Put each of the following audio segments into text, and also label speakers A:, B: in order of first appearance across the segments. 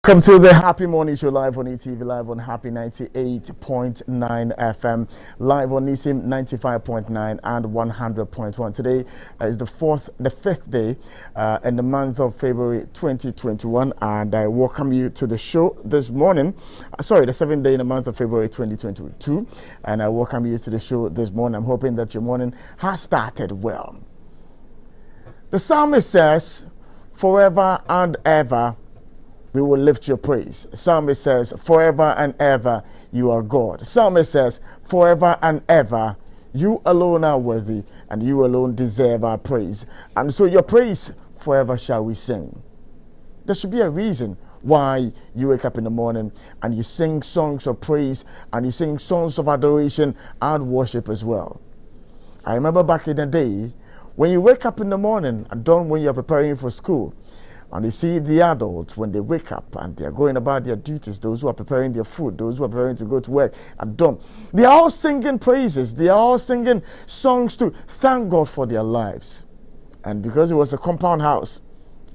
A: Welcome to the Happy Morning Show live on ETV, live on Happy 98.9 FM, live on Nisim 95.9 and 100.1. Today is the fifth day in the month of February 2021, and I welcome you to the show this morning. The seventh day in the month of February 2022, and I welcome you to the show this morning. I'm hoping that your morning has started well. The psalmist says, "Forever and ever we will lift your praise." Psalmist says, "Forever and ever you are God." Psalmist says, "Forever and ever you alone are worthy, and you alone deserve our praise. And so your praise forever shall we sing." There should be a reason why you wake up in the morning and you sing songs of praise and you sing songs of adoration and worship as well. I remember back in the day when you wake up in the morning at dawn when you're preparing for school, and you see the adults when they wake up and they're going about their duties, those who are preparing their food, those who are preparing to go to work at dawn, they are all singing praises, they are all singing songs to thank God for their lives. And because it was a compound house,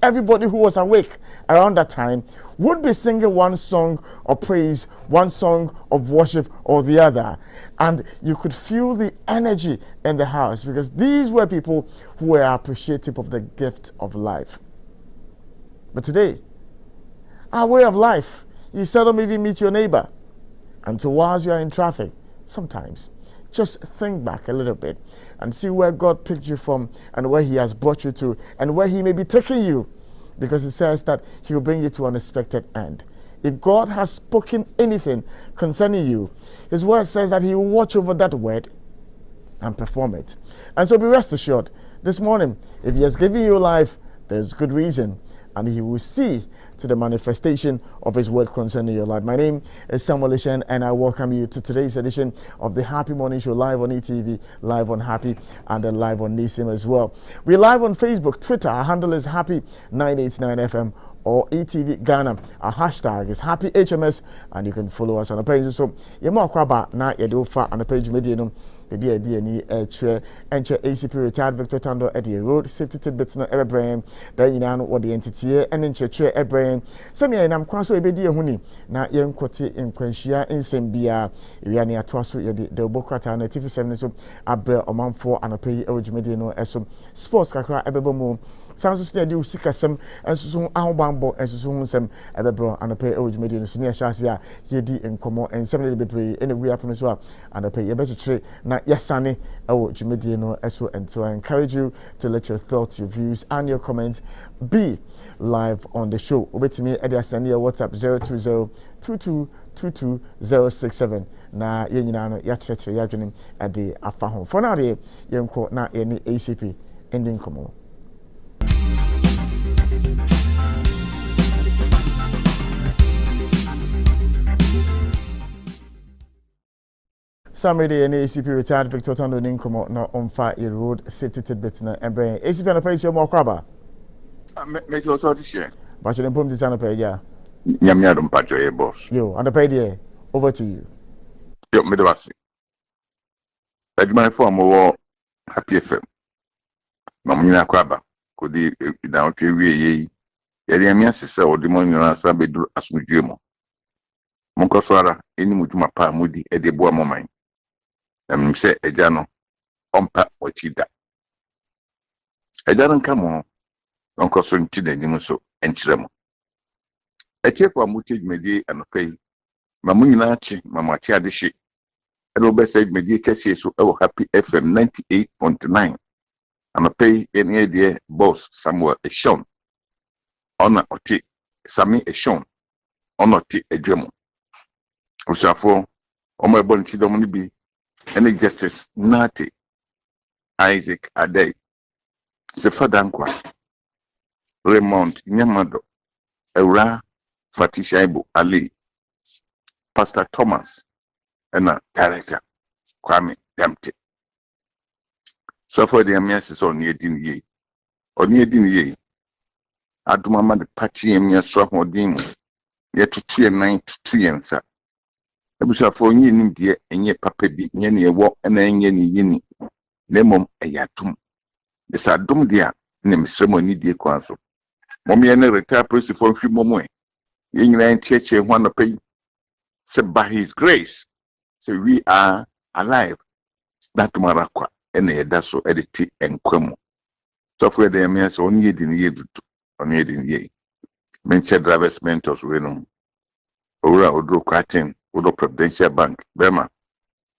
A: everybody who was awake around that time would be singing one song of praise, one song of worship or the other. And you could feel the energy in the house because these were people who were appreciative of the gift of life. But today, our way of life, you seldom even meet your neighbor. And so whilst you are in traffic, sometimes just think back a little bit and see where God picked you from and where he has brought you to and where he may be taking you, because it says that he will bring you to an expected end. If God has spoken anything concerning you, his word says that he will watch over that word and perform it. And so be rest assured, this morning, if he has given you life, there's good reason, and he will see to the manifestation of his word concerning your life. My name is Samuel Ishen, and I welcome you to today's edition of the Happy Morning Show, live on ETV, live on Happy, and then live on Nisim as well. We're live on Facebook, Twitter. Our handle is Happy989FM or ETV Ghana. Our hashtag is HappyHMS, and you can follow us on the page. So, you're more about now, you do on the page media. Maybe a DNA chair and ACP retired Victor Tando at the road safety tidbits no ever brain. Then you know what the entity and in chair a brain. Some year I'm quite so a bit honey. Now young quote in Quenchia in Sembia. We are near Twasu, the Bocata and the TV7 so a bread or man for and a pay Ojimediano as some sports cacra ebebo. Sounds like you seek some and so our bambo and so some ebebro and a pay Ojimediano so near Shasia, Yedi and Como and 70 betray any way up as well and a pay a better trade. Yes, Sunny, Jimediano, and so I encourage you to let your thoughts, your views, and your comments be live on the show. Over to me, Eddie Asani, WhatsApp 020-2222-067. Na yenino yacheche yadwenim ade afa ho. For now, yenko na any ACP ending komo. Somebody in ACP retired Victor Tando Ninkomo na on fire road safety tidbits na embrace ACP on the page your more crabber.
B: Make your thought this year.
A: But you didn't design a page, yeah.
B: Yamiadum Pajo, boss.
A: Yo, on the page here. Over to you.
B: Yo, Midwasi. My form of Happy FM. Mamina Crabba could be down to ye. Yamias sister or the morning on Sabedu as Mujimo. Monkoswara, any Mutuma Pa Moody, Edeboa Momine. Say Ejano, Ompa or Chida. Ejanon come on, Uncle Son Chida Nimuso, and Chiramo. A check for Mutage Medi and pay. Mamuinachi, Mamma Chadishi. And Robert said Medi Cassie so Happy FM 98.9. And a pay any idea boss somewhere a Sean. Honor or tea, Sammy a Sean. Honor tea a German. Osafo, my born Chidomoni be. Any Justice Nati Isaac Ade Sefadankwa Raymond Nyamado Eura Fatishaibu Ali Pastor Thomas and a director Kwame Dempte. So for the amias on Yedin Ye or Yedin Ye Adumama the Pachi Emia Swahodimu yet to 2 and 9 to 2 and sir. For you, dear, and yet papa be any walk and any yini. Lemon a yatum. The Sadum dear, name ceremony dear council. Mommy and a retired person for a few moments. Yingran Cheche one pay. Say by his grace. So we are alive. Not marakwa. Ene that's so edit and kwemo. Software the MS only in ye on ye in ye. Mention drivers mentors wenum. Ora Odro Kratin, Odo Prudential Bank, Bema.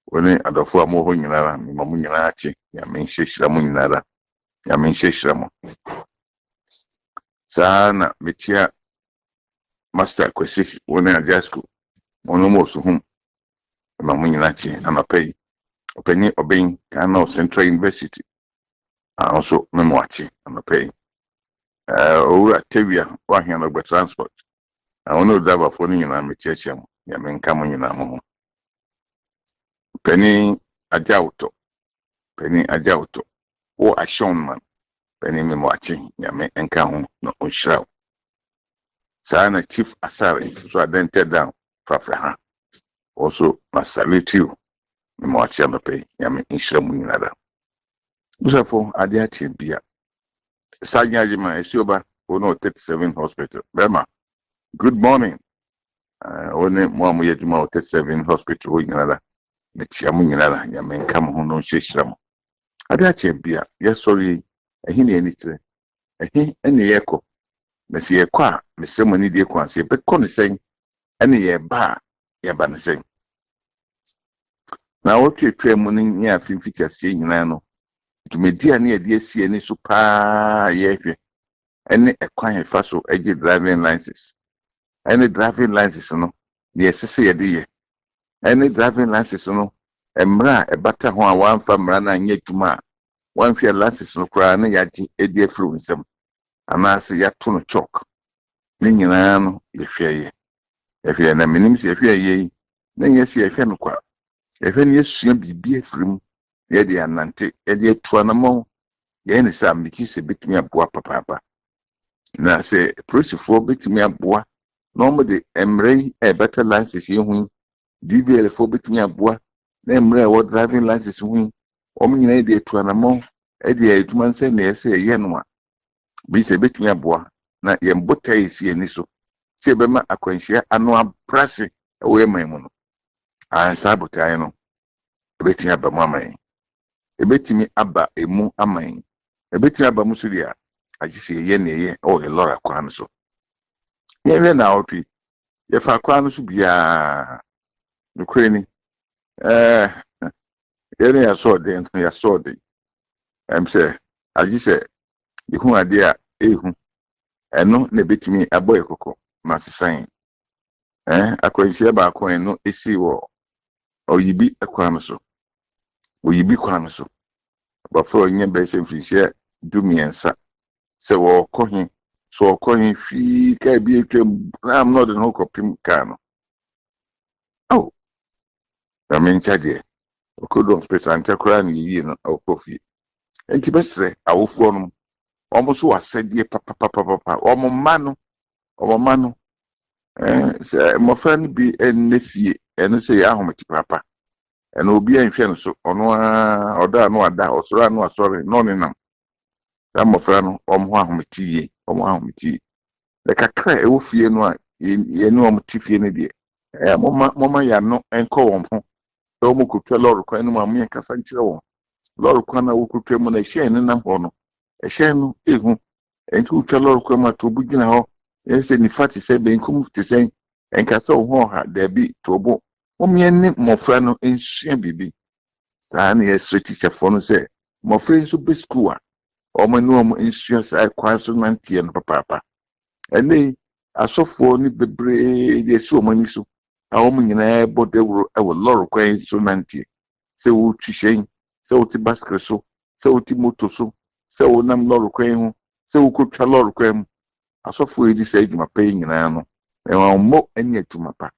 B: When adofo amoho nyinara, mamu nyinara achi, ya menhye hyiramu nyinara, ya menhye hyiramu. Sana metia Master Kwesi, when Ajasco, ono mo so hum, mamu nyinara achi, anapay. Openi obin Kano Central University. Also memo achi, anapay. Ora Tevia, wahian of transport. I ono driver for nyinara metia chiam, ya menkamu nyinara mo. Penny Ajauto. O Ashonman, Penny me watching, Yame and Kahu, no Ushraw. Sana Chief Asari, so I then tear down, Fafraha. Also, must salute you, Mwachama pay, Yame Inshramunada. Usafo, Adiati Bia. Sanyajima, Esioba, 37 Hospital. Bema, good morning. Only Mwamu Yajuma, 37 Hospital, Winada, Mechiamunada, Yame Kamu, no Shishram. Adiache bia yes sorry ehine enitre ene yeko na se yekwa mesemo ni de kwa se bekọ ne sen ene ye ba ye ba ne sen na wotwetwe mu ni afimfiti ase nyina no tumedi a ne de asie ni so pa ye hwe ene ekwan hefa so age driving license ene driving license no ne sese ye de ye ene driving license no emra ebata ho a wanfa mra na anya tuma one fear license no kra na yaji edi afru nsem anase yato no chok ne nyina no ye hwe na minim se hwe ye na yesi ye hwe no kwa ye hwe ne yesua bibi afrim ye de anante ye de atu na mo ye ne sa miki se bitumi aboa papa na se prosifo bitumi aboa no mo de emre better license ye hu DVL fo bitumi aboa na emre wo driving license hu nyina de atu na mo edi adwuma nse na ese ye no a bi se betumi aboa na ye mbota esi ani so se be ma akwanhia ano abrase wo ye man mu no ansa botai no betumi aba mu aman betumi aba emu aman betumi aba mu suria agise ye na ye o ye lora kwan so ye we na opi ye fa kwan so bia nukre ni ye ne ya so de ya so de say agise ihu ade a ehu eno na betumi aboy kokko masesan akwanhia ba ko eno esi wo oyibi ekwan so oyibi kwan so bafo onye be se mfihie dumiensa se wo kohin so kohin fi ka bi etwem na am not no kopim ka no oh na mencha de okodo hospital antakura ni yi no okofi enti besre awofo no omo so wasedie papa omo mano se mo fan bi ennefie eno se ya ahometi papa eno obi anhwe no so ono oda no ada osoro no asore no ne nam ya mo fra no omo ahometi le kakra e wo fie no a ye no omo tifie ne de moma ya no enko won ho do mo kutwa lor kwa no ma me kasa nkire won lor kwa na wo kutwa mu na hye ne nam ho no hye no ehu enti utwa lor kwa ma to bugina ho yese ni fati se benkum tisen enkasa ho ha da bi tobo omyenne mofra no ensua bibi saa na yesre teacher fo no se mofra nso be school a omanu om ensua sa kwa so nantie no papa ene asofo ni bebre yesi omani so a nyina bodewro e wo lor kwa so nantie se wo twihyen se wo ti basket so se wo ti moto so se wo nam lor kwa hu se wo kotwa lor kwa mu asofo edi se adwuma pay nyina no e won mo eni adwuma pa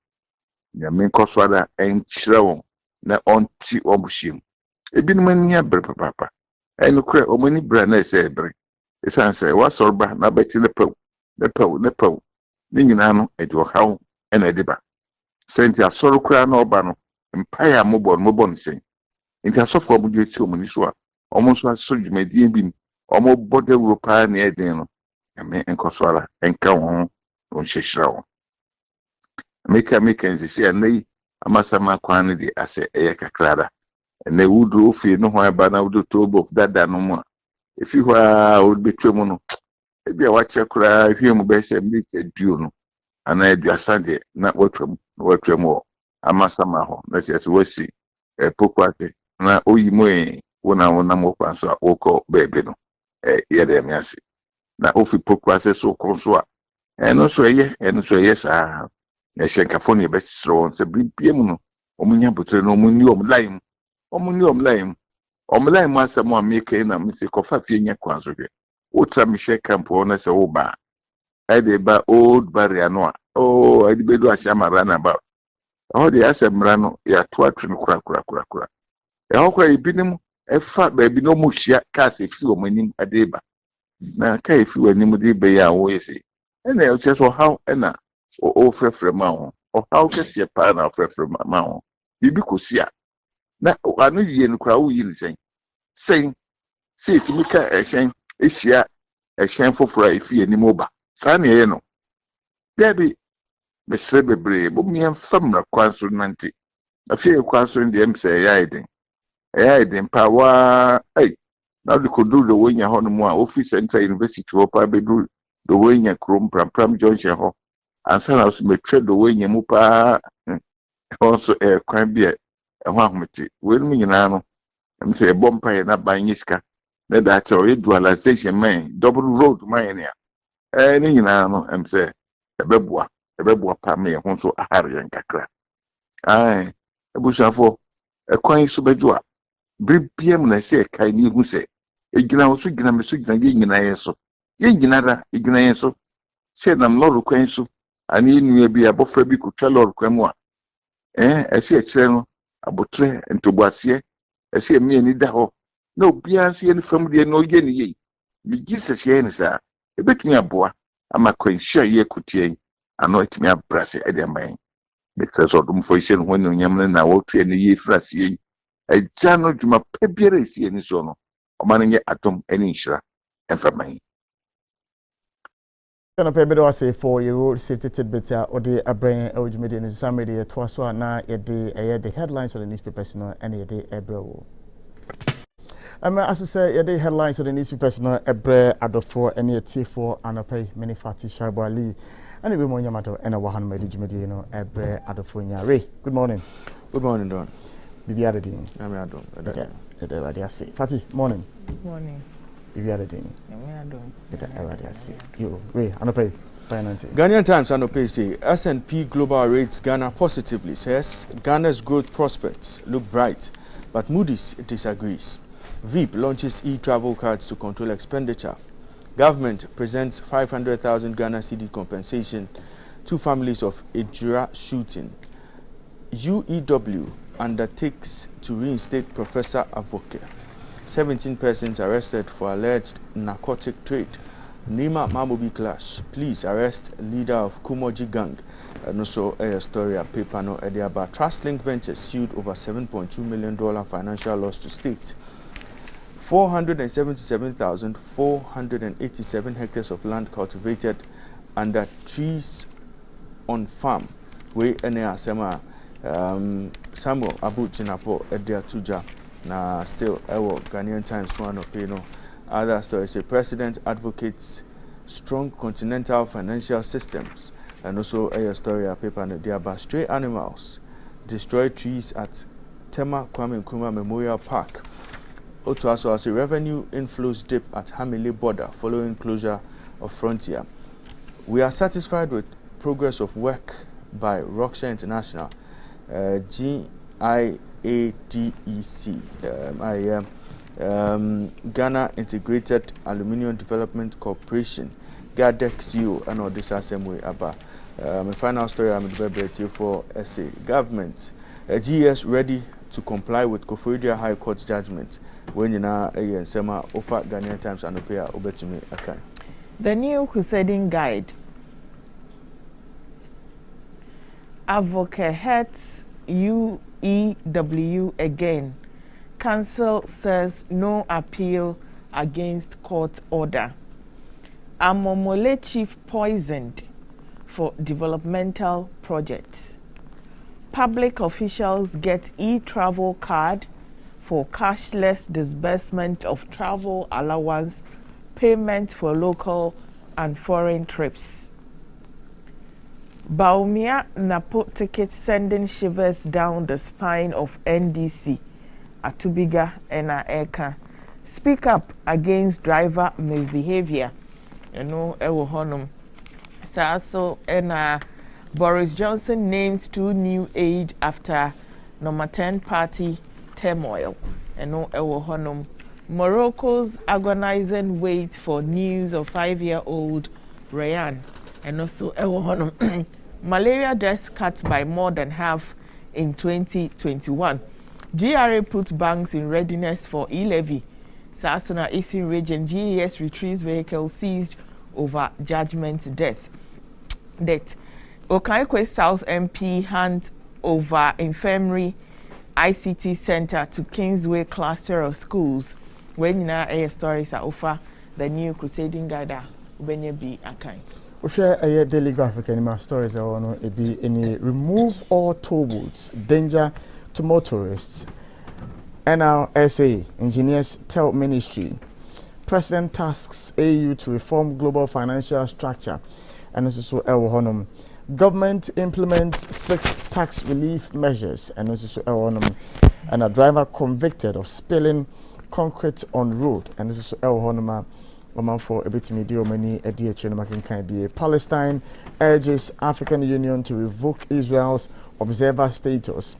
B: ya men koswada enkyere won na onti obushim ebinom ani abre papa eno kre omani bra na ese ebre esan se wasorba na beti ne pew ni nyina no edi ohaw ena ediba senti asoro kra na oba no empire mobon nsen nti asofo mo de ti omani so a omo so aso dwumadi bi omo bode Europa na eden no ame enkoswara enka won on hyehyira won Meka nsi si anai amasama kwan de ase kakrada. Na wudro fi no ho aba na wudo tobo of dada no mu a. Efi ho a wodbetwem no. Ebi a wache kura hwem be se mita duo no. Ana aduasa de na watwem wo amasama ho. Na se wasi pokwate na oyimo wona mo kwan so a wokọ bebe no. Yede me ase. Na ofi pokwase so konso a. Eno so eye saa. Shenkafo ne besiro won se bibiem no omunya butere no omuni omlaim omlaim asem a meke na mse kofa fie nya kwanso hwe utra mi she camp na se wo ba ade ba old barrier no a ade bedu ahia marana ba ho de asemra no ya to atwe no kura ho kwa ibinim efa ba bi no mu hia ka se fi omanim ade ba na ka efi wanim de be ya wo yesi na e che so how na o frefre ma ho o how kese pa na frefre ma ho bibi kosia na anu yie no kra wo yi nsen sen se timika ehyen ehia ehyen foforo efi anim oba sa na ye no debi besre bebre bo mien famra kwanso nante afie kwanso ndi emse yaiden pa wa na de kodu do wonya ho no mu a office Central University wo pa bedu do wonya krom pram junction ho ansa na so metwe do wonya mu pa also kwan bi ho ahomete we no nyina no emse bompa ye na banyiska na da cha o dualization man double road man ya ni nyina no emse ebeboa pa me ho so ahare nkakra ebushafo kwan so bedu a bibiem na se kai ni hu se egina wo so gina me so gina ye nyina yeso ye nyina da egina yeso se nam lord kwan so ani nua bi abofra bi kutwa lord kwan mu a ese ekire no abotre ntobuase ese emi ani da ho na obia se ni fam de no ye ni ye bi Jesus ye ni sa ebetumi aboa ama kwan hia ye kutie ano etumi abrase e de man because odum fo ise no ho nyam na wotu ni ye frase ye eja no dwuma pa biara esi ani so no omane nye atom eni nhira enfaman
A: Can I pay better say for your road safety tidbits or the brain eligibility in some media twice na the headlines of the newspapers no any day ebro. As I say the headlines of the newspapers no ebre adofo any T4 and pay many fatty Shabali and we mo nyamato and a 100 eligibility no ebre adofo nyare. Good morning.
C: Good morning, Don.
A: Bibi Adedin.
C: I'm Adon.
A: Okay. Fatty, morning.
D: Good morning.
A: Bibi Adedin.
C: Ghanaian Times Anope say S&P Global rates Ghana positively, says Ghana's growth prospects look bright, but Moody's disagrees. VIP launches e-travel cards to control expenditure. Government presents 500,000 Ghana cedi compensation to families of Ejura shooting. UEW undertakes to reinstate Professor Avoke. 17 persons arrested for alleged narcotic trade. Nima Mamobi clash. Police arrest leader of Kumoji gang. And also a story a paper no about TrustLink Ventures sued over $7.2 million financial loss to state. 477,487 hectares of land cultivated under trees on farm. We Sema Samuel Abu Chinapo Edia Tuja. Na still Ghanaian Times one of no other stories. The president advocates strong continental financial systems, and also a story a paper on the stray animals destroy trees at Tema Kwame Nkrumah Memorial Park. Also as a revenue inflows dip at Hamile border following closure of frontier. We are satisfied with progress of work by Rocksha International, GIADEC, Ghana Integrated Aluminium Development Corporation, GADEC CEO, and all this assembly about. My final story I'm going for essay. Government, GS ready to comply with Koforidua High Court judgment when you know Sema offer Ghanaian Times and Opea Obetumi Akai.
D: The new crusading guide. Advocates UEW again. Council says no appeal against court order. Amomole chief poisoned for developmental project. Public officials get e-travel card for cashless disbursement of travel allowance payment for local and foreign trips. Baumia Napo ticket sending shivers down the spine of NDC. Atubiga Ena Eka. Speak up against driver misbehavior. Ewo honum. So Ena Boris Johnson names 2 new aid after number 10 party turmoil. Ewo honum. Morocco's agonizing wait for news of 5-year-old Rayan. And also Ewo honum. Malaria deaths cut by more than half in 2021. GRA put banks in readiness for e-levy. Sasona Eastern Region GES retrieves vehicle seized over judgment death. Okaikwe South MP hands over infirmary ICT center to Kingsway cluster of schools. When air stories are offer the new crusading guide Ubenye B Akai.
A: We share a daily graphic animal stories. I want to be any remove all toll booths, danger to motorists. NRSA engineers tell ministry. President tasks AU to reform global financial structure. And also Ewo honum. Government implements 6 tax relief measures. And also Ewo honum. And a driver convicted of spilling concrete on road. And also Ewo honum. Woman for a bit media many a DHN Palestine urges African Union to revoke Israel's observer status.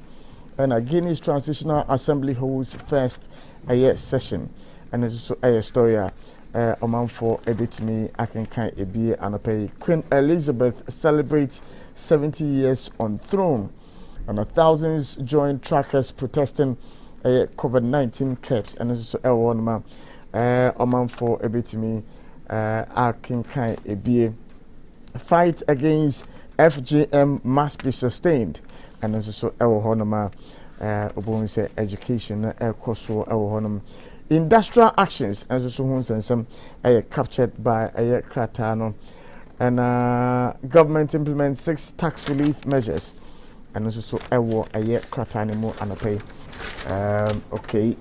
A: And a Guinea's Transitional Assembly holds first session. And it's also a story woman for a bit me and Queen Elizabeth celebrates 70 years on throne. And thousands join trackers protesting COVID-19 caps. And it's also a one Oman for a bit me, fight against FGM must be sustained, and also Ewo honoma, Obonse education, Koso Ewo honum. Industrial actions, as also some captured by a Kratano, and government implements 6 tax relief measures, and also Ewo Kratanimo and pay. Okay.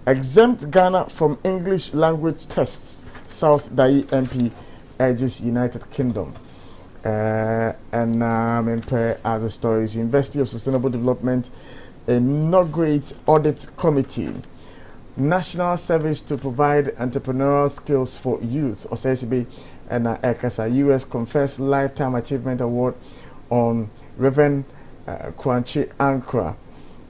A: Exempt Ghana from English language tests. South Dai MP urges United Kingdom. And in other stories, University of Sustainable Development inaugurates audit committee. National service to provide entrepreneurial skills for youth. OSSB and Ekasa US confers Lifetime Achievement Award on Reverend Kranchi Ankara.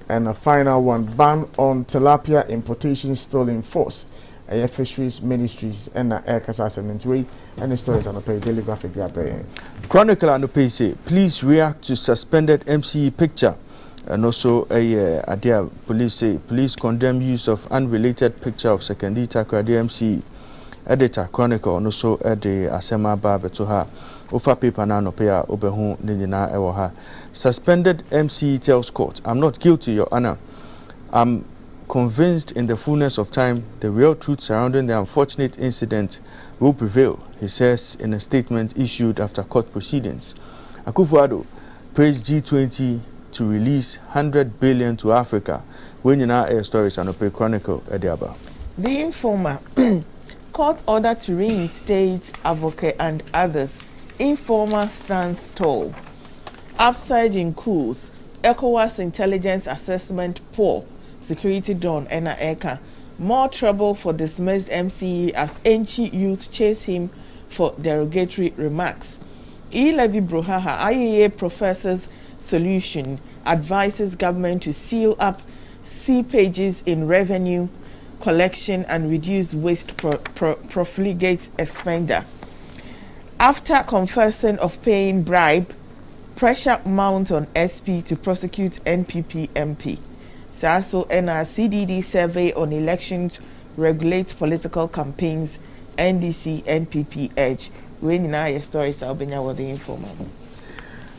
A: And a final one, ban on tilapia importation still in force. Fisheries Ministries and Ekasa 73 and the stories on the pay Daily Graphic.
C: Chronicle and the pay say, please react to suspended MCE picture. And also Adia police say, police condemn use of unrelated picture of Secondary Takradi MCE. Editor Chronicle and also at the Asema Barbetoha. Ofa paper na no pay obehu nina ewo ha. Suspended MCE tells court, I'm not guilty, Your Honor. I'm convinced in the fullness of time the real truth surrounding the unfortunate incident will prevail, he says in a statement issued after court proceedings. Akufo-Addo praised G20 to release 100 billion to Africa. When you now air stories and Ope Chronicle Ediaba.
D: The Informer court order to reinstate Advocate and others. Informer stands tall. Upside in cools. ECOWAS intelligence assessment poor. Security dawn Ena Eka. More trouble for dismissed MCE as Enchi youth chase him for derogatory remarks. E-Levy Brohaha, IEA professor's solution advises government to seal up C pages in revenue collection and reduce waste profligate expender. After confessing of paying bribe, pressure mount on SP to prosecute NPP MP. SASO NRCDD survey on elections regulate political campaigns. NDC NPP edge. When now your stories are being with the Informer.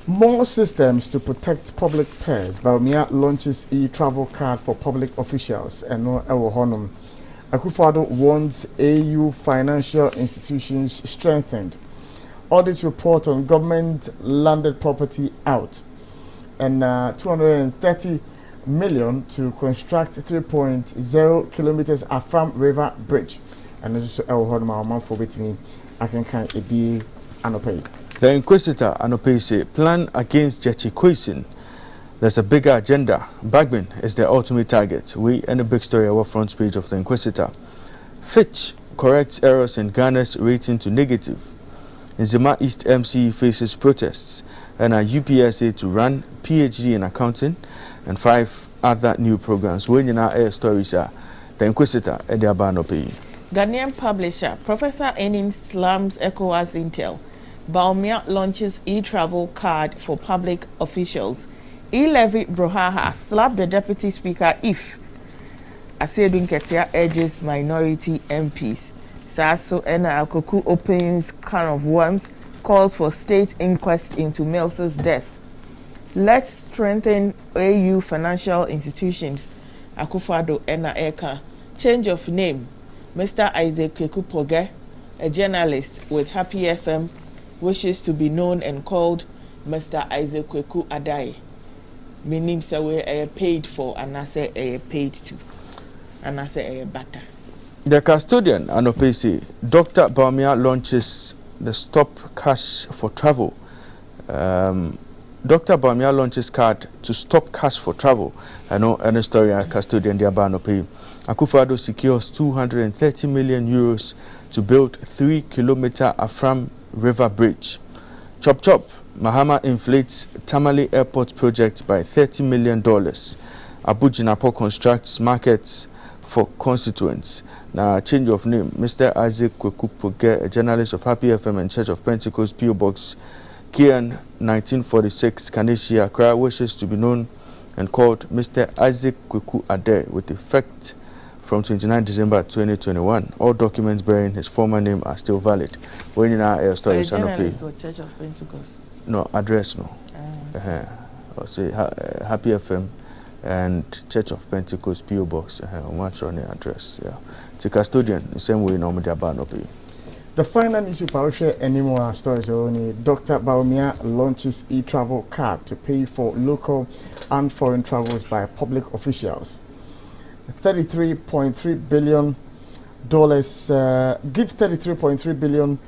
A: More systems to protect public pairs. Baumia launches e-travel card for public officials and no Ewo honum. Akufo-Addo wants AU financial institutions strengthened. audit report on government landed property out, and 230 million to construct 3.0 kilometers Afram River Bridge. And this is our man for me. I can it be unpaid.
C: The Inquisitor Anope say plan against Jechi Kwesi. There's a bigger agenda. Bagbin is the ultimate target. We and a big story our front page of the Inquisitor. Fitch corrects errors in Ghana's rating to negative. Nzema East MCE faces protests, and a UPSA to run PhD in accounting and 5 other new programs. When you know air stories are the Inquisitor at the Abanope.
D: Ghanaian publisher Professor Enin slams ECOWAS intel. Bawumia launches e-travel card for public officials. E-Levy Brohaha slapped the deputy speaker if Asedu Nketia urges minority MPs. Saso Ena Akoku opens can of worms, calls for state inquest into Mills' death. Let's strengthen AU financial institutions. Akufo-Addo Ena Eka. Change of name. Mr. Isaac Kweku Poge, a journalist with Happy FM, wishes to be known and called Mr. Isaac Kweku Adai. Meaning say we paid for and I say paid to. And I say better.
C: The custodian Anope say Dr. Bawumia launches the Stop Cash for Travel. Dr. Bawumia launches card to stop cash for travel. I know any story a custodian the Anope. Akufo-Addo secures 230 million euros to build 3-kilometer Afram River Bridge. Chop Chop, Mahama inflates Tamale Airport project by $30 million. Abu Jinapo constructs markets for constituents. Now, change of name. Mr. Isaac Kweku Poge, a journalist of Happy FM and Church of Pentecost, P.O. Box, Kian 1946, Kaneshia, Accra, wishes to be known and called Mr. Isaac Kweku Adai with effect from 29 December 2021. All documents bearing his former name are still valid. When in our story,
D: journalist or Church of Pentecost?
C: No, address no. I'll say Happy FM and Church of Pentecost PO Box. Much on the address. Yeah. The custodian, the same way normally about no pay.
A: The final newspaper will share any more stories. Only Dr. Bawumia launches e-travel card to pay for local and foreign travels by public officials. $33.3 billion gives $33.3 billion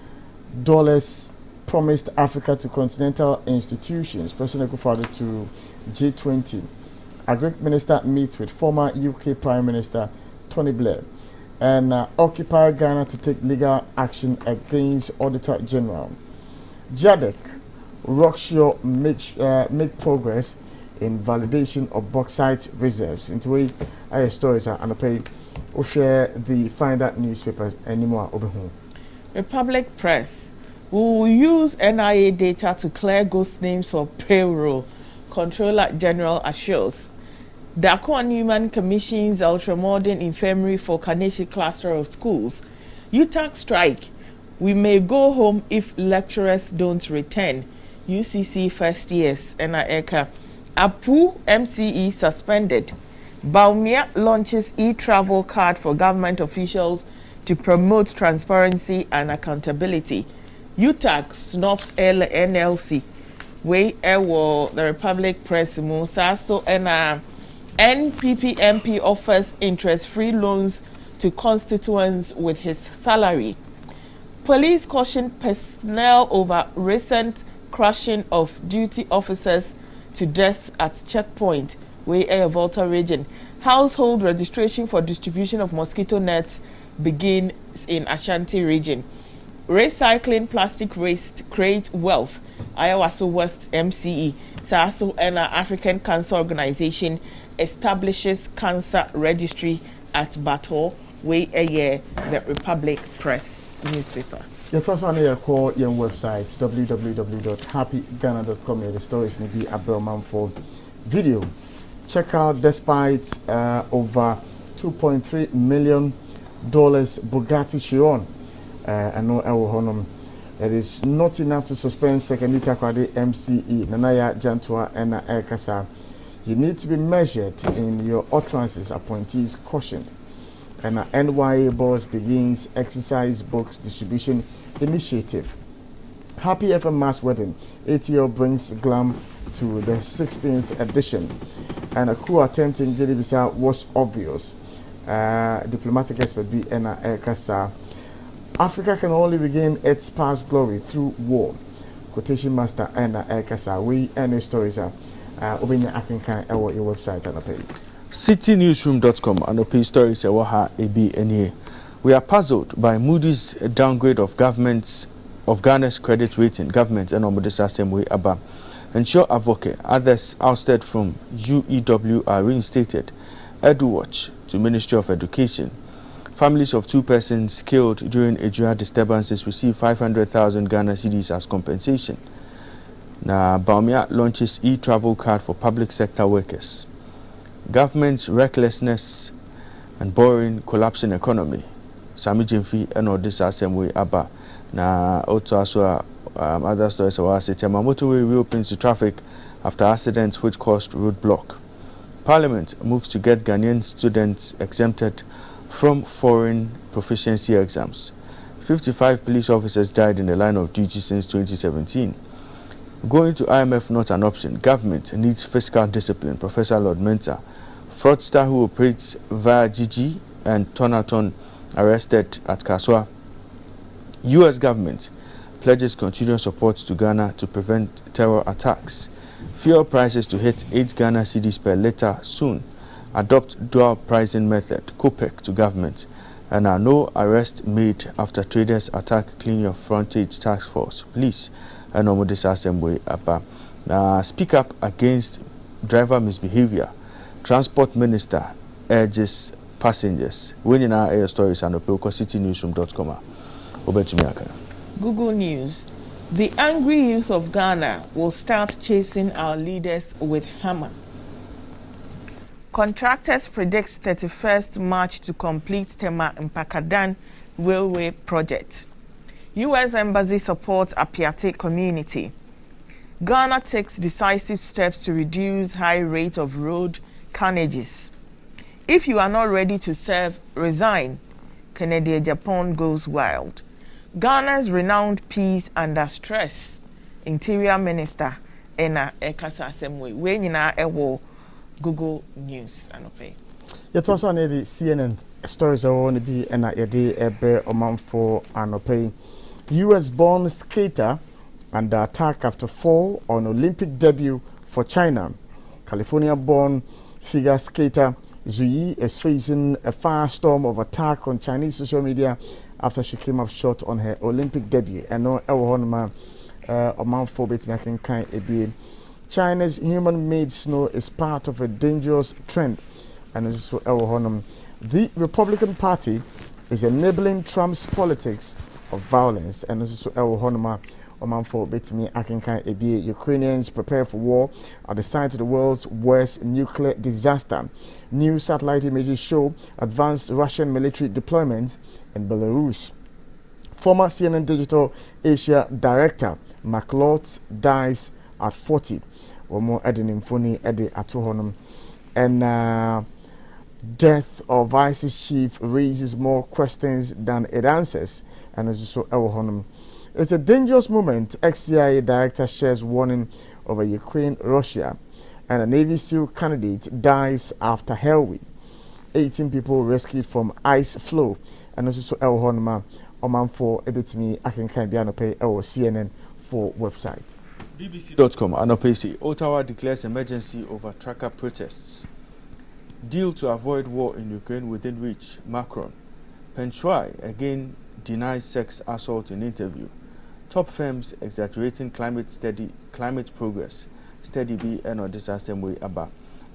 A: promised Africa to continental institutions. President Akufo-Addo to G20. Agric Minister meets with former UK Prime Minister Tony Blair. And Occupy Ghana to take legal action against Auditor General. JADEC, Rockshore make progress in validation of bauxite reserves. Into way our stories are underpaid. We'll share the Finder newspapers anymore over home. Republic
D: Press. We will use NIA data to clear ghost names for payroll. Controller General assures. Dako Newman commissions ultramodern infirmary for Kaneshi cluster of schools. UTAC strike. We may go home if lecturers don't return. UCC first years. NIECA. APU MCE suspended. Bawumia launches e-travel card for government officials to promote transparency and accountability. UTAC snuffs NLC. We the Republic Press Musaso and NPP MP offers interest-free loans to constituents with his salary. Police caution personnel over recent crushing of duty officers to death at checkpoint, Volta region. Household registration for distribution of mosquito nets begins in Ashanti region. Recycling plastic waste creates wealth. Ayawaso West MCE, Saso and African Cancer Organization establishes cancer registry at Bato, the Republic Press newspaper.
A: Your first one here call your website www.happyghana.com. The stories need be a for video. Check out despite over $2.3 million Bugatti Chiron. I know Honum. It is not enough to suspend second Itakwade MCE Nanaya Jantua and Ekasa. You need to be measured in your utterances, appointees cautioned. And NYA boss begins exercise books distribution initiative. Happy FM Mass Wedding. ATL brings glam to the 16th edition. And a coup attempt in Guinea-Bissau was obvious. Diplomatic expert B. Ena Ekasa. Africa can only regain its past glory through war. Quotation master Ena Ekasa. We any stories are Obenya Akinkan ewo your website and a page.
C: Citynewsroom.com and the stories ewaha ebi enie. We are puzzled by Moody's downgrade of Ghana's credit rating. Government and Omodisa same way aba. Ensure Avoke, others ousted from UEW are reinstated. EduWatch to Ministry of Education. Families of 2 persons killed during Ejura disturbances receive 500,000 Ghana cedis as compensation. Now, Baumia launches e-travel card for public sector workers. Government's recklessness and boring collapsing economy. Sami Jimfi and Odessa Assembly Abba. Na also other stories about Setema motorway reopens to traffic after accidents which caused roadblock. Parliament moves to get Ghanaian students exempted from foreign proficiency exams. 55 police officers died in the line of duty since 2017. Going to IMF not an option. Government needs fiscal discipline. Professor Lord Mensah. Fraudster who operates via Gigi and Tonaton arrested at Kaswa. U.S. government pledges continued support to Ghana to prevent terror attacks. Fuel prices to hit 8 Ghana cedis per litre soon. Adopt dual pricing method, COPEC to government. And no arrest made after traders attack Clean Your Frontage Task Force. Police and Omodisa Assembly Apa. Speak up against driver misbehavior. Transport Minister urges passengers. Winning our air stories and citynewsroom.com. Over to me,
D: Google News. The angry youth of Ghana will start chasing our leaders with hammer. Contractors predict 31st March to complete Tema Mpakadan Railway Project. U.S. Embassy supports Apiate community. Ghana takes decisive steps to reduce high rate of road carnages. If you are not ready to serve, resign. Kennedy Japan goes wild. Ghana's renowned peace under stress. Interior Minister Ena Ekasa Asemwe. We nyina ewo Google News anofe.
A: Yet also on the CNN stories I want to be and at day ebe oman for anope. US-born skater under attack after fall on Olympic debut for China. California-born figure skater Zhu Yi is facing a firestorm of attack on Chinese social media after she came up short on her Olympic debut. And no Honma oman for bit making kind ebi. China's human-made snow is part of a dangerous trend, and also the Republican Party is enabling Trump's politics of violence, and also Ukrainians prepare for war at the site of the world's worst nuclear disaster. New satellite images show advanced Russian military deployments in Belarus. Former CNN Digital Asia Director Mark Lotz dies at 40. One more editing funny Eddie Atuhonum. And death of ISIS chief raises more questions than it answers. And also Ewohonum. It's a dangerous moment. Ex-CIA director shares warning over Ukraine, Russia. And a Navy SEAL candidate dies after hell week. 18 people rescued from ice flow. And also Ewohonum. Oman for Ebitimi Akinkan Bianope or CNN for website.
C: BBC.com and OPC. Ottawa declares emergency over tracker protests. Deal to avoid war in Ukraine within reach. Macron. Peng Shuai again denies sex assault in interview. Top firms exaggerating climate progress. Steady B and Odessa Assembly Abba.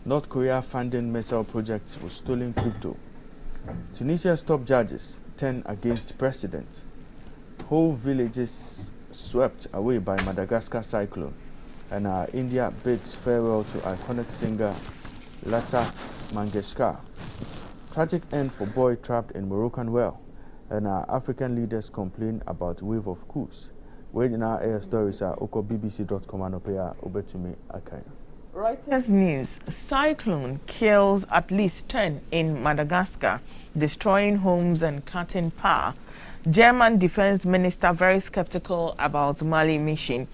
C: North Korea funding missile projects with stolen crypto. Tunisia's top judges 10 against president. Whole villages swept away by Madagascar cyclone, and India bids farewell to iconic singer Lata Mangeshkar. Tragic end for boy trapped in Moroccan well, and African leaders complain about wave of coups. Where in our air stories are BBC.com and Obetumi Akai.
D: Reuters News. Cyclone kills at least 10 in Madagascar, destroying homes and cutting power. German Defense Minister very skeptical about Mali mission.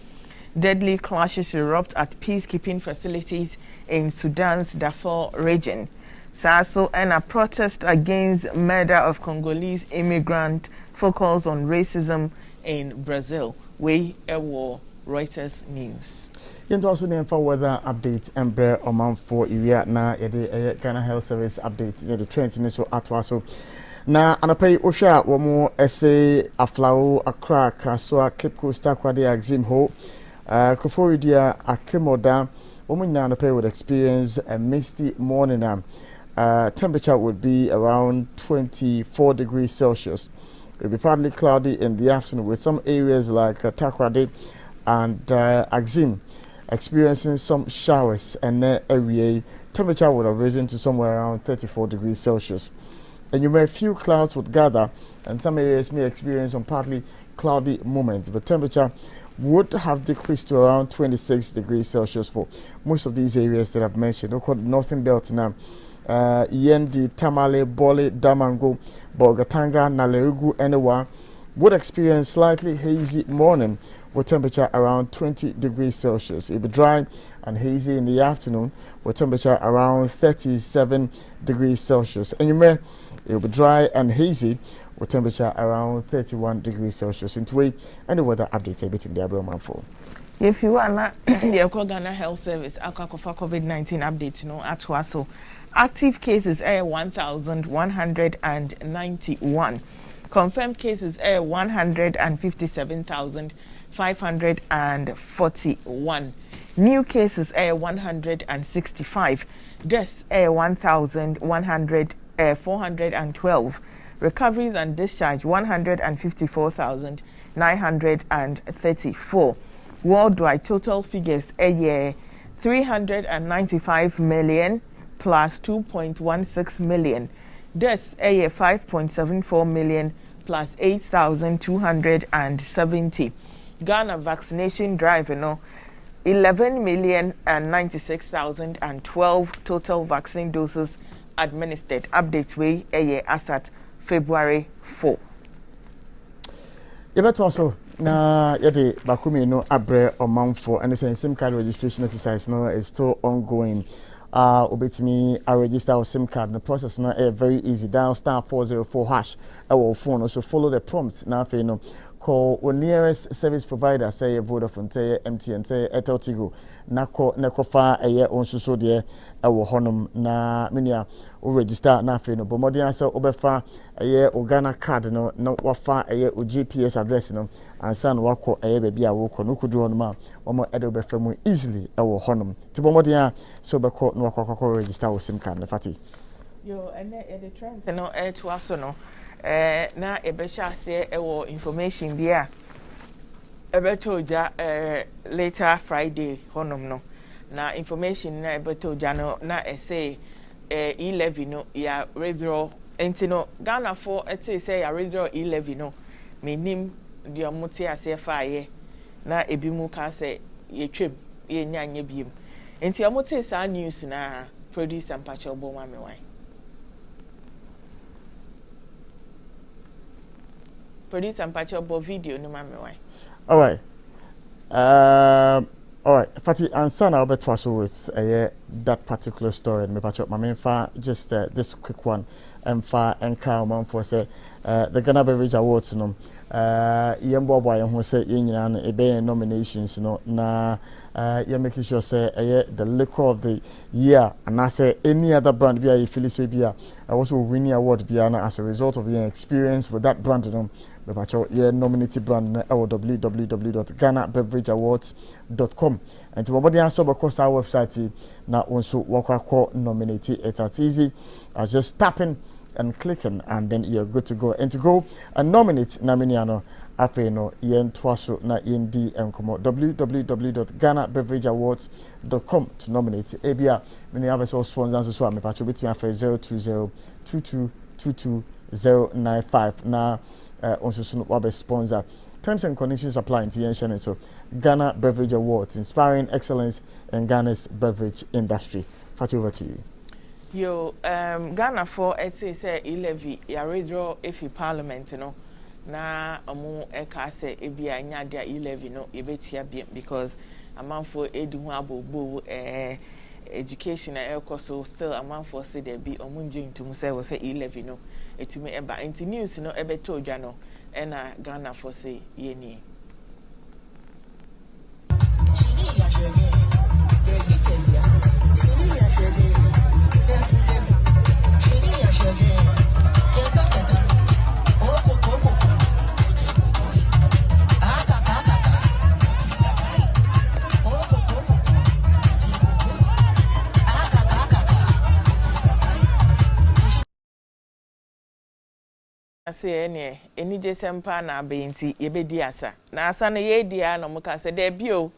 D: Deadly clashes erupt at peacekeeping facilities in Sudan's Darfur region. Sasso and a protest against murder of Congolese immigrant focus on racism in Brazil. We war Reuters News.
A: Yɛnto also ne mfa weather update embre omanfo iwia na yɛde Ghana Health Service update yɛde trend ne so atwa so na anapai ohwa wo mo ese aflawo Accra Kaswa Cape Coast akwade Axim ho Koforidia Akemoda wo mo nyina anapai would experience a misty morning. Temperature would be around 24 degrees Celsius. It will be partly cloudy in the afternoon with some areas like Takoradi and Axim experiencing some showers, and area temperature would have risen to somewhere around 34 degrees Celsius. And you may few clouds would gather, and some areas may experience some partly cloudy moments, but temperature would have decreased to around 26 degrees Celsius for most of these areas that I've mentioned. Northern Belt now. Yendi, Tamale, Bole, Damango, Bogatanga, Nalerugu, Enewa would experience slightly hazy morning with temperature around 20 degrees Celsius. It will be dry and hazy in the afternoon with temperature around 37 degrees Celsius. And you may, it will be dry and hazy with temperature around 31 degrees Celsius. Into way and the weather update a bit in the Abraham for.
D: If you are the Ghana Health Service, COVID-19 update, at Waso. Active cases are 1,191. Confirmed cases are 157,541. New cases are 165. Deaths are 412. Recoveries and discharge 154,934. Worldwide total figures are 395 million. Plus 2.16 million. Deaths are 5.74 million plus 8,270. Ghana vaccination drive, 11,096,012 total vaccine doses administered. Updates way as at February 4.
A: Yɛbɛto also na yɛde bakumi no abrɛ ɔmanfo and the SIM card registration exercise no is still ongoing. Obetimi a register our SIM card. The process now is very easy. Dial *404# our phone. Also follow the prompts. Now, call your nearest service provider. Say Vodafone, say MTN, say Airtel Tigo. Na fa a year on so dear our honum na minia o register na no. But more than answer obefa a year Ghana card no wafa a year o GPS address no. And son wako a baby a walk on Ukudu on ma, or more edo befemu easily our honum. Tibomodia so beko no wako register with SIM card. Fati.
D: Yo, and the trend no air to us no. Na ebesha say ewo information there. Ebeto ja later Friday honum no. Na information na ebeto ja no na say E11 no ya withdraw entino Ghana for say ya withdraw E11 no. Menim the muti asefa ye na ebi mu ka se ye twem ye nyanye biem enti amuti sa news na producer mpacha obo ma me wan producer mpacha obo video no ma me wan.
A: All right, Fati ansana obeto so with that particular story me mpacha ma me fa just this quick one and fa enka man for say the Ghana Beverage Awards no yembo boy who say nyina no ebe nominations no na you making sure say the liquor of the year and I say any other brand be a feel say be also winning award be as a result of your experience with that brand no be pacho your nominated brand na www.ghanabeverageawards.com and to body answer across our website na also work nominate it at easy as just tapping and clicking and then you're good to go. And to go and nominate Naminiano Afeno Yen Twaso na Yendi Enkomo www.ghanabeverageawards.com to nominate ABA. Many other sponsors as well. Me pacho between 02022222095 na also wabe sponsor. Terms and conditions apply into Yen so Ghana Beverage Awards, inspiring excellence in Ghana's beverage industry. Fati, over to you.
D: Yo, Ghana for say 11 ya withdraw if parliament na omo eka se ebi anya dia 11 no ebetia bi because amanfo edi ho abogbo education so still amanfo say there be omo nje ntum say we say 11 no etumi eba enti news no ebeto odwa no na Ghana for say ye ni ase ene enije sempa na abenti yebedi asa na asa na ye dia na muka se de bio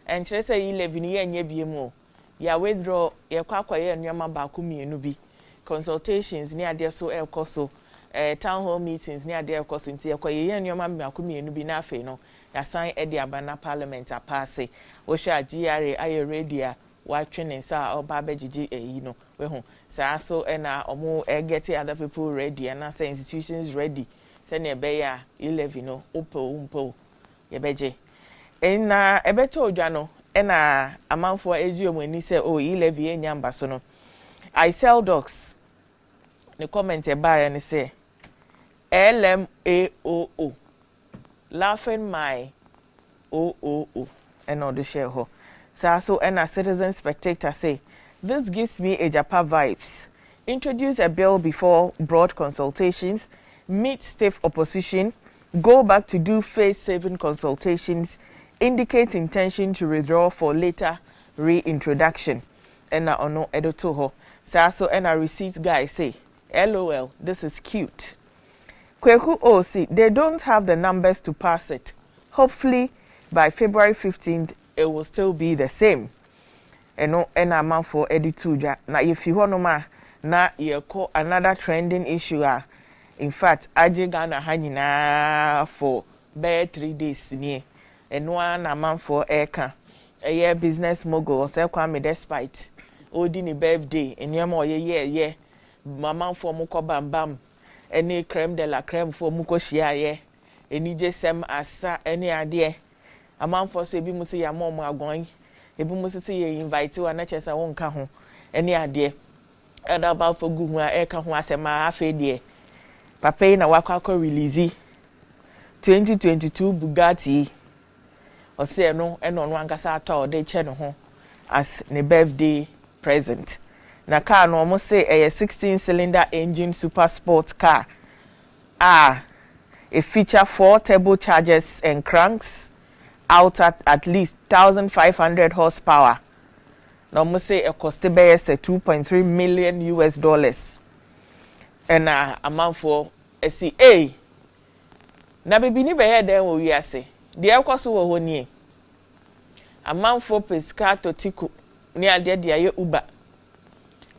D: enkyere se 11 ye nya biemu ya withdraw ye kwakwa ye nneoma ba ko mienu bi consultations ni ade so ekoso town hall meetings ni ade ekoso nti ye kwa ye nneoma ba ko mienu bi na afi no ya san ede abana parliament apase wo hwa GRA aye radio wa twene sa oba begigi eyi no we hu sa so na omo get other people ready and say institutions ready say na be ya 11 no umpo ye beje na ebeto odwa no na amanfo eji omani say oh 11 enya mba so no I sell dogs the comment e ba ya say LMAOO laughing my OOO and all the share ho so and a Citizen Spectator say this gives me a Japa vibes. Introduce a bill before broad consultations, meet stiff opposition, go back to do face-saving consultations, indicate intention to withdraw for later reintroduction. And na ono edotoho. So and a receipts guy say, LOL, this is cute. Kweku OC, they don't have the numbers to pass it. Hopefully by February 15th, it will still be the same. Eno ena amanfo edituja na yefi hono ma na yeko another trending issue in fact aje Ghana ha nyina for be 3 days ni eno na amanfo eka eye business mogul say Kwame Despite odi ni birthday enyama oyeye amanfo mukọ bambam eni crème de la crème fo mukọ hia ye eni jesem asa eni ade amanfo so ebi musi ya mom agon ebi musisi ye invite wa na chesa wonka ho ene ade and about for gu ho a eka ho asema afa de papa na wakwa release 2022 Bugatti o se no eno no ankasa ato de che no ho as ne birthday present na car no mo say a 16 cylinder engine super sport car it feature 4 turbochargers and cranks out at least 1,500 horsepower. Now, we say it cost $2.3 million US. And amount for a CA. Now, baby, ni be then we are say. The cost wo honi. Amount for Pescato Tico near there Uber.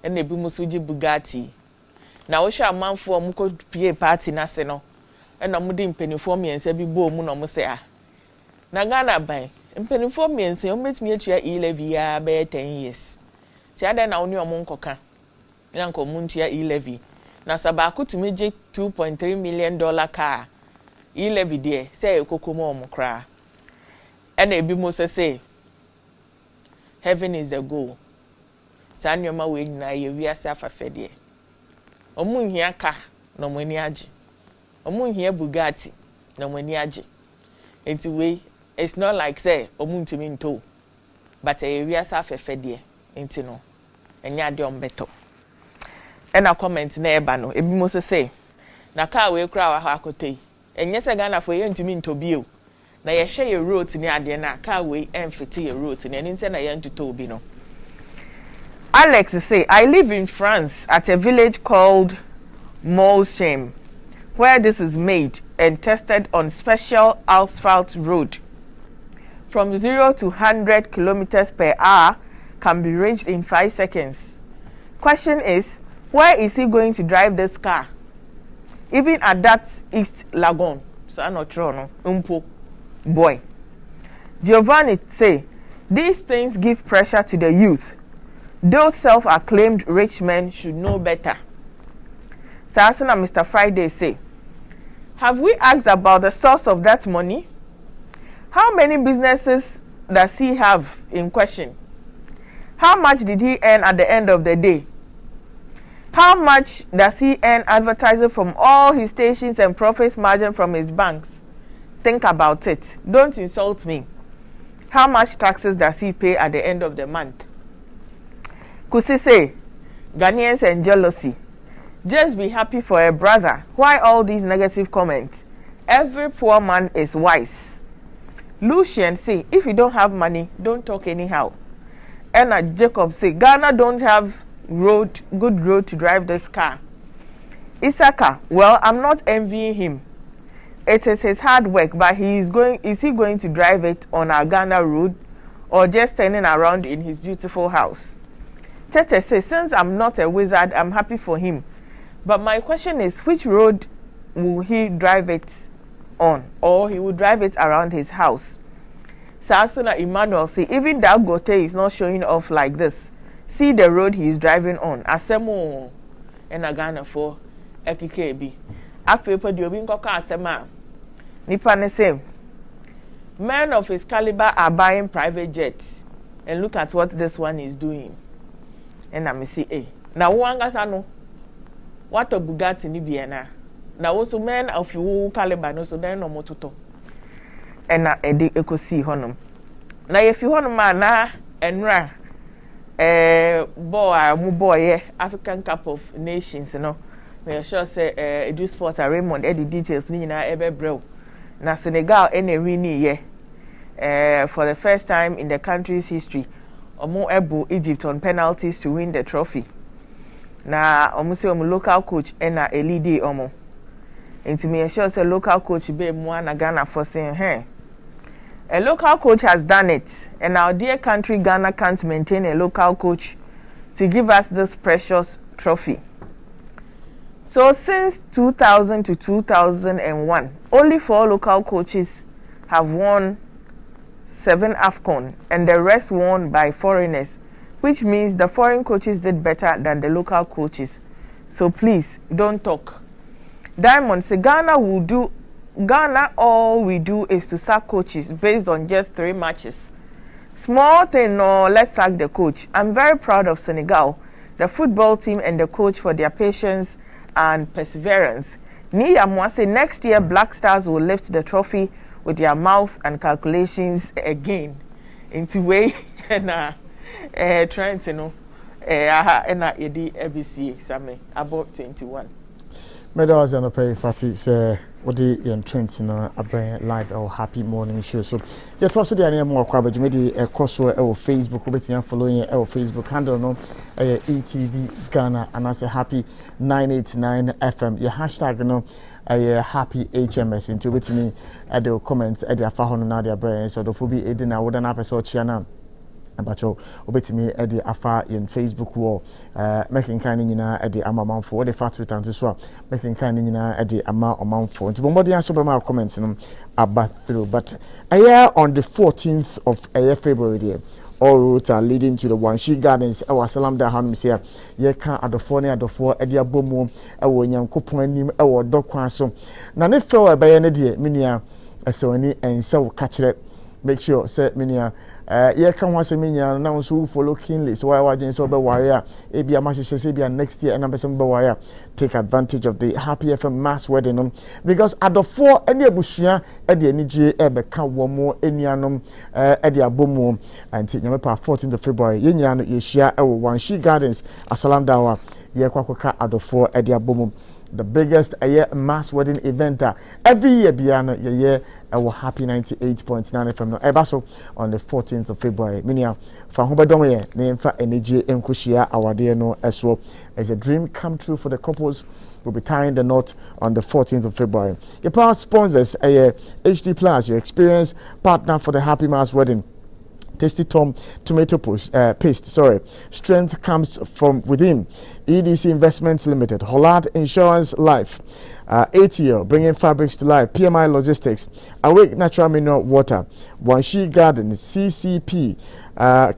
D: And the Bumusuji Bugatti. Now, we shall amount for muko PA party naseno. And no mudi penny for me and say be bo mu no mo say na Ghana ban mpenifo miense o metimi atua 11 ya be 10 years ti ada na oni omo nkoka na nko muntia 11 na sabako tumi je 2.3 million dollar car 11 de say ekokomo omo kra and ebi mo say heaven is the goal sanyoma we nyina ye wiase afafe de omo nhia car na mo ani age omo nhia Bugatti na mo ani age enti we it's not like say omuntumi nto but we asa afefe de enti no enya de ombeto ena comment na eba no ebi mo say na car we kura wa ha akotei enye se Ghana for ye ntumi nto bio na ye hwe ye road ni ade na car we emfiti ye road ni eni nse na ye ntuto obi no. Alex say I live in France at a village called Molsheim where this is made and tested on special asphalt road. From 0 to 100 kilometers per hour can be reached in 5 seconds. Question is, where is he going to drive this car? Even at that East Lagoon. So I'm not sure, no. Umpo. Boy. Giovanni say, these things give pressure to the youth. Those self-acclaimed rich men should know better. Sasana Mr. Friday say, Have we asked about the source of that money? How many businesses does he have in question? How much did he earn at the end of the day? How much does he earn advertising from all his stations and profit margin from his banks? Think about it. Don't insult me. How much taxes does he pay at the end of the month? Kusi say, Ghanaians and jealousy. Just be happy for a brother. Why all these negative comments? Every poor man is wise. Lucian say, if you don't have money, don't talk anyhow. And Jacob say, Ghana don't have good road to drive this car. Isaka, well, I'm not envying him. It is his hard work, but is he going to drive it on our Ghana road or just standing around in his beautiful house? Tete says, since I'm not a wizard, I'm happy for him. But my question is, which road will he drive it on? Or he will drive it around his house? Sasuna Emmanuel say, even Dangote is not showing off like this. See the road he is driving on. Asemo and Ghana for Ekikebi. After the Obinko Asema. Nipa ne same. Men of his caliber are buying private jets. And look at what this one is doing. And I say, eh. Now, Wangasano. What a Bugatti ni biena. Na also men of you caliber no so then no mototo. And na edi ekosi honum. Na if you honum na enra boy African Cup of Nations no. Me sure say Edu Sports Raymond the details ni na ebe brew. Na Senegal ene wini ye for the first time in the country's history. Omo ebo Egypt on penalties to win the trophy. Na omo say omo local coach na elide omo. Enti me sure say local coach be mu na Ghana for saying a local coach has done it, and our dear country Ghana can't maintain a local coach to give us this precious trophy. So since 2000 to 2001, only 4 local coaches have won 7 AFCON, and the rest won by foreigners, which means the foreign coaches did better than the local coaches. So please, don't talk. Diamond say Ghana, all we do is to sack coaches based on just 3 matches. Small thing, no, let's sack the coach. I'm very proud of Senegal, the football team and the coach for their patience and perseverance. Nia Mwase, next year Black Stars will lift the trophy with their mouth and calculations again. Into way and trying to know and edi ABC exam about 21.
A: Medals and pay Fatty say what the trends in a brand live or happy morning show. So yet also the name more coverage maybe a course or Facebook with you following our Facebook handle no ETV Ghana and I say happy 989 FM your hashtag no happy HMS into with me at the comments at the afahon na their brain so the phobi edina would an episode channel. Abacho obetimi e de afa in Facebook wall making kind nyina e de amamam for the fat with and so making kind nyina e de ama omam for nti bombodi answer be my comments no about through but on the 14th of February there all routes are leading to the Wanshi Gardens our salam da hanum say ye kan adofo ne adofo e de abomu e wo nyankopon anim e wo dokwan so na ne fe wa be ye ne de menua esewani ense ka kire make sure say menua ye kan wa se menya na so follow keenly so why wadwen so be warrior e bia ma hwehwe se bia next year na be some be warrior take advantage of the Happy FM mass wedding because adofo ene abusua e de anigye e be ka wo mo enuanom e de abomu anti nyame pa 14th of February ye nyia no ye hia e wo Wanshi Gardens asalandawa ye kwakoka adofo e de abomu the biggest mass wedding event every year biano ye our Happy 98.9 FM no ebaso on the 14th of February minia fa hobedom ye na emfa energy enkohia awade no eso as a dream come true for the couples will be tying the knot on the 14th of February. Your power sponsors HD Plus, your experience partner for the Happy Mass Wedding. Tasty Tom tomato paste. Strength comes from within. EDC Investments Limited, Hollard Insurance Life, ATL bringing fabrics to life. PMI Logistics, Awake Natural Mineral Water, Wanshi Garden, CCP,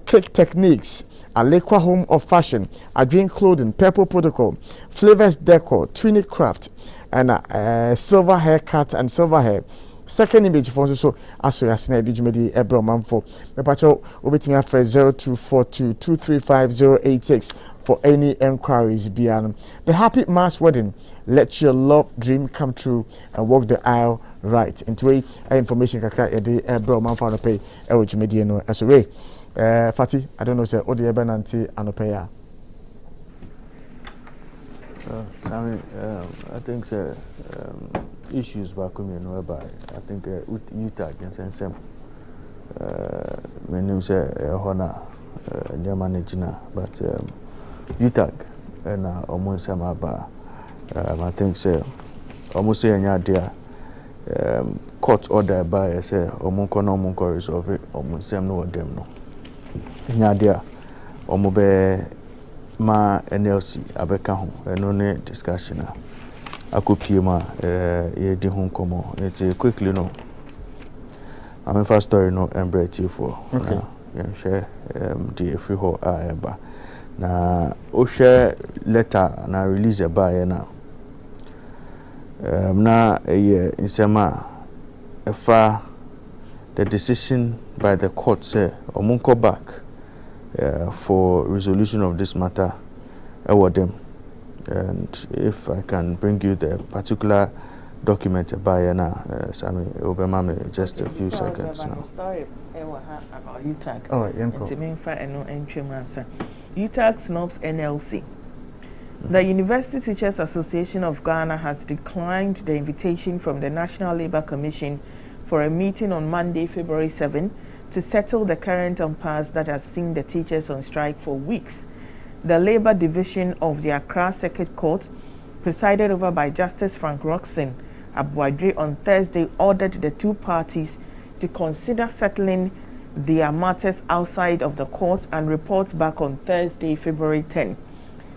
A: Cake Techniques, Alekwa Home of Fashion, Adrian Clothing, Purple Protocol, Flavors Decor, Twinny Craft, and silver haircut and silver hair. Second image for so as we are saying, did you make the Ebro man for me? Pacho, over to me after 0242235086 for any enquiries. Beyond the happy mass wedding, let your love dream come true and walk the aisle right. Into information kakra the Ebro man for no pay. Which media no as way. Fatty, I don't know say Odi Ebenanti anopeya.
C: I think issues back home, whereby I think Utah can send some. My name is Hona, their manager, but Utah and almost some about. I think almost say any idea. Court order by say omunko resolve it almost same no them no. Any idea? Omobe ma NLC abeka ho eno ne discussion akopie ma ye di ho komo it's quickly no I'm first story no embrace for
A: okay
C: yeah share the free ho eba na o share letter na release eba ye na na insema efa the decision by the court say omunko back for resolution of this matter about them, and if I can bring you the particular document by Sammy Obama, just a few seconds now.
D: Story about UTAG.
A: Oh, yeah,
D: UTAG snobs NLC. The University Teachers Association of Ghana has declined the invitation from the National Labour Commission for a meeting on Monday, February 7, to settle the current impasse that has seen the teachers on strike for weeks. The Labour Division of the Accra Circuit Court, presided over by Justice Frank Roxon Abuadre, on Thursday ordered the two parties to consider settling their matters outside of the court and report back on Thursday, February 10.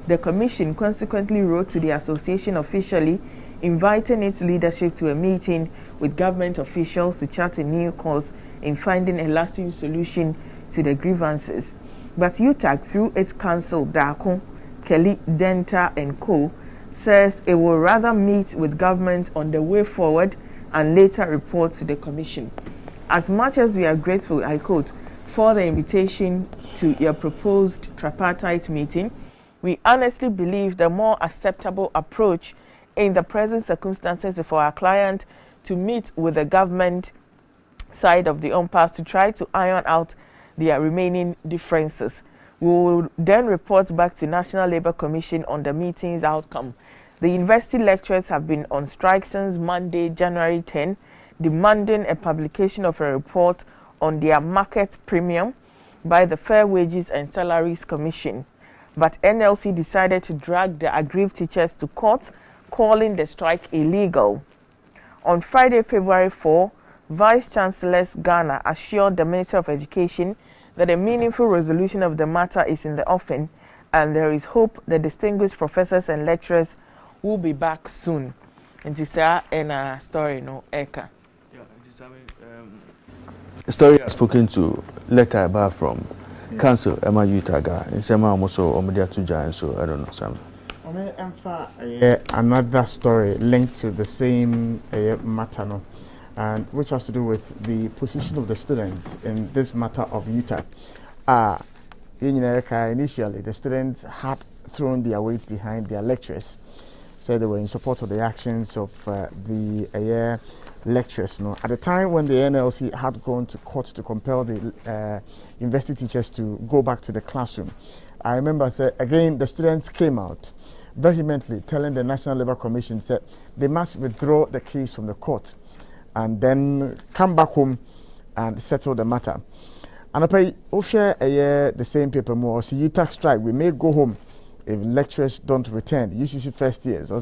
D: The commission consequently wrote to the association officially inviting its leadership to a meeting with government officials to chart a new course in finding a lasting solution to the grievances. But UTAG, through its counsel, Dako, Kelly, Denta and Co., says it will rather meet with government on the way forward and later report to the commission. As much as we are grateful, I quote, for the invitation to your proposed tripartite meeting, we honestly believe the more acceptable approach in the present circumstances is for our client to meet with the government side of the impasse to try to iron out their remaining differences. We will then report back to National Labour Commission on the meeting's outcome. The university lecturers have been on strike since Monday, January 10, demanding a publication of a report on their market premium by the Fair Wages and Salaries Commission. But NLC decided to drag the aggrieved teachers to court, calling the strike illegal. On Friday, February 4, Vice-Chancellors Ghana assured the Minister of Education that a meaningful resolution of the matter is in the offing, and there is hope the distinguished professors and lecturers will be back soon. And this is a story, no, Eka.
C: Yeah, the story I've spoken to letter about from Council Emma Utaga in Sema Moso Omedia Tuja, so I don't know Sam.
A: Another story linked to the same matter, no? And which has to do with the position of the students in this matter of UTAG. Initially, the students had thrown their weight behind their lecturers, said they were in support of the actions of the lecturers. No? At the time when the NLC had gone to court to compel the university teachers to go back to the classroom, I remember again the students came out vehemently telling the National Labour Commission said they must withdraw the case from the court and then come back home and settle the matter. And I pay the same paper more. See, UTAG strike, we may go home if lecturers don't return. UCC first years.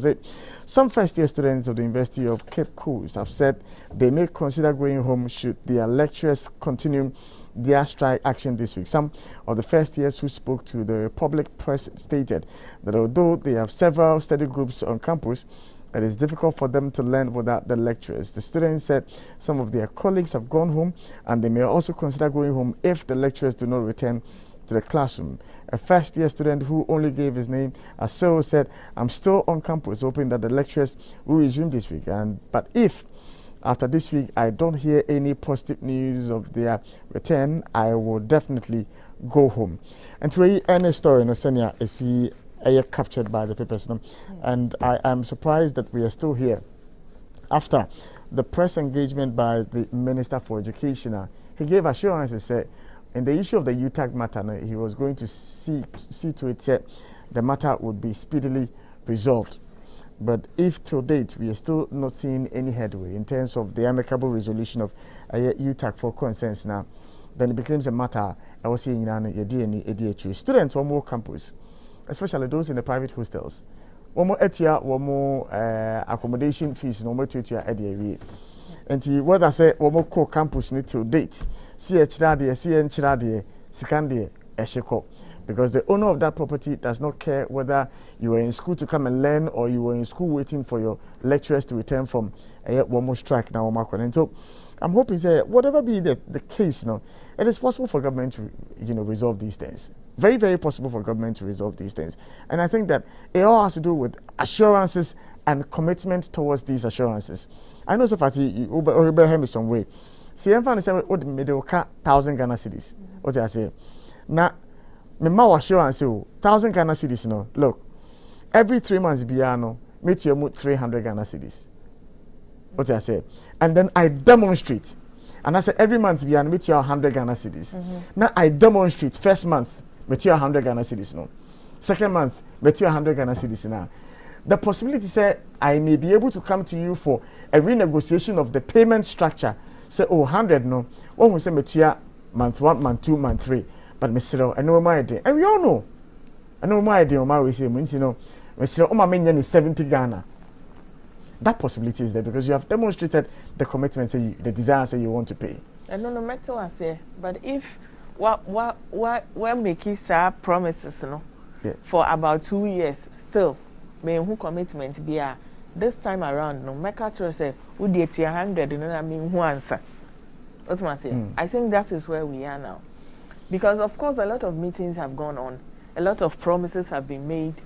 A: Some first year students of the University of Cape Coast have said they may consider going home should their lecturers continue their strike action this week. Some of the first years who spoke to the public press stated that although they have several study groups on campus, it is difficult for them to learn without the lecturers. The students said some of their colleagues have gone home and they may also consider going home if the lecturers do not return to the classroom. A first-year student who only gave his name as so said, "I'm still on campus, hoping that the lectures will resume this week. But if after this week I don't hear any positive news of their return, I will definitely go home." And to any story, no senior is he captured by the papers, no? And I am surprised that we are still here after the press engagement by the Minister for Education. He gave assurances, said, in the issue of the UTAG matter, no, he was going to see to it that the matter would be speedily resolved. But if to date we are still not seeing any headway in terms of the amicable resolution of UTAG for concerns now, then it becomes a matter I was saying students on more campus, especially those in the private hostels. One more etia, one more accommodation fees, no more to at the area. And what I say, one more core campus need to date. See a chradie, see a chradie, secondie, a sheko. Because the owner of that property does not care whether you were in school to come and learn or you were in school waiting for your lecturers to return from one more strike now. And so I'm hoping that whatever be the case now, it is possible for government to resolve these things. Very, very possible for government to resolve these things. And I think that it all has to do with assurances and commitment towards these assurances. I know so far you me some way. See, I'm finding say what middle 1,000 Ghana cedis. What I say? Now me ma assurance 1,000 Ghana cedis no. Look, every 3 months biano meet you 300 Ghana cedis. What I say? And then I demonstrate. And I said every month we are meet you 100 Ghana cedis. Now I demonstrate first month meet you 100 Ghana cedis no. Second month meet you 100 Ghana cedis now. The possibility say I may be able to come to you for a renegotiation of the payment structure. Say 100 no. One will say meet you month 1, month 2, month 3. But Mr. I know my idea. And we all know. I know my idea. My way say Mr. My minion is 70 Ghana. That possibility is there because you have demonstrated the commitment, the desire you want to pay.
D: I don't know matter what I say, but if what making promises,
A: yes,
D: for about 2 years, still, who commitment be this time around, no matter what say, who did 100, who answer. What's my say? I think that is where we are now, because of course a lot of meetings have gone on, a lot of promises have been made.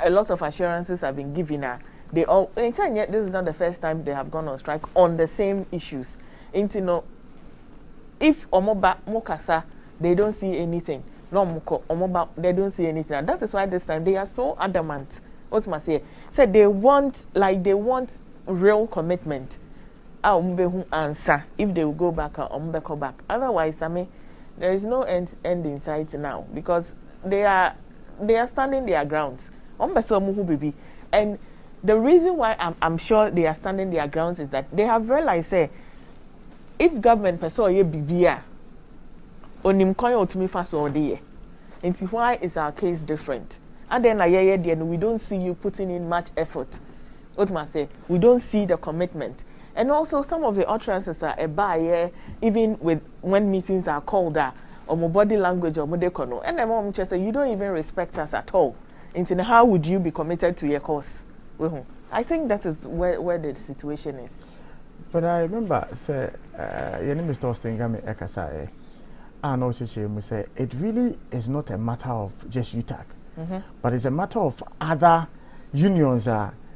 D: A lot of assurances have been given. They all, anytime yet, this is not the first time they have gone on strike on the same issues. If Omoba Mokasa, they don't see anything. No Moko Omoba, they don't see anything. And that is why this time they are so adamant. What's my say? Said they want real commitment. Answer if they will go back or go back. Otherwise, there is no end in sight now because they are standing their grounds. And the reason why I'm sure they are standing their grounds is that they have realized, if government person ye bibia, onim koyo otumi faso ode ye. Why is our case different? And then we don't see you putting in much effort. We don't see the commitment. And also some of the utterances are a buyer, even with when meetings are called or my body language or modekono. And the mom just say you don't even respect us at all. How would you be committed to your cause? I think that is where the situation is.
A: But I remember, say, your name is Austin Gami Ekasai. I know say it really is not a matter of just UTAG, but it's a matter of other unions.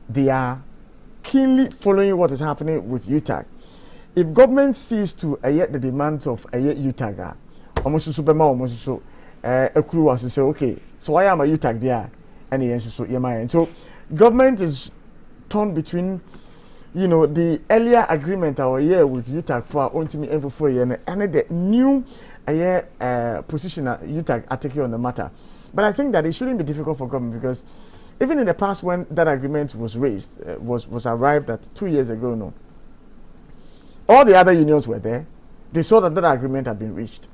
A: They are keenly following what is happening with UTAG. If government sees to the demands of UTAG, almost so a crew was to say, okay, so why am I UTAG there? And so government is torn between, the earlier agreement our year with UTAG for our own team and for year and the new position UTAG are taking on the matter. But I think that it shouldn't be difficult for government because even in the past when that agreement was raised, was arrived at 2 years ago, no, all the other unions were there. They saw that agreement had been reached.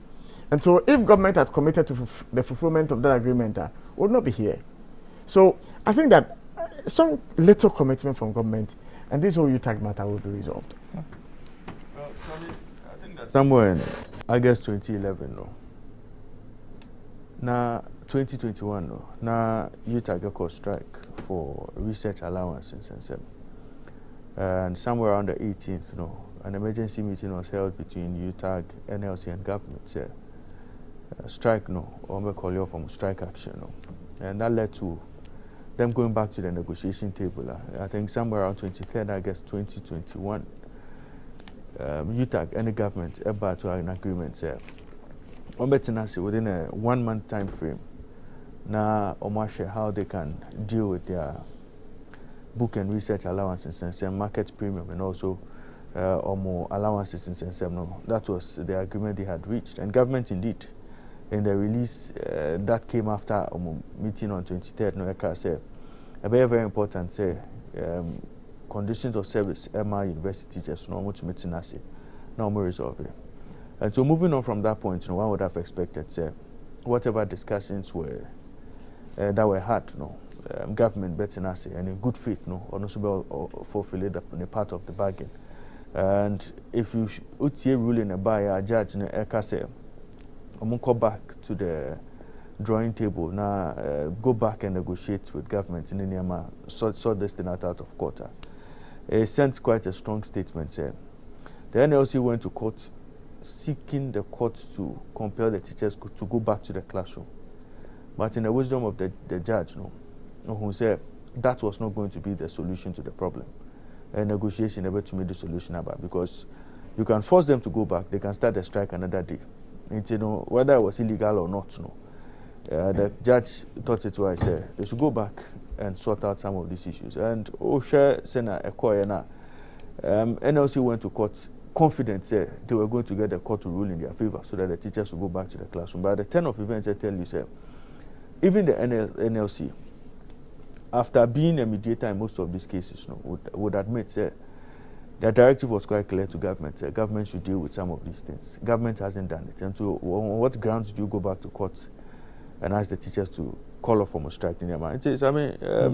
A: And so if government had committed to the fulfillment of that agreement, would not be here. So I think that some little commitment from government and this whole UTAG matter will be resolved.
C: Well, I think that somewhere in August 2011, no. Now 2021, no. Now UTAG got strike for research allowance in Sensem. And somewhere around the 18th, no, an emergency meeting was held between UTAG, NLC, and government. Yeah. strike, or we call from strike action, and that led to them going back to the negotiation table. I think somewhere around 23rd, I guess 2021, UTAG and the government about to an agreement. Within a 1 month time frame, now Omashe how they can deal with their book and research allowances and some market premium and also or more allowances and some. No, that was the agreement they had reached, and government indeed. In the release that came after a meeting on 23rd, Noeka said, a very, very important say, conditions of service, MR university teachers, no more to meeting us, no more resolve it. And so moving on from that point, one would have expected, say, whatever discussions were that were had, government betting us, and in good faith, or also fulfill the part of the bargain. And if you utie ruling by a judge, Eka say, go back to the drawing table now, go back and negotiate with government in Niama, sort this thing out of court. It sent quite a strong statement. The NLC went to court seeking the court to compel the teachers to go back to the classroom. But in the wisdom of the judge, who said that was not going to be the solution to the problem. A negotiation able to make the solution about, because you can force them to go back, they can start the strike another day. Whether it was illegal or not, the judge thought it was, they should go back and sort out some of these issues. And Osha Sena Ekoyena, NLC went to court confident they were going to get the court to rule in their favor so that the teachers would go back to the classroom. But at the turn of events, I tell you, even the NLC, after being a mediator in most of these cases, would admit the directive was quite clear to government. Government should deal with some of these things. Government hasn't done it. And so on what grounds do you go back to court and ask the teachers to call off from a strike in their mind?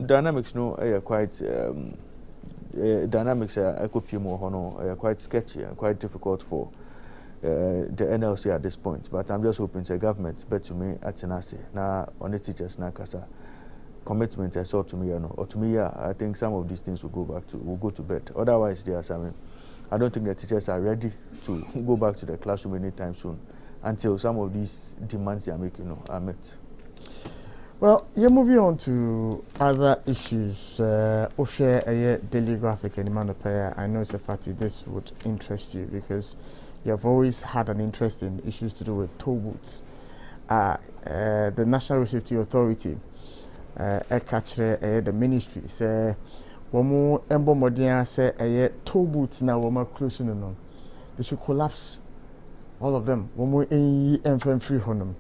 C: Dynamics, quite dynamics are quite sketchy and quite difficult for the NLC at this point. But I'm just hoping the government bet to me at Tenase now on the teachers now kasa commitment I saw to me, or to me, I think some of these things will go to bed. Otherwise, I don't think the teachers are ready to go back to the classroom anytime soon until some of these demands they are making are met.
A: Well, you're moving on to other issues. Share a daily graphic and Manopaya. I know, Sefati, this would interest you because you have always had an interest in issues to do with toll booths. The National Road Safety Authority, the ministry, say, Womo Embo Modia say a toll booths now, Woma closing. They should collapse all of them. Womo FM free honum.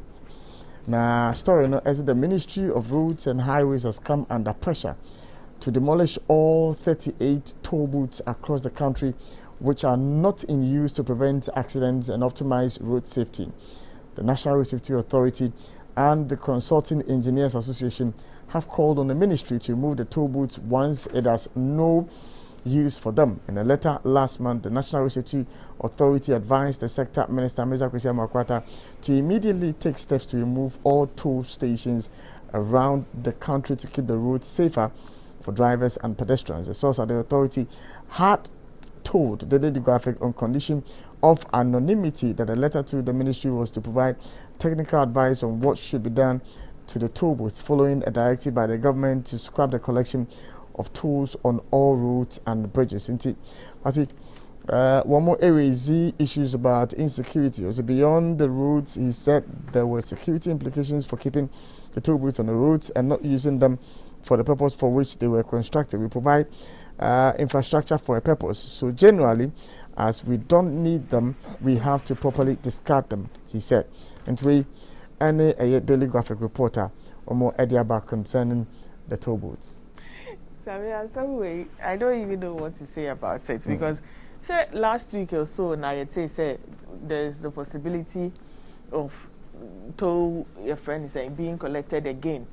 A: Now, story as the Ministry of Roads and Highways has come under pressure to demolish all 38 toll booths across the country, which are not in use to prevent accidents and optimize road safety. The National Road Safety Authority and the Consulting Engineers Association have called on the ministry to remove the toll booths once it has no use for them. In a letter last month, the National Road Safety Authority advised the sector minister, Mr. Kwesi Amakwata, to immediately take steps to remove all toll stations around the country to keep the roads safer for drivers and pedestrians. The source at the authority had told the Daily Graphic on condition of anonymity that a letter to the ministry was to provide technical advice on what should be done to the toll booths following a directive by the government to scrap the collection of tolls on all roads and bridges. One more area is the issues about insecurity. Also beyond the roads, he said there were security implications for keeping the toll booths on the roads and not using them for the purpose for which they were constructed. We provide infrastructure for a purpose. So generally, as we don't need them, we have to properly discard them, he said. And we, any Daily Graphic reporter, or more Ediaba concerning the toll booths.
D: Some way, I don't even know what to say about it because say last week or so, now you'd say there's the possibility of toll, your friend is saying, being collected again.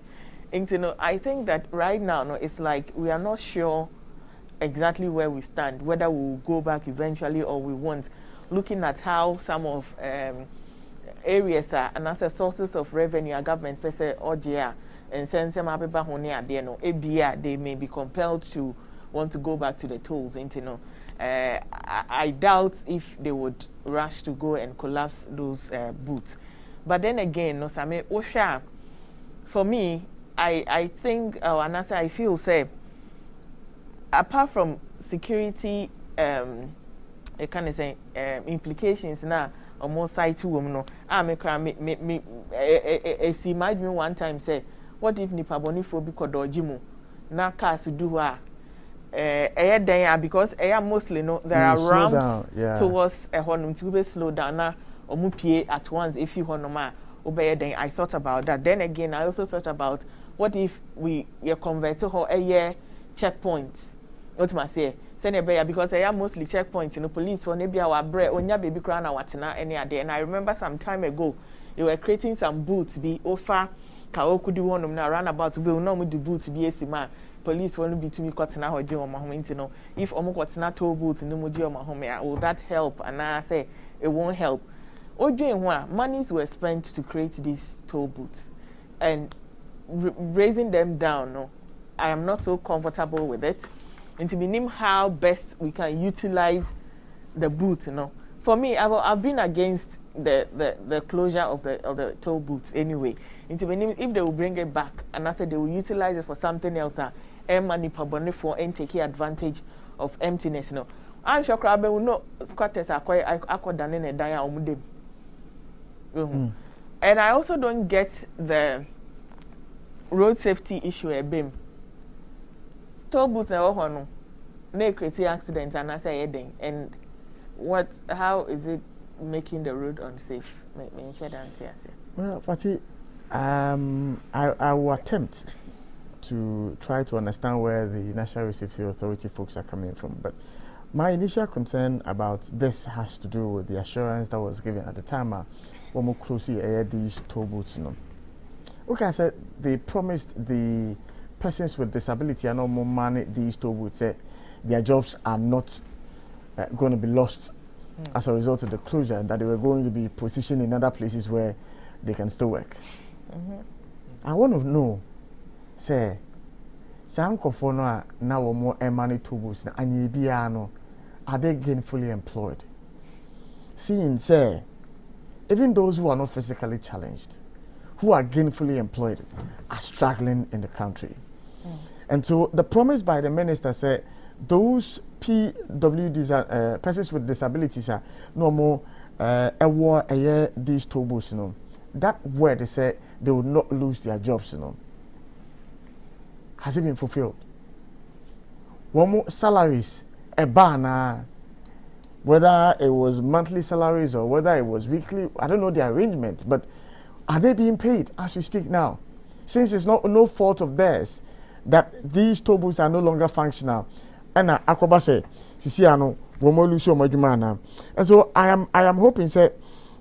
D: And I think that right now, it's like we are not sure exactly where we stand, whether we'll go back eventually or we won't. Looking at how some of areas are and as a sources of revenue, our government per se or and send some people they may be compelled to want to go back to the tolls. I doubt if they would rush to go and collapse those booths. But then again, no, Same, for me, I think, and I feel, say, apart from security, I kind of say implications now, almost side to women, no, I see imagine me one time say, what if Nipa Bonifo because Dojimu na cars do because mostly no there are ramps towards a honum to be slow down na omupie at once if you honoma obey then I thought about that. Then again I also thought about what if we convert to her checkpoints. What must say because mostly checkpoints, police for maybe our bread onya baby crown watena any day. And I remember some time ago they were creating some booths be offer Kaoku di one na run about to be no mu di booth be esima police won't be to me cutting out or my home no if omo na toll booth no mu my home will that help? And I say it won't help. Monies were spent to create these toll booths and raising them down. No, I am not so comfortable with it. And to name how best we can utilize the booth. For me, I've been against the closure of the toll booths anyway. Into if they will bring it back and I said they will utilize it for something else, money for and take advantage of emptiness. I'm sure crab will know squatters are quite done in a dia and I also don't get the road safety issue a BIM. Toll booth no create accidents and I say heading and how is it making the road unsafe?
A: Well, Fatih, I will attempt to try to understand where the National Road Safety Authority folks are coming from. But my initial concern about this has to do with the assurance that was given at the time when we closed these toll booths. Okay, I said they promised the persons with disability and no more money these toll booths say their jobs are not going to be lost as a result of the closure, and that they were going to be positioned in other places where they can still work. I want to know, say, Sanko for now more money toll booths and Yebiano, are they gainfully employed? Seeing, say, even those who are not physically challenged, who are gainfully employed, are struggling in the country. And so the promise by the minister said, those PWDs, persons with disabilities, are no more these toll booths, That word they say they will not lose their jobs, Has it been fulfilled? One more salaries, a banner, whether it was monthly salaries or whether it was weekly, I don't know the arrangement, but are they being paid as we speak now? Since it's no fault of theirs that these toll booths are no longer functional. And Akoba say, Sisiano, Womolusho Majumana. And so I am hoping say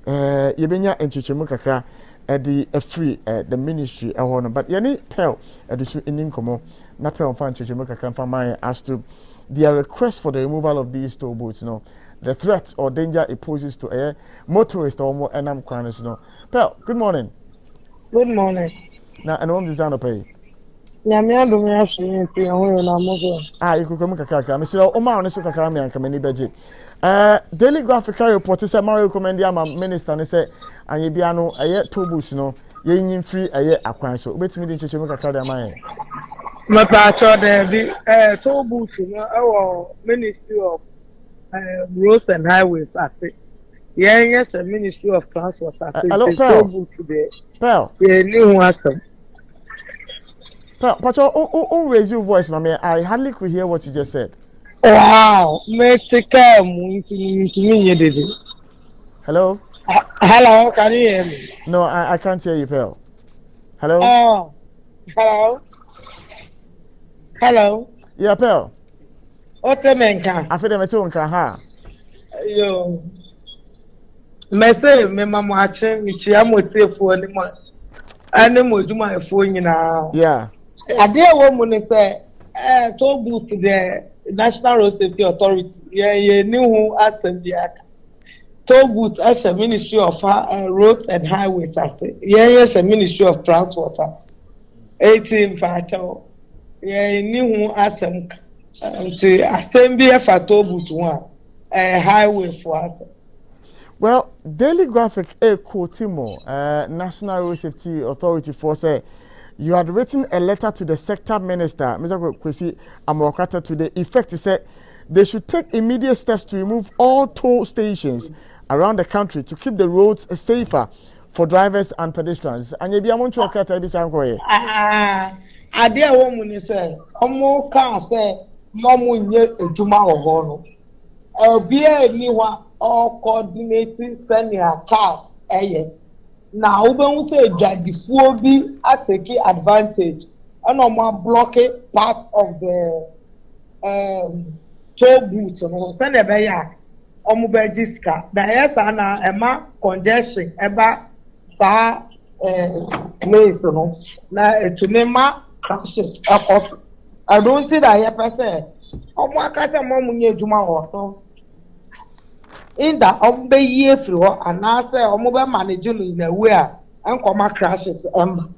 A: Yebenya and Chichimukakra the free the ministry but yani Pearl the in Incomo, not Pearl fan Chichimukakra from my as to their request for the removal of these toll booths, the threat or danger it poses to a motorist or more enam crowns, Pearl, good morning.
E: Good morning.
A: Now and home design pay.
E: Nyamia do me ahwe pe ho na mozo.
A: You could come kakra. Me say o ma on so kakra me anka me ni beje. Daily Graphic report say Mario Komendia minister ne say anye bia no eye tobus no ye nyin free eye akwan so. Obetimi di ncheche me kakra de man.
E: Ma pa cho de bi tobus no our Ministry of Roads and Highways ase. Yes, a Ministry of Transport ase. Tobus today.
A: Pearl.
E: Ye ni hu asem.
A: But you raise your voice, mommy. I hardly could hear what you just said.
E: Wow, hello? Hello, can you hear me?
A: No, I can't hear you, Pearl. Hello?
E: Oh, hello? Hello?
A: Yeah, Pearl.
E: What's the man?
A: I feel them at home,
E: Yo. Message me, Mamma, watching me, I'm with you for anymore. Animal do my phone now.
A: Yeah.
E: I dear woman say, toll booth to the National Road Safety Authority. Yeah, new who asked them the toll booth as a Ministry of Roads and Highways. Yes, a Ministry of Transport. 18 factor. Yeah, new who asked them to assembly for toll booth one highway for us.
A: Well, Daily Graphic Kotimo, National Road Safety Authority for say you had written a letter to the sector minister, Mr. Kwesi Amorokata, to the effect to say they should take immediate steps to remove all toll stations around the country to keep the roads safer for drivers and pedestrians. And you be among to akata bi sankoye.
E: Ade a wo mu ni say omo kan say no mu nye ejuma ho no. Obi ani wa all coordinating senior cars now we want to judgefuo bi take advantage and blocking part of the toll booth no send e be ya omo be jiska da yes na ema congestion eba sa place no na etunema crashes akọ I don't see that here person omo akase mo munye ejuma ho so in that ombe ye free and now say omobe managing in a way and come crashes and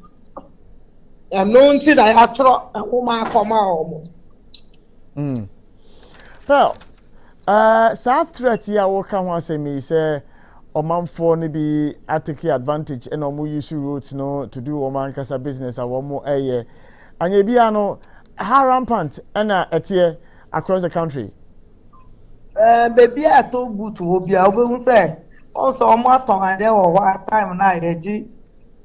E: no see that I throw and woman come out.
A: Well, sad threat here will come once me say Oman for be take advantage and omu use roads no to do Oman kasa business a one more and ye be no how rampant and etie across the country.
E: Baby I told good to be able to say also more time there or what time na eji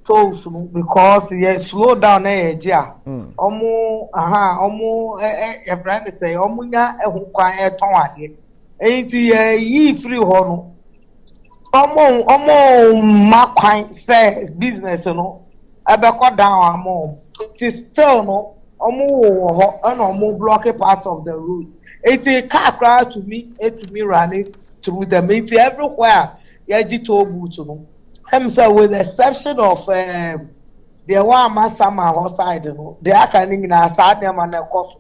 E: tolls because you slow down eji omo omo e brand say omo nya ehun kwan e ton ade enti yi free ho no omo makwan say business no abeko down amo it still no omo wo ho na omo block part of the road. It's a car crash to me running through them. It's everywhere. Yeah, toll booth no. So with the exception of the one man summer outside, you know, they are coming in a sad name and a cost.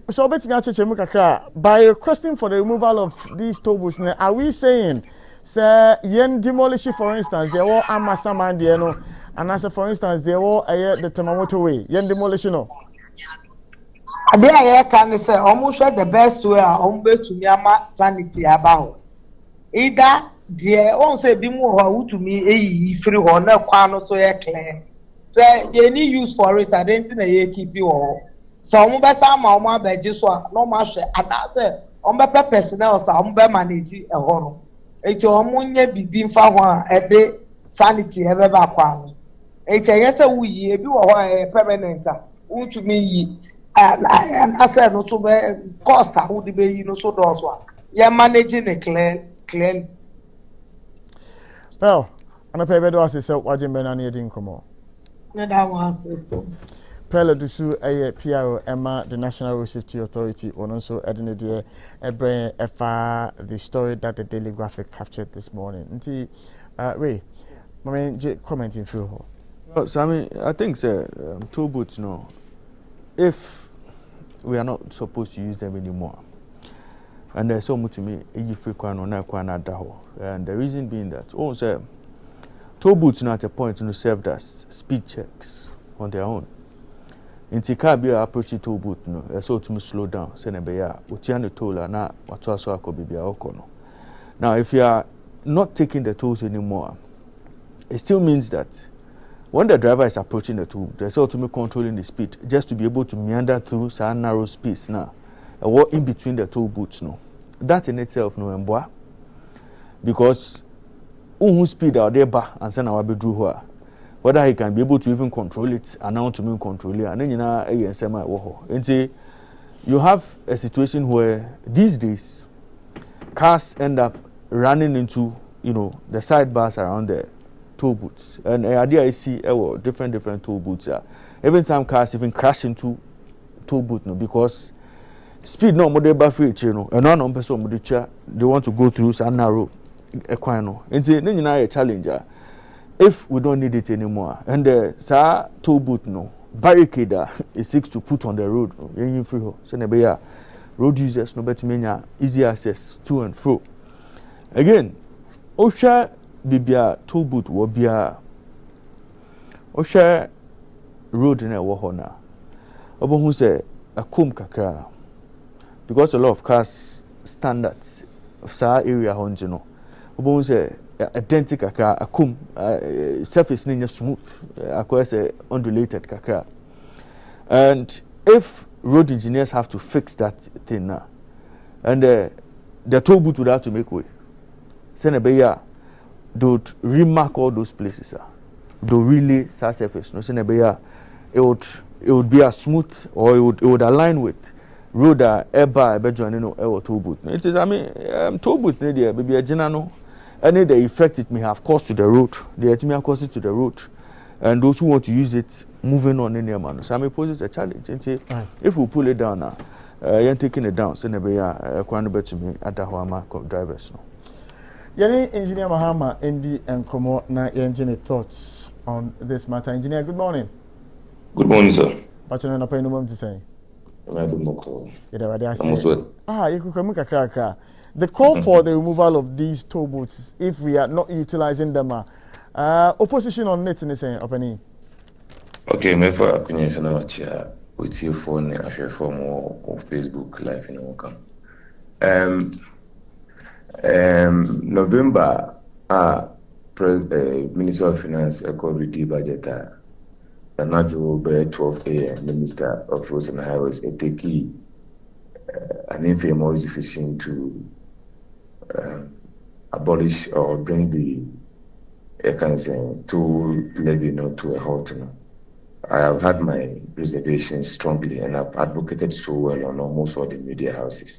A: So by requesting for the removal of these toll booths, are we saying, sir, yen demolish for instance, they were Amasama and Diano, and as for instance, they were the Tamamoto way, yen demolish no.
E: I can say almost the best way to Myanmar sanity about either the own say be more to me a free or no quano so clear. Say any use for it, I don't think keep you all. So best my badges one no much and I on the personnel some manage a horror. It's your money be being found a day sanity ever back one. It's a yes, we be a permanent to me. And I said no to be cost who the be you know so does one. You're managing a clean.
A: Well, and I pay better as itself watching Benani didn't come on.
E: That was so.
A: Pella Dusu a PRO Emma, the National Road Safety Authority, and also Edna Dear Ebrain FR, the story that the Daily Graphic captured this morning. Until Ray, my main commenting through her.
C: Well, so I mean, I think toll booths no. If we are not supposed to use them anymore, and there's so much to me, and the reason being that also toll booths now at a point served as speed checks on their own. In Tikabia approach toll booth no, so to slow down. Say nebeya, utiano tolla na watwaso akobibia okono. Now, if you are not taking the tolls anymore, it still means that when the driver is approaching the toll, there's ultimately controlling the speed just to be able to meander through some narrow space now, or in between the toll booths. No, that in itself no emboa, because who speed out there ba and send our bedroom here, whether he can be able to even control it and now to me control it, and then you know and you have a situation where these days cars end up running into the sidebars around the toll booths, and idea I see different toll booths. Every time cars even crash into toll booth, no, because speed no more free, and no person they want to go through some narrow equino. And then you know a challenger. If we don't need it anymore, and the toll booth no barricade is seeks to put on the road, no, free so road users no better mean easy access to and fro. Again, Osha Bibia toll booth will be a Osha road in a wahona. Obo who say a kum kakra, because a lot of cars standards of sa area honjino. obo say identical kakra akum surface ni smooth akwa say undulated kakra. And if road engineers have to fix that thing now, and the toll booth would have to make way, send a beya, don't remark all those places. Do really surface. No, send a beya, it would be a smooth, or it would align with road ever joining no toll booth. It is, I mean, toll booth there, maybe a general, any the effect it may have caused to the road, the it may have caused it to the road, and those who want to use it moving on in your manner. So I mean, poses a challenge. And say, if we pull it down now, you're taking it down, so never quite better to me at the Hama drivers. No.
A: Yeni Engineer Mahama, Indi and Komo na engineer thoughts on this matter. Engineer, good morning.
F: Good morning, sir.
A: But you're not paying no more to say.
F: The
A: call for the removal of these toll booths, if we are not utilizing them, opposition on it in the same opening.
F: Okay, my opinion is not with your phone, I share form or Facebook live in Oka. November, Minister of Finance accorded the budget. The natural by 12 a.m. Minister of Roads and Highways taking an infamous decision to abolish or bring the toll levy to a halt. I have had my reservations strongly, and I've advocated so well on almost all the media houses.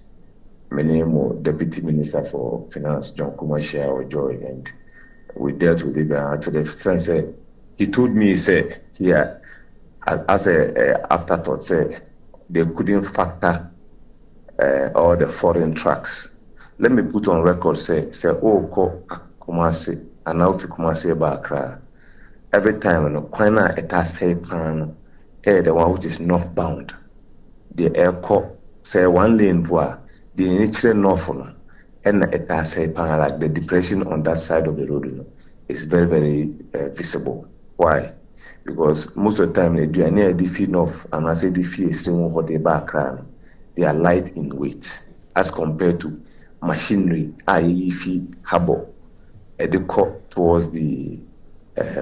F: My name was Deputy Minister for Finance, John Kumashia or Joy, and we dealt with it to the sense he told me, say, here, as a afterthought, say, they couldn't factor all the foreign trucks. Let me put on record, say, oh, Kumasi, and now for Kumasi Bakra. Every time, Quina eta say pan, the one which is northbound, the air say one lane bois, the initial north, and eta say pan, like the depression on that side of the road is very, very visible. Why? Because most of the time they do near the feet north, and I say the feet is still what they background. They are light in weight as compared to machinery, i.e., feet harbor, they cut towards the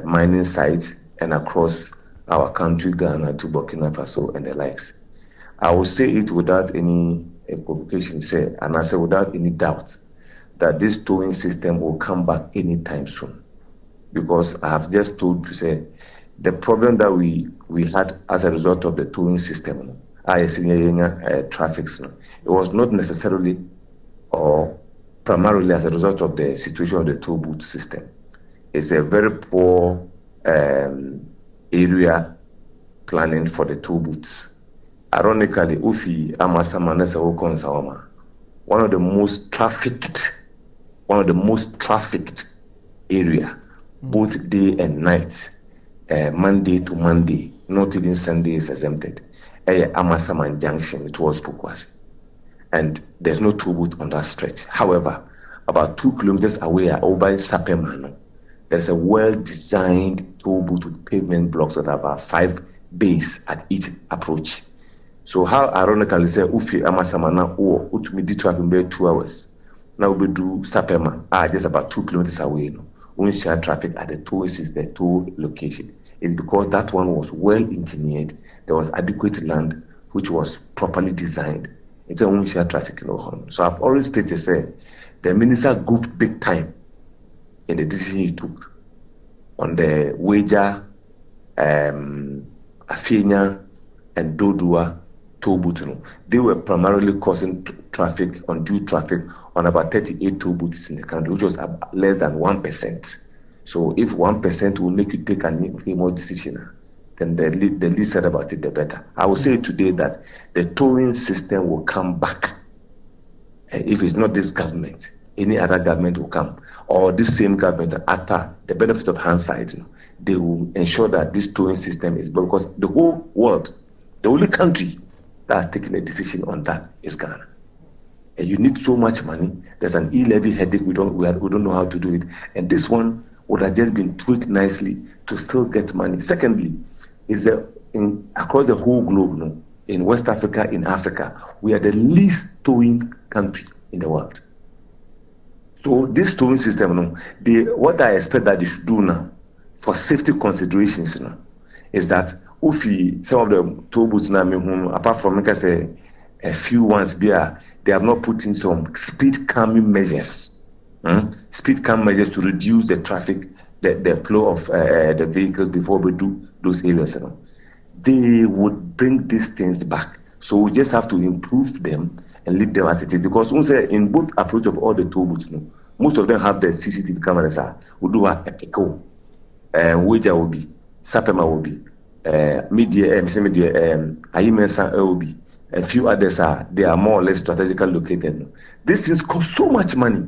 F: mining sites and across our country, Ghana to Burkina Faso and the likes. I will say it without any equivocation, and I say without any doubt that this towing system will come back anytime soon. Because I have just told you, say, the problem that we had as a result of the towing system, traffic, it was not necessarily or primarily as a result of the situation of the toll booth system. It's a very poor area planning for the toll booths. Ironically, Ufi Amasamanesa Okonsawama, one of the most trafficked area, both day and night, Monday to Monday, not even Sunday is exempted. Amasaman Junction towards Pukwasi. And there's no toll booth on that stretch. However, about 2 kilometers away at Obai Sapemano, there's a well-designed toll booth with pavement blocks that have about 5 bays at each approach. So how ironically say Ufi Amasamana or Utumi traffic by 2 hours. Now we do Sapema, just about 2 kilometers away. We share traffic at the toll location. It's because that one was well engineered. There was adequate land which was properly designed. It's a one share traffic in Ohio. So I've always stated, say, the minister goofed big time in the decision he took on the Wager, Afenia, and Dodua toll booths. They were primarily causing undue traffic on about 38 toll booths in the country, which was less than 1%. So if 1% will make you take an more decision, then the least said about it, the better. I will say today that the tolling system will come back. If it's not this government, any other government will come, or this same government after the benefit of hindsight, they will ensure that this tolling system is built, because the whole world, the only country that has taken a decision on that is Ghana. And you need so much money. There's an e-levy headache. We don't know how to do it. And this one would have just been tweaked nicely to still get money. Secondly, is that across the whole globe, in West Africa, in Africa, we are the least towing country in the world. So this towing system, what I expect that they should do now, for safety considerations, is that if some of the toll booths now, apart from like I say, a few ones there, they have not put in some speed calming measures, speed calm measures to reduce the traffic, the flow of the vehicles before we do those areas. They would bring these things back. So we just have to improve them and leave them as it is. Because in both approach of all the toll booths, most of them have the CCTV cameras. We do have EPICO, Wager will be, Sapema will be, Media, Ayimensa will be. A few others they are more or less strategically located. These things cost so much money.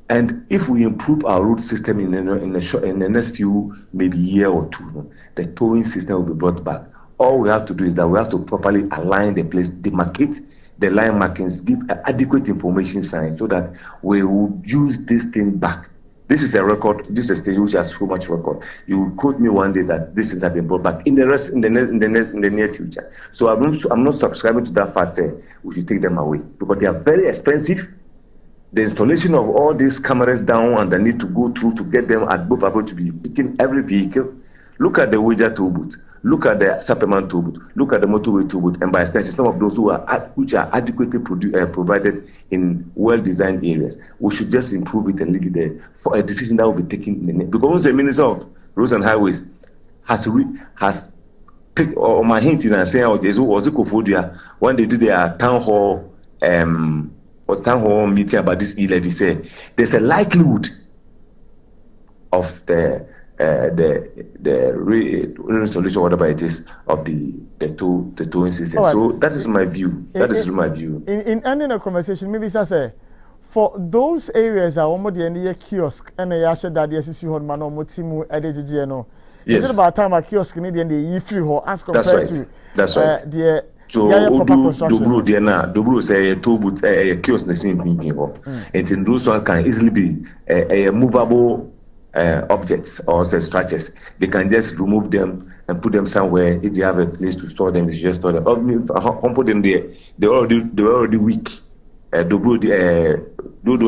F: And if we improve our road system in the next few, maybe year or two, the towing system will be brought back. All we have to do is that we have to properly align the place, demarcate the line markings, give adequate information signs so that we will use this thing back. This is a record. This is a stage which has so much record. You will quote me one day that this is have been brought back in the near future. So I'm not subscribing to that fact. Say we should take them away because they are very expensive. The installation of all these cameras down and the need to go through to get them at both are going to be picking every vehicle. Look at the Wager toll booth. Look at the Sapperman toll booth. Look at the motorway toll booth, and by extension, some of those which are adequately provided in well-designed areas. We should just improve it and leave it there for a decision that will be taken because the Minister of Roads and Highways has picked my hint in and saying, when they do their town hall meeting about this e-levy, say there's a likelihood of the installation, whatever it is, of the towing system. Right. So that is my view. In
A: ending the conversation, maybe I say for those areas are almost the end kiosk and the Asha that the SCC on Mano Motimu Edegeno. Is it about time a kiosk in the end free ho as compared to the
F: so Dobru say a toll booth a kiosk the same thing and in those ones can easily be a movable objects or say structures. They can just remove them and put them somewhere. If they have a place to store them, they should just store them. Put them there. They're already weak. Dodo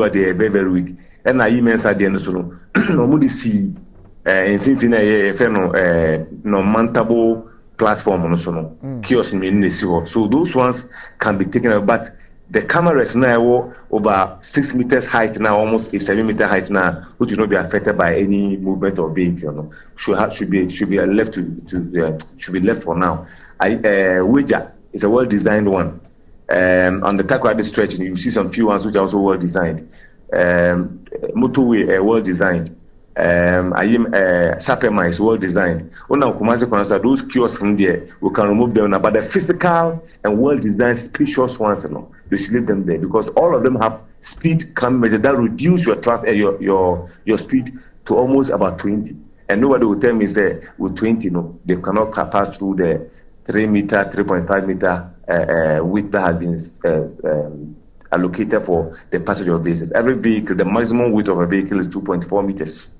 F: are very, very weak. And I immense at the end of so no see no mountable platform on so kiosk in the sea. So those ones can be taken out, but the cameras now over 6 meters height now, almost a 7 meter height now, which will not be affected by any movement of vehicle. Should be left should be left for now. Wager is a well designed one. On the Takoradi stretch, you see some few ones which are also well designed. Motorway well designed. Sapema is well designed. Those kiosks from there, we can remove them now. But the physical and well designed spacious ones, you should leave them there because all of them have speed calm measure that reduce your traffic, your speed to almost about 20. And nobody will tell me say with 20, they cannot pass through the 3.5 meter width that has been allocated for the passage of vehicles. Every vehicle, the maximum width of a vehicle is 2.4 meters.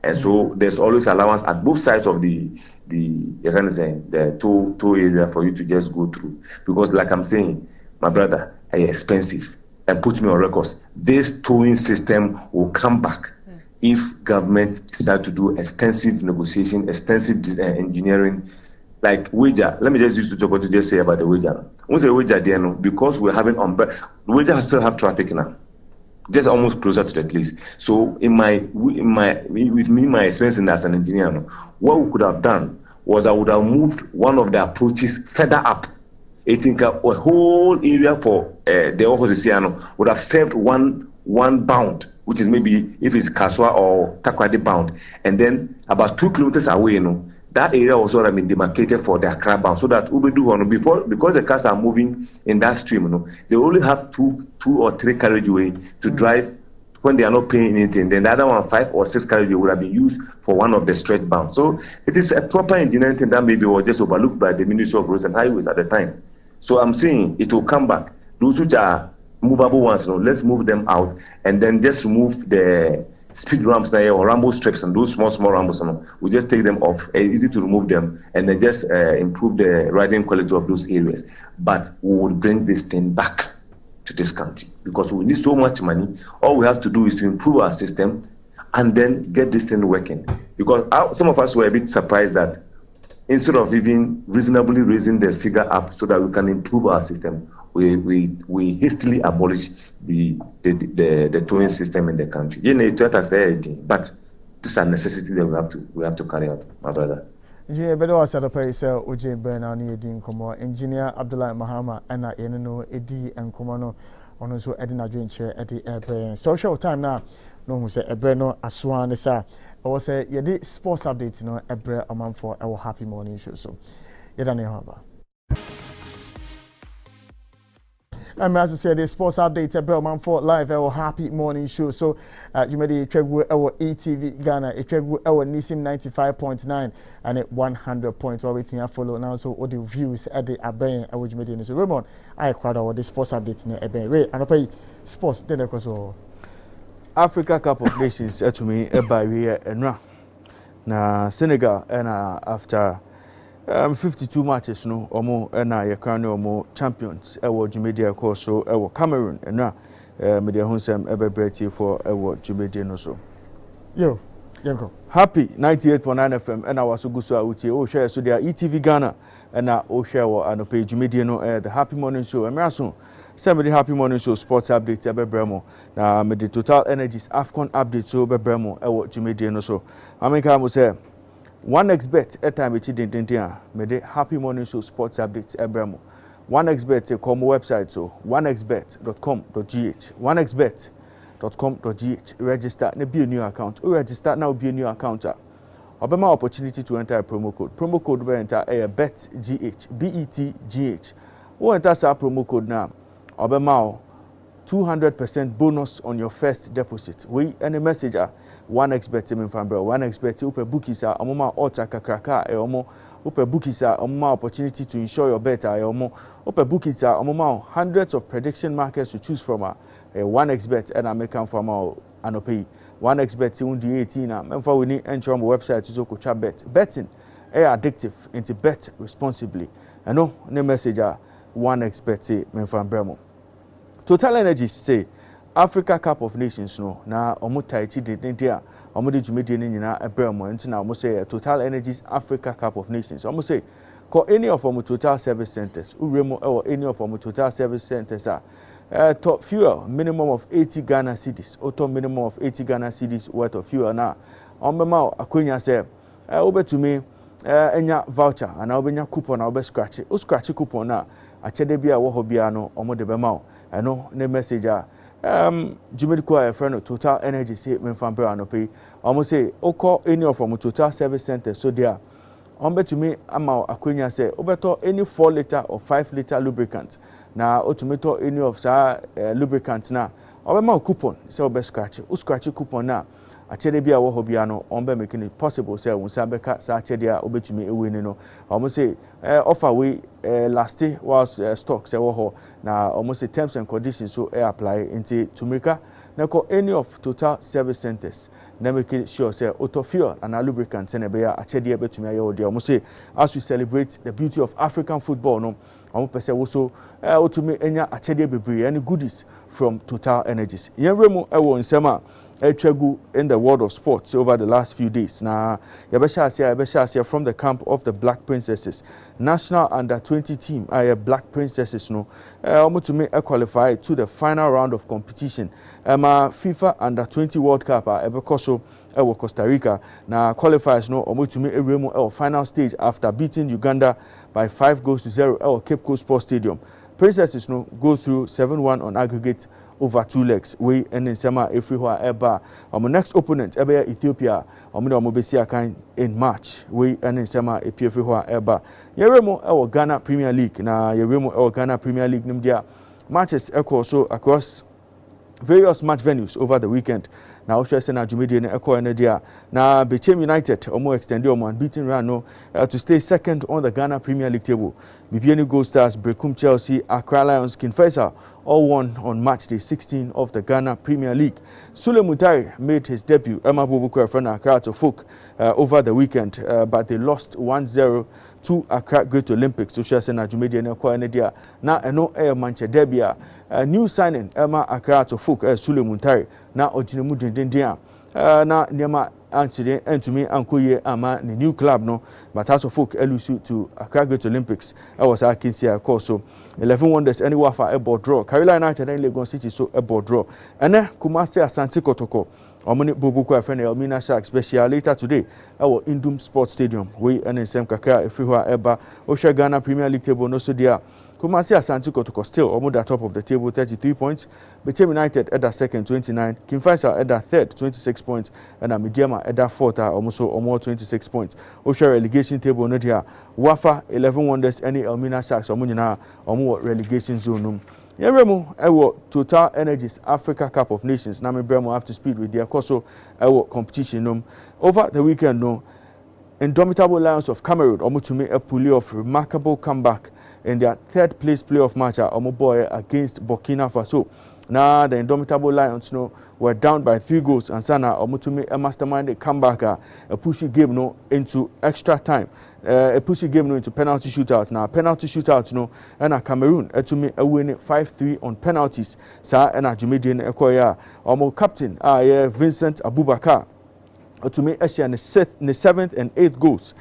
F: And so there's always allowance at both sides of the toll area for you to just go through. Because like I'm saying, my brother, it's expensive. And put me on records. This towing system will come back if government decide to do extensive negotiation, extensive engineering. Like Wager, let me just use the job to just say about the Wager. Once the Wager there, because we're having Wager still have traffic now. Just almost closer to the place. So my experience as an engineer, what we could have done was I would have moved one of the approaches further up. I think a whole area for the opposite would have served one bound, which is maybe if it's Kaswa or Takoradi bound, and then about 2 kilometers away, that area was already been demarcated for the Accra bound, so that because the cars are moving in that stream, they only have two or three carriageway to drive when they are not paying anything. Then the other one, 5 or 6 carriageway would have been used for one of the stretch bound. So it is a proper engineering thing that maybe was just overlooked by the Ministry of Roads and Highways at the time. So I'm saying it will come back. Those which are movable ones, let's move them out and then just remove the speed ramps or rambo strips and those small rambles. We just take them off. It's easy to remove them and then just improve the riding quality of those areas. But we would bring this thing back to this country because we need so much money. All we have to do is to improve our system and then get this thing working. Because some of us were a bit surprised that instead of even reasonably raising the figure up so that we can improve our system, we hastily abolish the towing system in the country. You know, but this is a necessity that we have to carry out, my brother.
A: Engineer Bedo Asadapai say Oje Bernard ni edi nkomo. Engineer Abdullah Mahama ena yene no edi nkomo no ono so edi na dwenche edi ebe. Social time na no hu say ebe no asoa ne sa o say yedi sports update no ebre omanfo e wo happy morning show so. Yeda ne haba. I'm as I said, the sports update about man for live our happy morning show. So you made a tregu our ETV Ghana, a tregu our Nisim 95.9 and at 100 points. What waiting follow now so all the views at the Aben I would make so Raymond I crowd our the sports updates in Aben Ray and I pay sports then so
C: Africa Cup of Nations to me by we and na Senegal and after 52 matches no omo na ye kan omo champions e wo Jumedia course so e wo Cameroon na media hunsem e bebreti for e wo Jumedia no so
A: yo yanko
C: happy 98.9 FM and our suguso awutie o share so dia ETV Ghana na o share wo anope Jumedia no the happy morning show emraso some the happy morning show sports update e bebremo na me the Total Energies AFCON update so bebremo e wo Jumedia no so ameka mo say 1xBet at time it's me the happy morning show sports updates ebremo 1xBet come website so 1xbet.com.gh 1xbet.com.gh register na be a new account or register now be a new account obema opportunity to enter a promo code be enter a betgh betgh o enter sa promo code now obema 200% bonus on your first deposit. We any message 1xBet in Fambro 1xBet upe bookies are omoma ota kakraka e omo upe bookies are omoma opportunity to ensure your bet e omo upe bookies are omoma hundreds of prediction markets to choose from 1xBet and American farmer anope 1xBet undi 18 na memfa we ni enter on website so ko twa bet betting addictive into bet responsibly and no ne message 1xBet in Fambro Total Energies say Africa Cup of Nations no na omo taichi de dia omo de jumedi ni nyina ebremo enti na omo say Total Energies Africa Cup of Nations omo say call any of our Total Service Centers uremo or any of our Total Service Centers top fuel minimum of 80 Ghana cedis auto minimum of 80 Ghana cedis worth of fuel na ombema akonya say obetumi enya voucher and obenya coupon na obe scratch coupon na achede bia wo ho bia no omo de bema eno ne message Jumedico a friend Total Energy say men fampe anope almost say oko any of from Total Service Center so there to me ama akwenya say obeto any 4 liter or 5 liter lubricant na otumeto any of sa lubricant na obema coupon say obe scratch coupon na achede bia wo hobia no ombe making it possible say wonsa beka sa achede a obetumi ewini no almost say offer we last whilst stock say wo ho na almost say terms and conditions so apply into Tumika na call any of Total Service Centers na make sure say auto fuel and lubricant na be achede betumi ayo dey almost say as we celebrate the beauty of African football no pese wo so otumi enya achede bebre any goodies from Total Energies yenremu ewo nsema Echegu in the world of sports over the last few days. Now, Yabesha from the camp of the Black Princesses, national under-20 team, Black Princesses, no, almost to make qualify to the final round of competition. FIFA under-20 World Cup, Ebekoso, Costa Rica. Now, qualifiers, no, almost to make a final stage after beating Uganda by 5-0 Cape Coast Sports Stadium. Princesses, no, go through 7-1 on aggregate over 2 legs. We and in Sema everywhere ever. Our next opponent ever Ethiopia. In March. We and in Sema everywhere ever. Yeremo our Ghana Premier League. Na Yeremo our Ghana Premier League nimdia matches so across various match venues over the weekend. na ohwe se na dwumedie no ekọ na dia na Bechem United omo extend omo unbeaten run no to stay second on the Ghana Premier League table. Bibiani Gold Stars, Brekum Chelsea, Accra Lions, King Faisal all won on match day 16 of the Ghana Premier League. Sule Muntari made his debut, Emma Bobuku friend Accra to Folk over the weekend, but they lost 1-0 to Accra Great Olympics. So she said na Jumedi na kwa enedia na eno Manchester Derby a new signing Emma Accra to Folk Sule Muntari na ojinemu dendendea na niema antide entumi ankoye ama the new club no but House of Folk elusu to Accra Great Olympics. I was akinsia call so 11 wonders any wafa a board draw. Carolina United and Lagos City so a board draw. And Kumasi Asante Kotoko Omoni Bobuku afene Elmina Sharks special later today our Indum Sports Stadium. We and Sem Kakra Efriwa Eba Osha Ghana Premier League table no so dia Kumasi Asante Kotoko still almost at top of the table 33 points. Bechem United at that second 29, King Faisal at that third 26 points, and Midiama at that fourth almost 26 points. Osha relegation table no dia Wafa 11 wonders any Elmina Sharks omunina omo relegation zone. Yeremo ewo Total Energies Africa Cup of Nations na me bremo up to speed with their course ewo competition over the weekend no Indomitable Lions of Cameroon omo to make a pulley of remarkable comeback in their third place playoff match omo boy against Burkina Faso. Now the Indomitable Lions were down by 3 goals and Sana Omutumi a mastermind comeback a pushy game into extra time. A pushy game into penalty shootout. Now penalty shootout and a Cameroon to me a win 5-3 on penalties. Sa and a Jumedian Ekoya Omo captain Vincent Abubakar to me actually in the 7th and 8th goals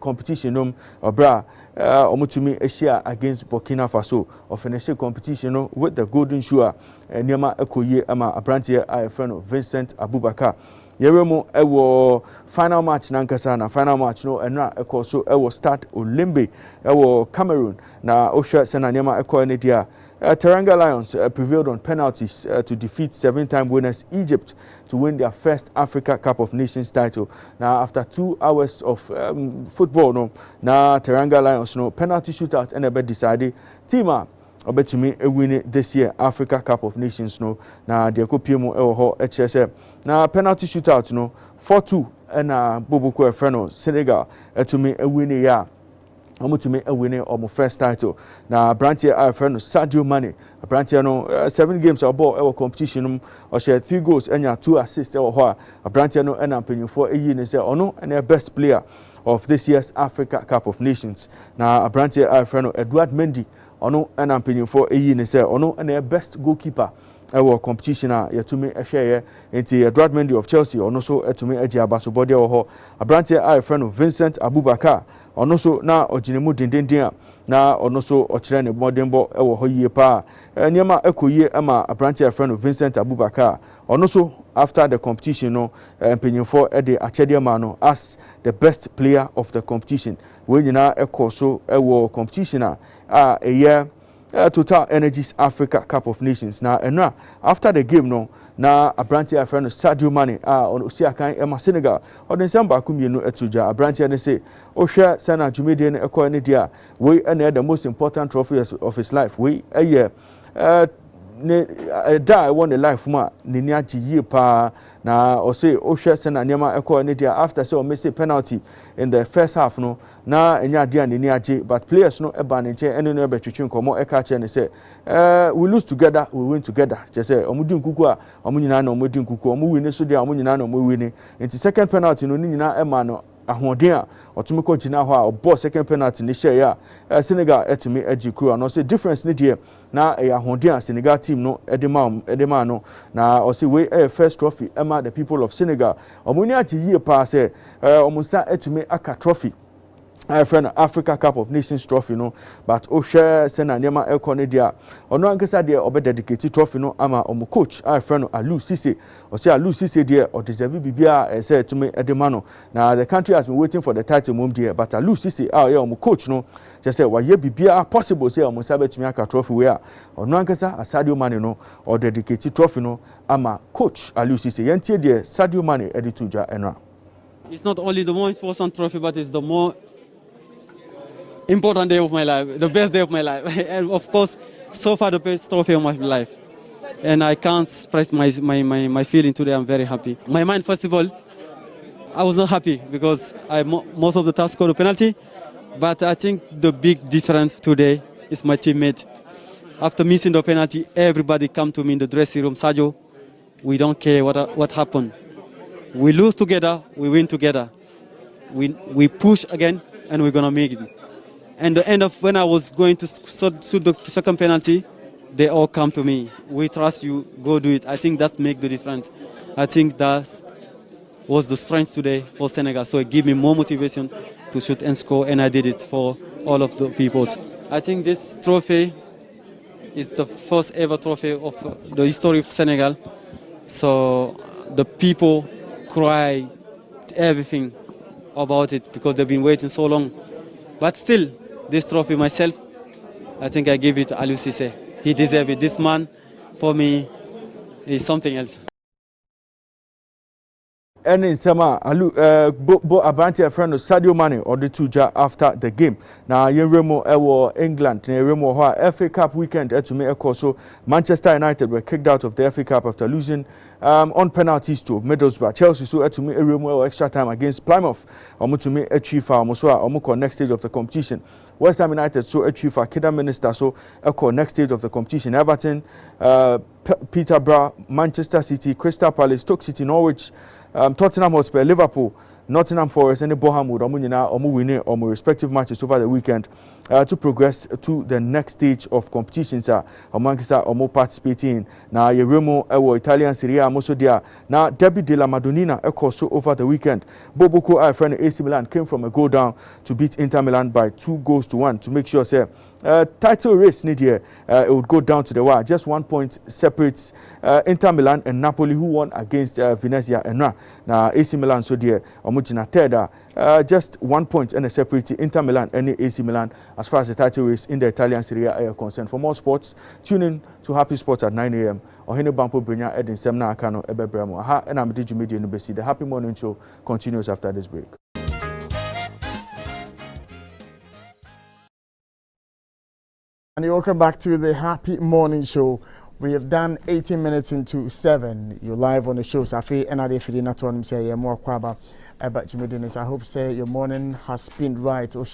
C: competition bra Omutumi Asia against Burkina Faso of an Asia competition with the Golden Shoe Niama Ekoye ama Abrantia a friend of Vincent Abubakar. Yeremo ewo final match nankasa na final match enra ekoso ewo start Olembe ewo Cameroon na Osha Sena Niama Eko Enedia. Teranga Lions prevailed on penalties to defeat 7-time winners Egypt to win their first Africa Cup of Nations title. Now, after 2 hours of football, now Teranga Lions penalty shootout and a bit decided Tima to me win this year Africa Cup of Nations now the Kopiemo Ewo HSM now penalty shootout 4-2 and Bobuku Efreno Senegal to me win ya. To me a winner of my first title. Now, Brantia, our friend Sadio Mane. Brantia 7 games of ball our competition. Or share 3 goals and 2 assists. Or Brantia and I'm paying for a year and their best player of this year's Africa Cup of Nations. Now, Brantia, our friend Edward Mendy. And I'm paying for a year and their best goalkeeper. Our competition to me a share into Edward Mendy of Chelsea. Also to me a Jabaso body or Brantia, our friend of Vincent Abubakar. Also na ojinemu dendendea na onoso ochire ne modembo ewo hoyie pa niema ekoye ama Abrantia friend of Vincent Abubakar onoso after the competition empenyefo e de achede ma as the best player of the competition we nyina ekoso ewo competition a eye Total Energies Africa Cup of Nations. Now, and after the game, na Abrantia friend Sadio Mane on Osiakan Emma Senegal. Or the Samba Kumino Etuja, Abrantia and say, Osha Sana Jumedian Eko Nidia, we and the most important trophy of his life. We a year. I won the life ma Niniachi ye pa na or say Osha Sana Nyama Eko Nidia after so missed penalty in the first half na enya dia Niniachi but players ebanche and no between komo eka and say we lose together we win together just say omudi nkuku a omunyina na omudi nkuku omu win so dia omunyina na omu win into second penalty no nyina ema no ahoden a otumiko gina ho a obo second penalty ni share ya Senegal etimi agikru no say difference ni die na ahoden a Senegal team no edema no na o say we first trophy ema the people of Senegal omuni achi yie pa say omusa etimi aka trophy I friend Africa Cup of Nations trophy but Osha Sena Nema Elkonedia or no ankasa there or dedicated trophy ama omu coach I friend Alu Sise or say Alu Sise there or deserve bibia said to me Edemano. Now the country has been waiting for the title move there but Alu Sise omu coach just say why bibia possible say omu sabe to me aka trophy where or no ankasa Sadio Mane or dedicated trophy ama coach Alu Sise yentie there Sadio Mane edituja enra.
G: It's not only the most important trophy but it's the more important day of my life, the best day of my life, and of course, so far the best trophy of my life. and I can't express my feeling today. I'm very happy. My mind, first of all, I was not happy because most of the time scored a penalty, but I think the big difference today is my teammate. After missing the penalty, everybody come to me in the dressing room. Sadio, we don't care what happened. We lose together, we win together. We push again, and we're gonna make it. And the end of when I was going to shoot the second penalty, they all come to me. We trust you, go do it. I think that makes the difference. I think that was the strength today for Senegal. So it gave me more motivation to shoot and score, and I did it for all of the people. I think this trophy is the first ever trophy of the history of Senegal. So the people cry everything about it because they've been waiting so long. But still, this trophy myself, I think I give it to Aliou Cissé. He deserves it. This man, for me, is something else.
C: And in summer, bo Abante a friend of Sadio Mane or the two after the game. Now, Yeremo Ewo England, Yeremo FA Cup weekend to me so Manchester United were kicked out of the FA Cup after losing on penalties to Middlesbrough. Chelsea so to me Yeremo extra time against Plymouth. To me a chief next stage of the competition. West Ham United so a chief Kida Minister so next stage of the competition. Everton, Peterborough, Manchester City, Crystal Palace, Stoke City, Norwich, Tottenham Hotspur, Liverpool, Nottingham Forest, and Bournemouth, winning respective matches over the weekend to progress to the next stage of competitions. Among participating now, Yeremo Italian Serie A, Mosodia. Now, Derby della Madonnina so over the weekend. Boboko, our friend AC Milan, came from a goal down to beat Inter Milan by 2-1 to make sure, title race it would go down to the wire. Just 1 point separates Inter Milan and Napoli, who won against Venezia and now AC Milan so dear Omujina third, just 1 point and a separate Inter Milan and AC Milan as far as the title race in the Italian Serie A are concerned. For more sports, tune in to Happy Sports at 9 a.m. Ohene Bampo Brenya Edin Semna Akano Ebebremo. Aha and I'm DJ Media Nubesi. The Happy Morning Show continues after this break.
A: And welcome back to the Happy Morning Show. We have done 18 minutes into 7. You're live on the show. Safi and I feel not on say more kwaba about Jimmy. I hope say your morning has been right. O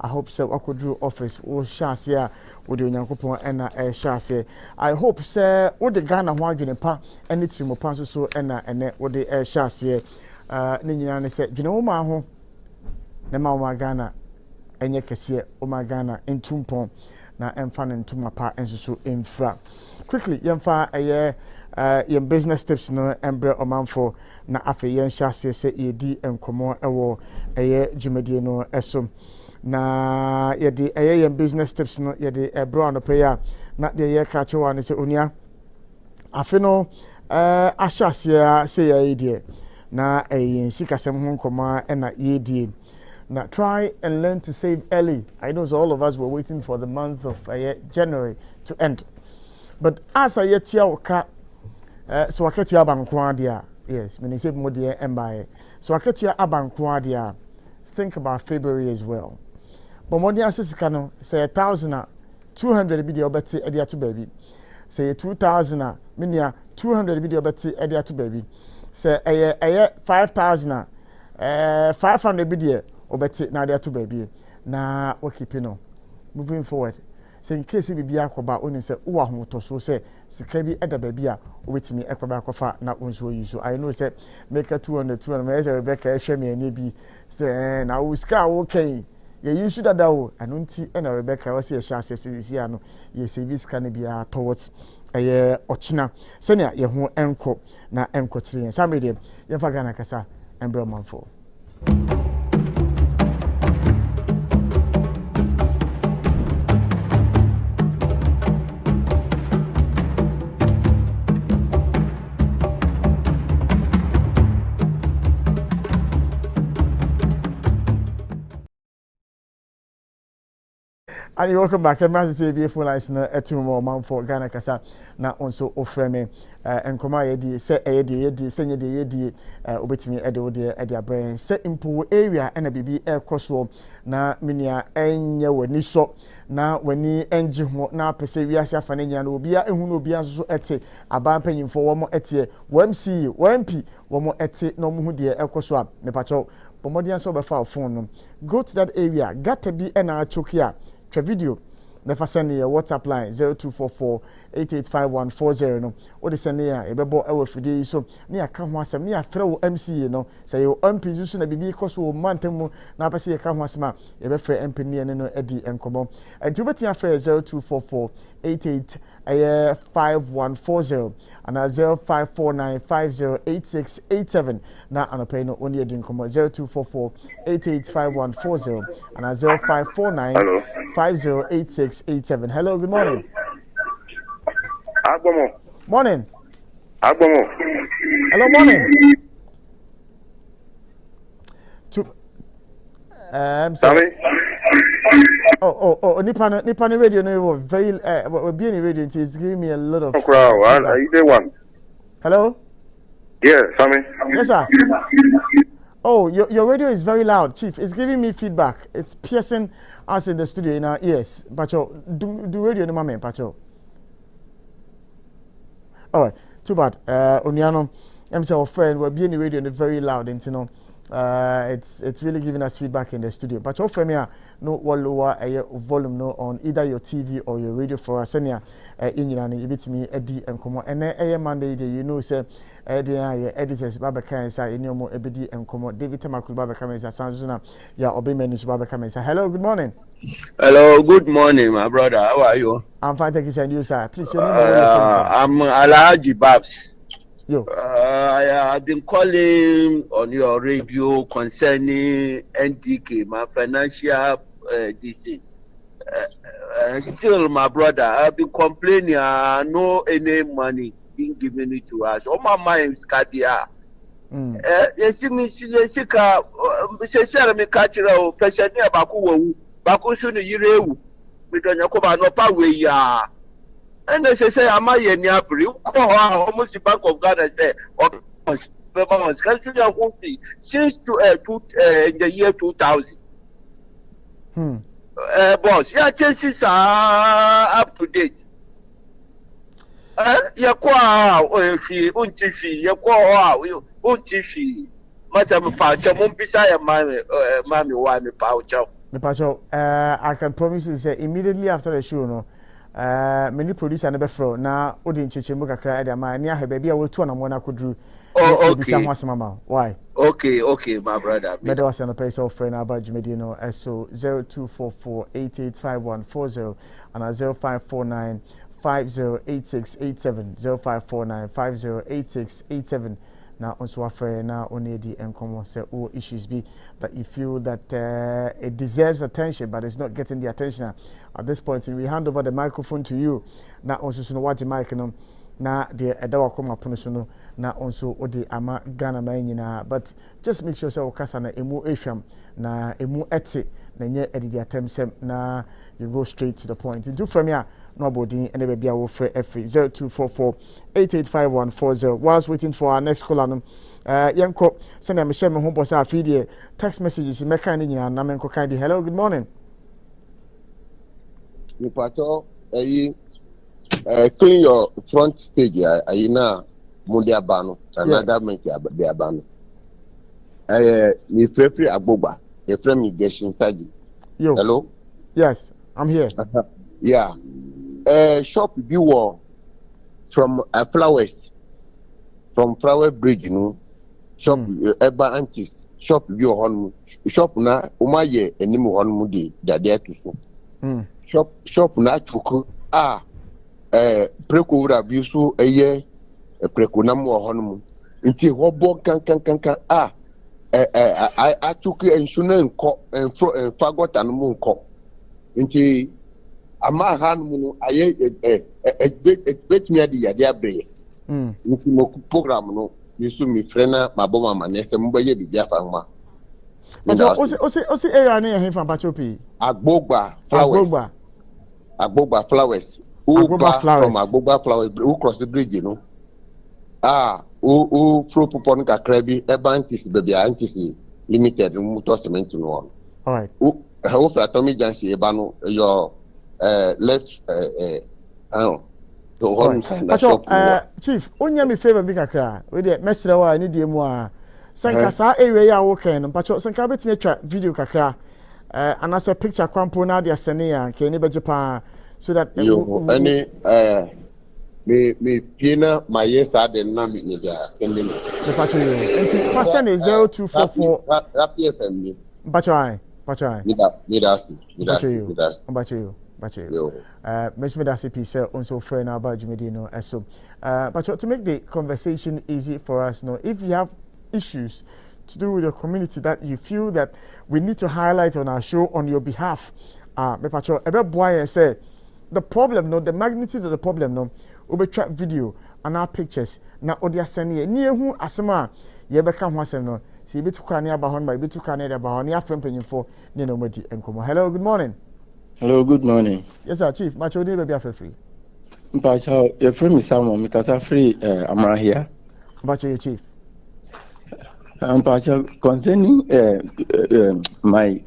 A: I hope so. I could do office. O Shasia would you Yankopon and Shasia. I hope say what the Ghana Wagin pa and it's more panso so and what the Shasia. Nina said, you know, Maho Nema Ghana and Yakasia, O Ghana in Tumpon. Na emfa ntoma pa enso infra quickly yemfa yem business tips no embre omanfo na afa yen hyase se yedi enkomo ewo dwumadie no esom na yedi yem business tips no yedi ebro no pay na de ye ka chewa ne se onia afa no ahyase se yedi na yen sikasem ho nkoma na yedi. Now, try and learn to save early. I know so all of us were waiting for the month of January to end. But as I yet ka so I get your bankwadia. Yes, when you save more dear and buy. So I get your abankwadia. Think about February as well. But more dear says cano say 1,200 video betty edia to baby. Say 2,000 minia 200 video betty edia to baby. Say 5,000 500 video. Obeti na there to baby na we keep moving forward. So in case we be akoba oni say wo ahoto so say sika bi eda baby a obetimi ekoba akofa na onso use. I know say make a 200 me say Rebecca ehwe me ani bi say na wo sika wo kan ye use that o anunti e na Rebecca wo say ehwe asese ano ye service kan bia towards ochina senia ye ho enko na enko kire some dey ye fa Ghana kasa embro manfo. And welcome back. I'm going to say beautiful listener at 2 more months for Ghana Kasa. Now also offer me and come out the say send the obet me at their brain. Set impo area and a baby air crosswalk. Na minia enye wani so na wani enje ho na pese wiase afane no bia ehunu no bia so ete aban panyimfo wo mo ete WMC WMP wo mo ete no mo hu de ekoso a mepacho bomodian so be fa phone no go to that area gata bi na achokia twa video na fa send your WhatsApp line 0244885140 no o de send ya e bebo e wafidi so na aka ho asem na afre wo MCA no say you MP so na bibi koso wo mantem na apese aka ho asem a e be frɛ MP ne no edi enkomo enti obeti afre 0244885140 and 0549508687 na anope no oni edi enkomo 0244885140 and 0549508687. Hello, good morning.
H: Agbomo.
A: Morning.
H: Agbomo.
A: Hello, morning.
H: Sorry.
A: Nippon radio no very we're being in radio, it's giving me a lot of
H: Are you the one?
A: Hello?
H: Yeah, Sammy.
A: Yes, sir. Oh, your radio is very loud, Chief. It's giving me feedback. It's piercing us in the studio in our ears. Pacho, do radio no mame, Pacho. All right, too bad. Oniano, I'm so friend. We're being radio and very loud, and you know, it's really giving us feedback in the studio. But your friend here, no lower volume no on either your TV or your radio for us. Senior, in you bit me Eddie and come on. And then Monday, you know, say Eddie editors Baba Kansa in your more Eddie and come on. David Tamakul Baba Kansa, Sanzuna, yeah, Obemenus Baba Kansa. Hello, good morning.
I: Hello, good morning, my brother. How are you?
A: I'm fine, thank you, and you, sir. Please, your name.
I: I'm Alhaji Babs.
A: Yo.
I: I have been calling on your radio concerning NDK, my financial DC. Still, my brother, I've been complaining. No any money being given to us. All my mind is Kadia. You see me, you see, me catch you. Pressure near Baku. Baku soon a year. We don't know about no power. Yeah. And they say, I'm a year near almost the Bank of Ghana say, since in the year 2000. Boss, yeah, chances are up to date. You call Untifi, you call Untifi. Madam Poucher, Mumpisa, Mammy, why me Poucher?
A: I can promise you, say immediately after the show, no. Many producer never fro na odi ncheche kakra ede ma nia he baby a wotu na mo na kodru why
I: okay my brother
A: medo was no pay so friend about Jumedi no so 0244885140 and 0549508687 0549508687 na onso afre na onedi enkomo say all issues be that you feel that it deserves attention but it's not getting the attention at this point. We hand over the microphone to you na onso so no watch mic no na the edawa koma pono so no na onso odi ama Ghana man nyina but just make sure say okasa na emu ehwam na emu ete na nye edidi atemsem na you go straight to the point. Into from here no body and baby I will free every 0244885140 whilst waiting for our next caller no yanko send me share me home boss afidie text messages me kind nyina na me nko kind. Hello, good morning.
J: You pato clean your front stage na Mundia Bano another government they abano me free Agbogba the frame irrigation surgery.
A: Yo.
J: Hello,
A: yes, I'm here.
J: Yeah, shop you were from flowers from Flower Bridge, you know, shop Eba Antis, shop you on shop na umaye enimu on mudi that there to so shop na chuku preko ura bisu eye preko na mu honum nti hobo kan achuku ensuna nko fagota no mu nko nti ama han mu no aye bet me adi ya dia bre nti mo program no bisu mi frena maboma manese mbaye bibia fa
A: Osi area na here from Pachopi.
J: Agbogba flowers. Agbogba Flowers.
A: Agbogba Flowers.
J: From Agbogba Flowers, who cross the bridge, you know. Who throw Pupon Kakrebi, Ebantis, baby, Antis Limited, Muto Cement, no one.
A: All right.
J: Who Tommy Jansi, Ebano, your left, I don't
A: know. Chief, only me favor big cry. With the messenger, I need the more. Sankasa area ya woken, but Sanka bet me track video kakra. And as a picture kwampo na dia senia, ke ni bejepa so that
J: me pina my yes are the name me dia sending me.
A: The patcho you. Enti person is 0244
J: Happy FM.
A: Patcho. Miss Medasi Pisa also friend about Jumedino so but to make the conversation easy for us, no, if you have issues to do with your community that you feel that we need to highlight on our show on your behalf, me patcho ebe boy say the problem, no, the magnitude of the problem, no, we track video and our pictures na odia send near who asema ye be kan ho asem no si be tukane aba hon ma be tukane aba hon ya frem penyimfo ne no modi enkomo. Hello, good morning.
K: Hello, good morning.
A: Yes sir, Chief. Macho dey be afre free.
K: Mpacho, your friend is Simon because I free Amara here.
A: Macho you Chief.
K: Mpacho, concerning my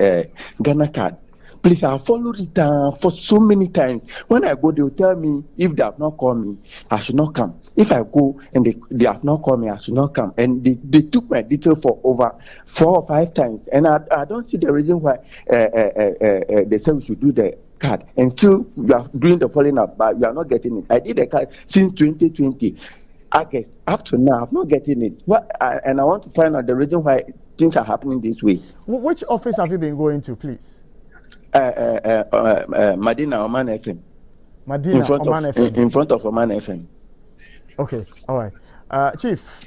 K: Ghana card. Please, I followed it for so many times. When I go, they will tell me if they have not called me, I should not come. If I go and they have not called me, I should not come. And they took my detail for over 4 or 5 times. And I don't see the reason why they say we should do the card. And still, we are doing the following up, but we are not getting it. I did the card since 2020. August, up to now, I'm not getting it. And I want to find out the reason why things are happening this way.
A: Which office have you been going to, please?
K: Madina Oman FM.
A: Madina Oman FM.
K: In front of Oman FM.
A: Okay, all right. Chief,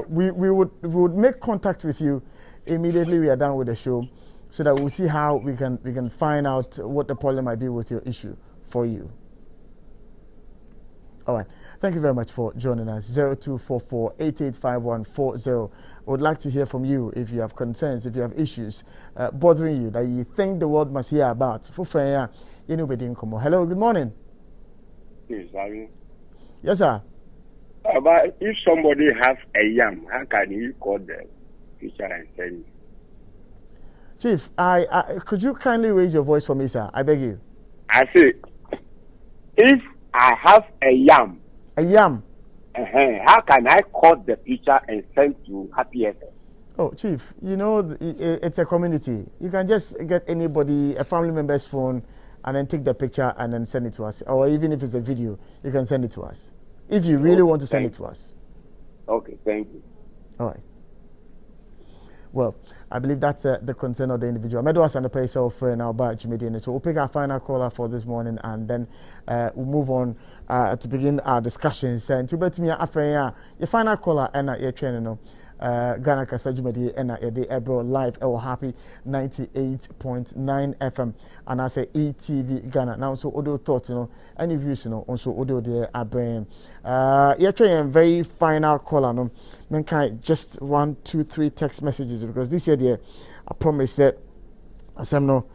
A: we would make contact with you immediately we are done with the show, so that we'll see how we can find out what the problem might be with your issue for you. All right. Thank you very much for joining us. 0244-885140. I would like to hear from you if you have concerns, if you have issues bothering you that you think the world must hear about. Hello, good morning. Yes, sir.
L: But if somebody has a yam, how can you call the teacher and send?
A: Chief, I could you kindly raise your voice for me, sir? I beg you.
L: I say, if I have a yam.
A: A yam.
L: How can I call the picture and send to Happy FM?
A: Oh, Chief, you know, it's a community. You can just get anybody, a family member's phone, and then take the picture and then send it to us. Or even if it's a video, you can send it to us. If you really want to send it to us.
L: Okay, thank you.
A: All right. Well, I believe that's the concern of the individual. Medwas and the pay self for now by Jimmy. So we'll pick our final caller for this morning and then we'll move on to begin our discussions. And to bet me after your final caller and your training, Ghana Kasa Jumedi and the Ebro live happy 98.9 FM and I say ETV Ghana. Now so audio thoughts, any views, also audio there are brain. You're trying very final caller, no. Mankind just 1, 2, 3 text messages because this year I promise that some no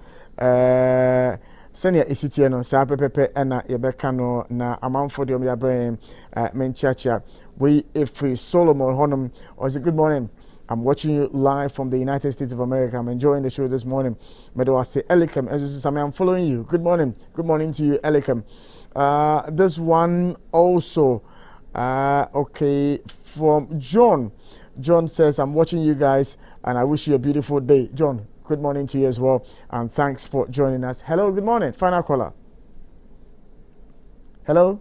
A: senior ECT no sa pepe na yebeka no na amount for the brain menchacha we if Solomon Honum or say good morning. I'm watching you live from the United States of America. I'm enjoying the show this morning. Medo say Elikem, I'm following you. Good morning. Good morning to you, Elikem. This one also okay, from John. John says, I'm watching you guys and I wish you a beautiful day. John, good morning to you as well. And thanks for joining us. Hello, good morning. Final caller. Hello?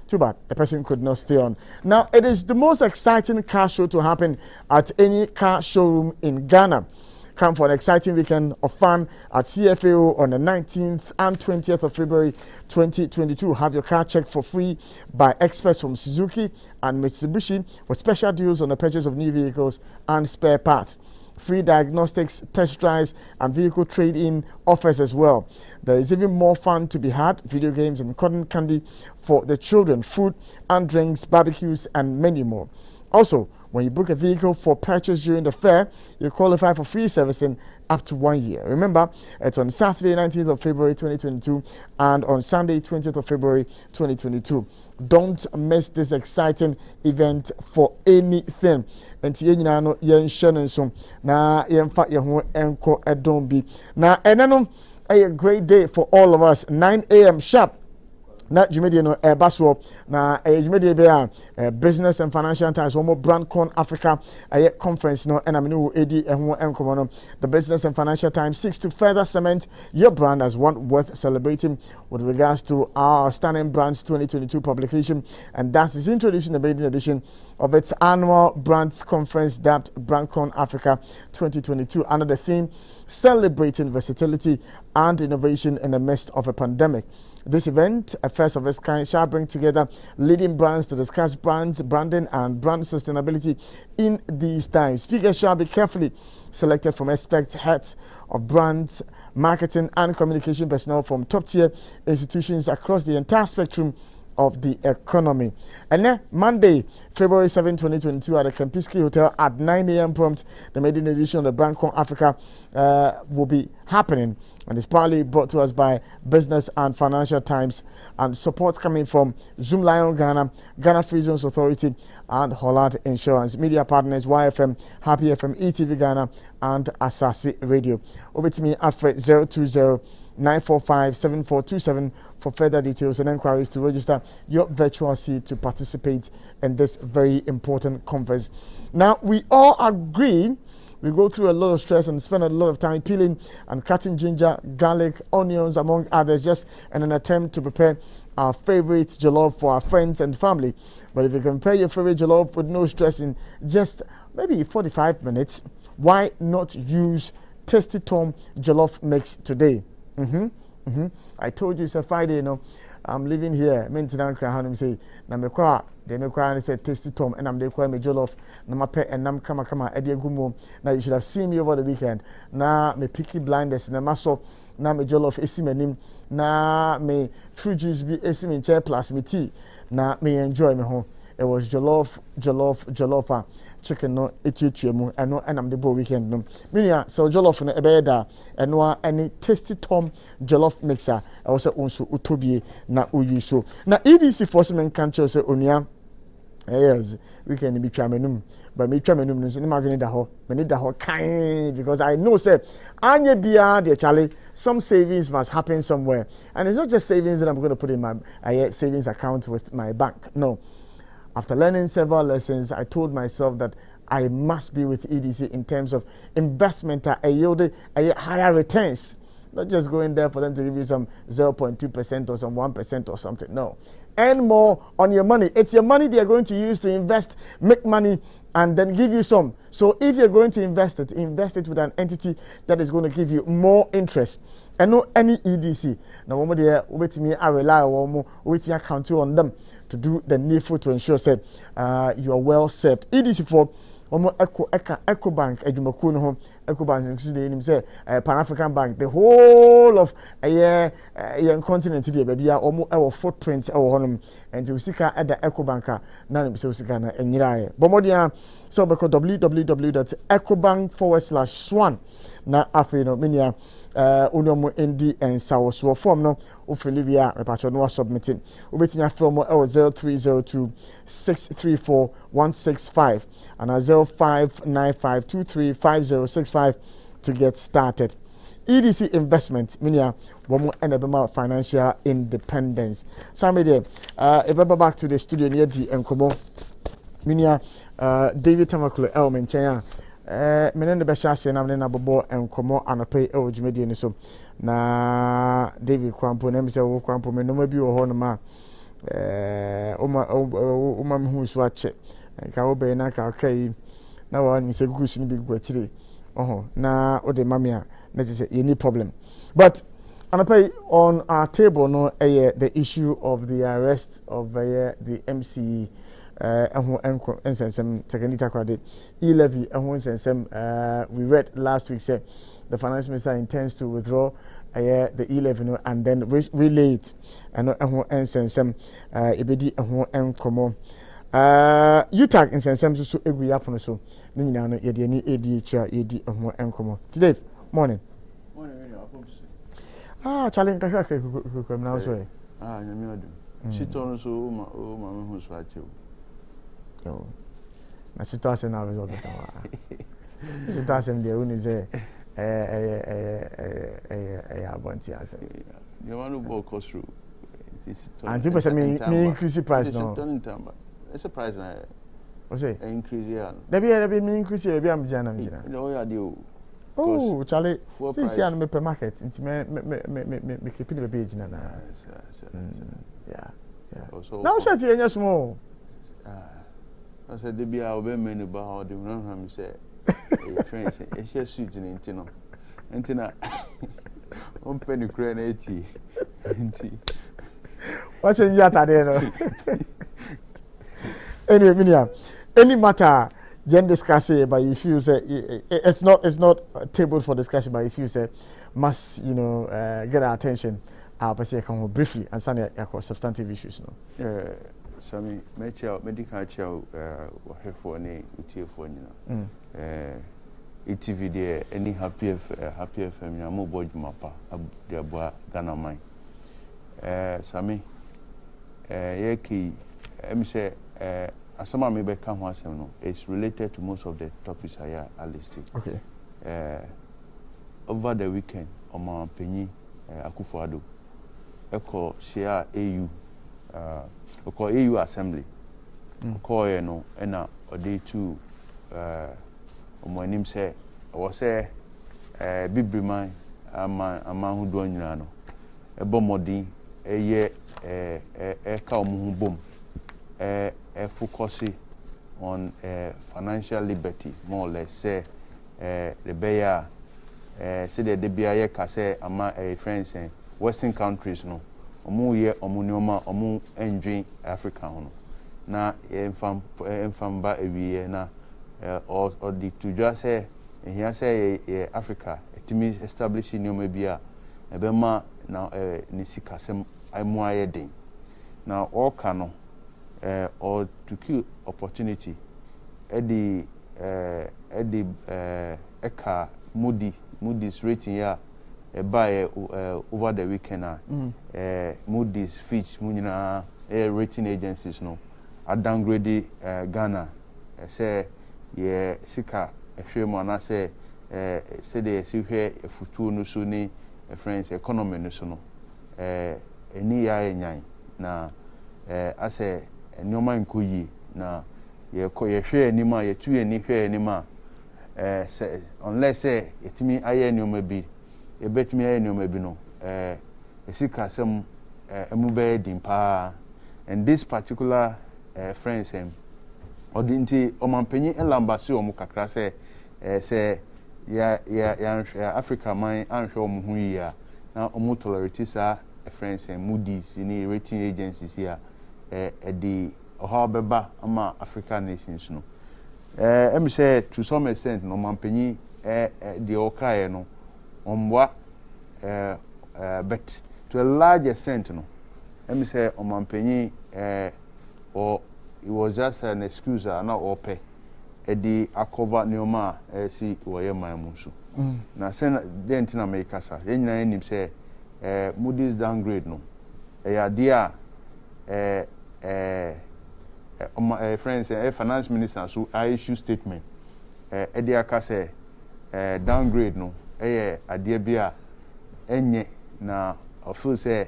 A: Too bad, the person could not stay on. Now, it is the most exciting car show to happen at any car showroom in Ghana. Come for an exciting weekend of fun at CFAO on the 19th and 20th of February 2022. Have your car checked for free by experts from Suzuki and Mitsubishi with special deals on the purchase of new vehicles and spare parts. Free diagnostics, test drives, and vehicle trade-in offers as well. There is even more fun to be had, video games and cotton candy for the children, food and drinks, barbecues, and many more. Also, When you book a vehicle for purchase during the fair, you qualify for free servicing up to 1 year. Remember, it's on Saturday, 19th of February 2022 and on Sunday, 20th of February 2022. Don't miss this exciting event for anything. And no yen shannon so na yen fat your home enko edon bi. Na enano a great day for all of us. 9 a.m. sharp. Na Jumedi no baso na Jumedi be business and financial times one more BrandCon Africa conference no and aminu edi ehwo enkomo no. The business and financial times seeks to further cement your brand as one worth celebrating with regards to our Stunning Brands 2022 publication, and that is introducing the maiden edition of its annual brands conference dubbed BrandCon Africa 2022 under the theme celebrating versatility and innovation in the midst of a pandemic. This event, a first of its kind, shall bring together leading brands to discuss brands, branding, and brand sustainability in these times. Speakers shall be carefully selected from experts, heads of brands, marketing, and communication personnel from top-tier institutions across the entire spectrum of the economy. And then Monday, February 7, 2022, at the Kempinski Hotel at 9 a.m. prompt, the maiden edition of the BrandCon Africa will be happening. And it's partly brought to us by Business and Financial Times, and support coming from Zoom Lion Ghana, Ghana Free Zones Authority, and Holland Insurance. Media partners YFM, Happy FM, ETV Ghana, and Asasi Radio. Over to me, Alfred 020-945-7427 for further details and inquiries to register your virtual seat to participate in this very important conference. Now, we all agree we go through a lot of stress and spend a lot of time peeling and cutting ginger, garlic, onions, among others, just in an attempt to prepare our favorite jollof for our friends and family. But if you can prepare your favorite jollof with no stress in just maybe 45 minutes, why not use Tasty Tom Jollof Mix today? I told you it's a Friday, you know. I'm living here. Maintenance Krahanum say, Namekwa, they make and say Tasty Tom, and I'm the me jollof, Namape, and Nam Kama Eddie Gumo. Now you should have seen me over the weekend. Now me picky blinders, Namaso, now me jollof, esimenim, now me fruit juice be esimin chair plus me tea. Now me enjoy me home. It was jollof. Chicken no etutuemu eno enam de bo weekend no minia so jollof no ebeda eno any Tasty Tom jollof mixer e wo se onso utobie na uyuso na EDC force men kan che se onua yes weekend bi twa menum but me twa menum no so ni ma dwene da ho me ni da ho kan because I know say anye bia de chale some savings must happen somewhere, and it's not just savings that I'm going to put in my savings account with my bank. No. After learning several lessons, I told myself that I must be with EDC in terms of investment at a higher returns. Not just going there for them to give you some 0.2% or some 1% or something. No. Earn more on your money. It's your money they're going to use to invest, make money, and then give you some. So if you're going to invest it with an entity that is going to give you more interest. And no any EDC. Now, one day, wait me, I rely on wait me, I count you on them to do the needful to ensure that you are well served. EDC for Eco Bank, Eco Bank, say Pan African Bank, the whole of a continent today, baby, almost our footprints, our home, and to seek at the Eco Banker, none of so Sikana and Nirai. Bomodia, so www.ecobank.com/swan. Na Afrino Minia. Unomo ND and Sawo form no Ophelivia repatriate no submitting. Ubetimi from 0302 634 165 and 0595235065 to get started. EDC investment minia womo enabema financial independence. Somebody if back to the studio near the Enkomo minia David Tamakulu Elmen Chenya menen de besha se na na bobo enkomo anope e ojumedi ni so na David Kwampo na mi se wo Kwampo me no ma bi wo ho no ma o ma hu so ache ka wo be na ka kai na wa ni se gugu ni bi gwachire na o de mamia na say any problem but anope on our table no the issue of the arrest of the MCE e-levy we read last week said the finance minister intends to withdraw the e-levy and then relay it and UTAG nsensem so egu yapono so ne nyina no ye de ni ADHR yedi ho enkomo today morning challenge ka ko na so e
M: nyame odum shito no so o ma me hu so achew
A: yo na shito ase na be so ka shito ase de unu ze abonti ase
M: you want to go through
A: and people say me increase price no
M: it's a price na
A: o say
M: increase ya
A: there be me increase ya be am jana mjina
M: no ya de o
A: oh chale see an me per market nti me keep the page na yeah now shut you small
M: I said the bia obe menu ba how the run ham say e friends e share suit ni ntino ntina on penny kura na eti nti
A: what change that there no anyway Miniam, any matter you discuss it but if you say it's not a table for discussion but if you say must get our attention I'll say come briefly and some substantive issues no
M: Sami medical chow for any UTF nyina ETV there any happy FM ya mo board mapa de aboa Ghana man Sami yeki em say asama me be ka ho asem no it's related to most of the topics I listed.
A: Okay.
M: Over the weekend Oma Penyi Akufo-Addo eko share AU AU assembly call no na ode to omonim say wo say bibriman ama hu do nyina no ebomodin eye ka omo bom focus on financial liberty more or less say the beya say the bia ka say ama friends western countries no omu ye omu nyoma omu enjoy Africa no na enfam ba ewie na or the to just say here say Africa etimi establish nyoma bia ebema na ni sikasem aimu ayedin na all kano or to kill opportunity eka Moody's rating ya buy over the weekend Moody's Fitch munina rating agencies no a downgrade Ghana say ye sika ehwemu na say they see here futu no so ni friends economy no so no eni ya enyan na ase nyoma nkoyi na ye hwe anima ye tu ani hwe anima unless say etimi aye nyoma bi ebetimi aye nyoma bi no esika sem emube dimpa and this particular friends odinti omampanyi elambasi omu kakra say ya Africa man anhwe omu hu yi a na omu tolerate sa friends Moody's ni rating agencies here the Ohawbeba ama African nations no em say to some extent no mampanyi the okaye no omwa but to a large extent no em say mampanyi or it was just an excuse na ope the akoba neoma si woye mamusu na say dent na make kasa yenyina nim say Moody's downgrade no ya dia friends finance minister so I issue statement aka say downgrade no ade bia enye na I feel say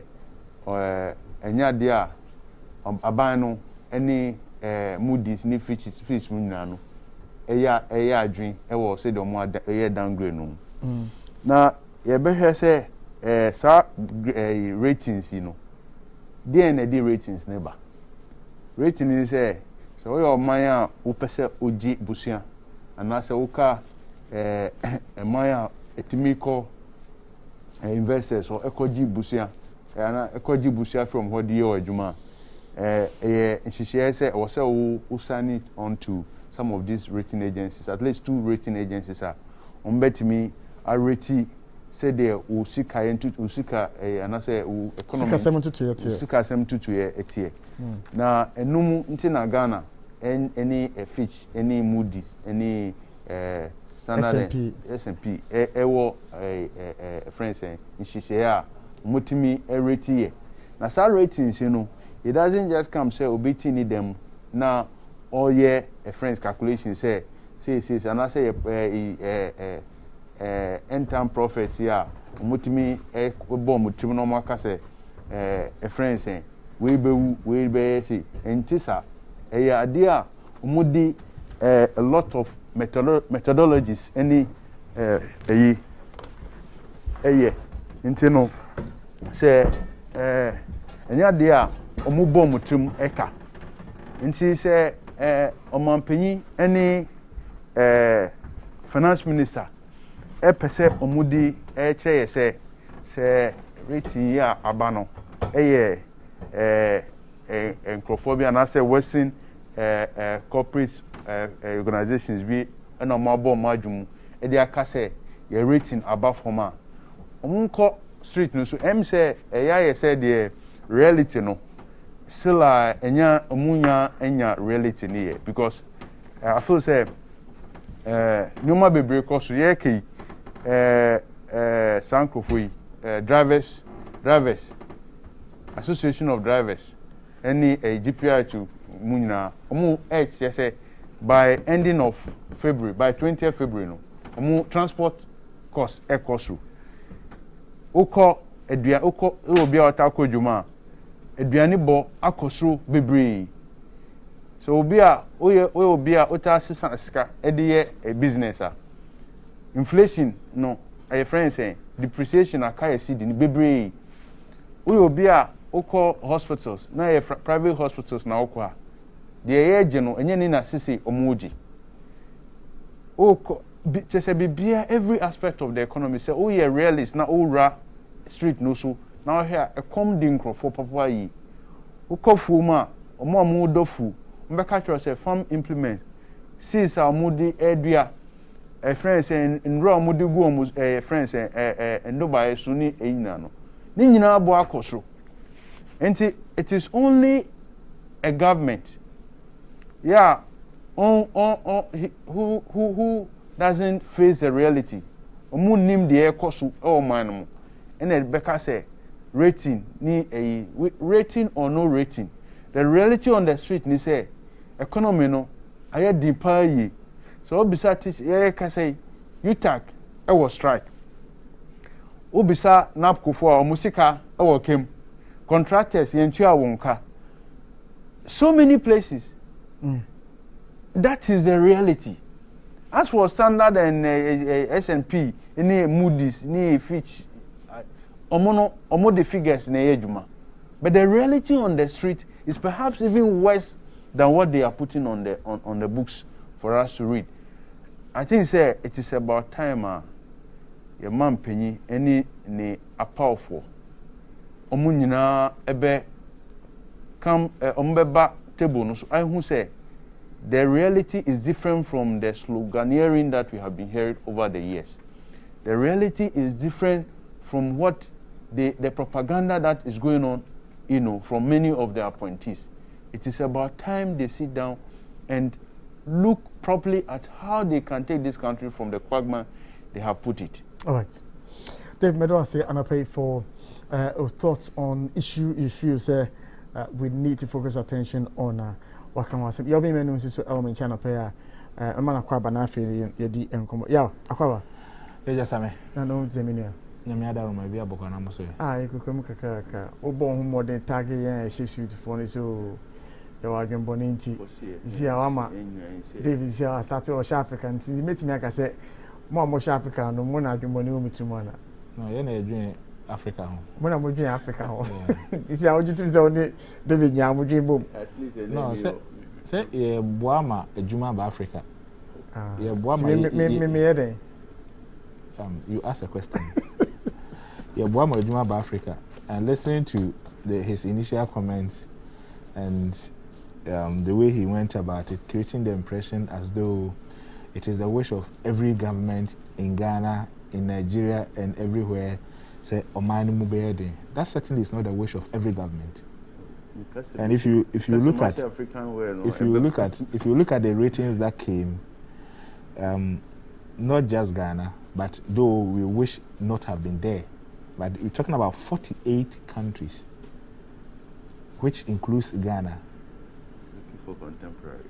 M: enya ade a aban no any Moody's ni Fitch munna no adwin wo say do mo downgrade no na ye be hwe say sa ratings no DNA ratings never rating is say so your man wo pese oji busia ana se wo ka man etimi ko investors or ekoji busia ana ekoji busia from what the year adwuma nhihye say wo say wo sign it on to some of these rating agencies, at least 2 rating agencies are on betimi are rating say they will seek into usika and I say economy sika 722 etie na enum nti na Ghana any Fitch, any Moody's, any Standard S&P, friends saying, she say, Mutimi rating. Now, some ratings, it doesn't just come say obeying them now. All year a friend's calculation say, and I say end time profits here. Mutimi bomb mutimi no more say a friend saying we be see and tisa idea umudi a lot of methodologies any intino say any idea omu bomb mutim eka nti say omampanyi any finance minister pese omudi kyerɛ sɛ rating ya abano nkrofobia na say western corporate organizations bi na mabo majum dey aka sɛ your rating above homa omunko street no so say ya say the reality no still enya omunya enya reality ni here because I feel say nyoma bebre koso ye kei Sankofui drivers association of drivers any GPR to munina omu say by ending of February by 20th February no omu transport cost ekosu oko edua oko obi otako djuma eduani bo akosu bebre so obi a obi a ota sisa sika ediye a business inflation no a friend saying depreciation akaya seed in bebre obi a oko hospitals na private hospitals na okwa the age no enye ni na sisi omuji oko just bibia every aspect of the economy say oh yeah realist na ora street no so now here a come dinkro for papa yi ukofu ma omo dofu mbeka tro say farm implement since amudi edua a friend say nro amudi gu omu friend say ndoba yesu ni eyina no ni nyina abo akoso enti it is only a government who doesn't face the reality omu nim de ekoso e man mo ene beka say rating ni rating or no rating the reality on the street ni say economy no aye deeper yi so obisa teach ye ka say UTAC e was strike obisa napco for omusika e wo kem contractors yentu awonka so many places that is the reality. As for Standard and S&P any Moody's ni Fitch omo the figures na ejuma but the reality on the street is perhaps even worse than what they are putting on the books for us to read. I think say it is about time your man penny any ni powerful omo nyina ebe come ombeba table no so I who say the reality is different from the sloganeering that we have been hearing over the years. The reality is different from what the propaganda that is going on, from many of the appointees. It is about time they sit down and look properly at how they can take this country from the quagmire they have put it.
A: All right. Dave Medwase, and I pay for thoughts on issue you feel say we need to focus attention on wakamwase. You'll be menu so element channel pay amana kwaba na afiri yedi enkomo. Ya, akwaba.
N: Eja same.
A: Na no zemini.
N: Nyame ada ro ma bia boko na moso.
A: Ikukum kakaka. Obo hu modern tag yen shesuit for ni so ya wadwen boni nti. Isi awama. David isi a start o Africa nti metimi aka se mo Africa no mo na adwen boni o mitimo na.
N: No, ye na edwen Africa ho.
A: Mo na mo dwen Africa ho. Isi a ojitu se oni David nya mo dwen bom.
N: No, say ye boama ejuma ba Africa. Ye boama
A: me yede.
N: You ask a question. Ye boama ejuma ba Africa, and listening to his initial comments and the way he went about it, creating the impression as though it is the wish of every government in Ghana, in Nigeria, and everywhere. Say, Omani Mubeyede. That certainly is not the wish of every government. And if you look at the ratings that came, not just Ghana, but though we wish not have been there, but we're talking about 48 countries, which includes Ghana.
M: Looking for contemporaries.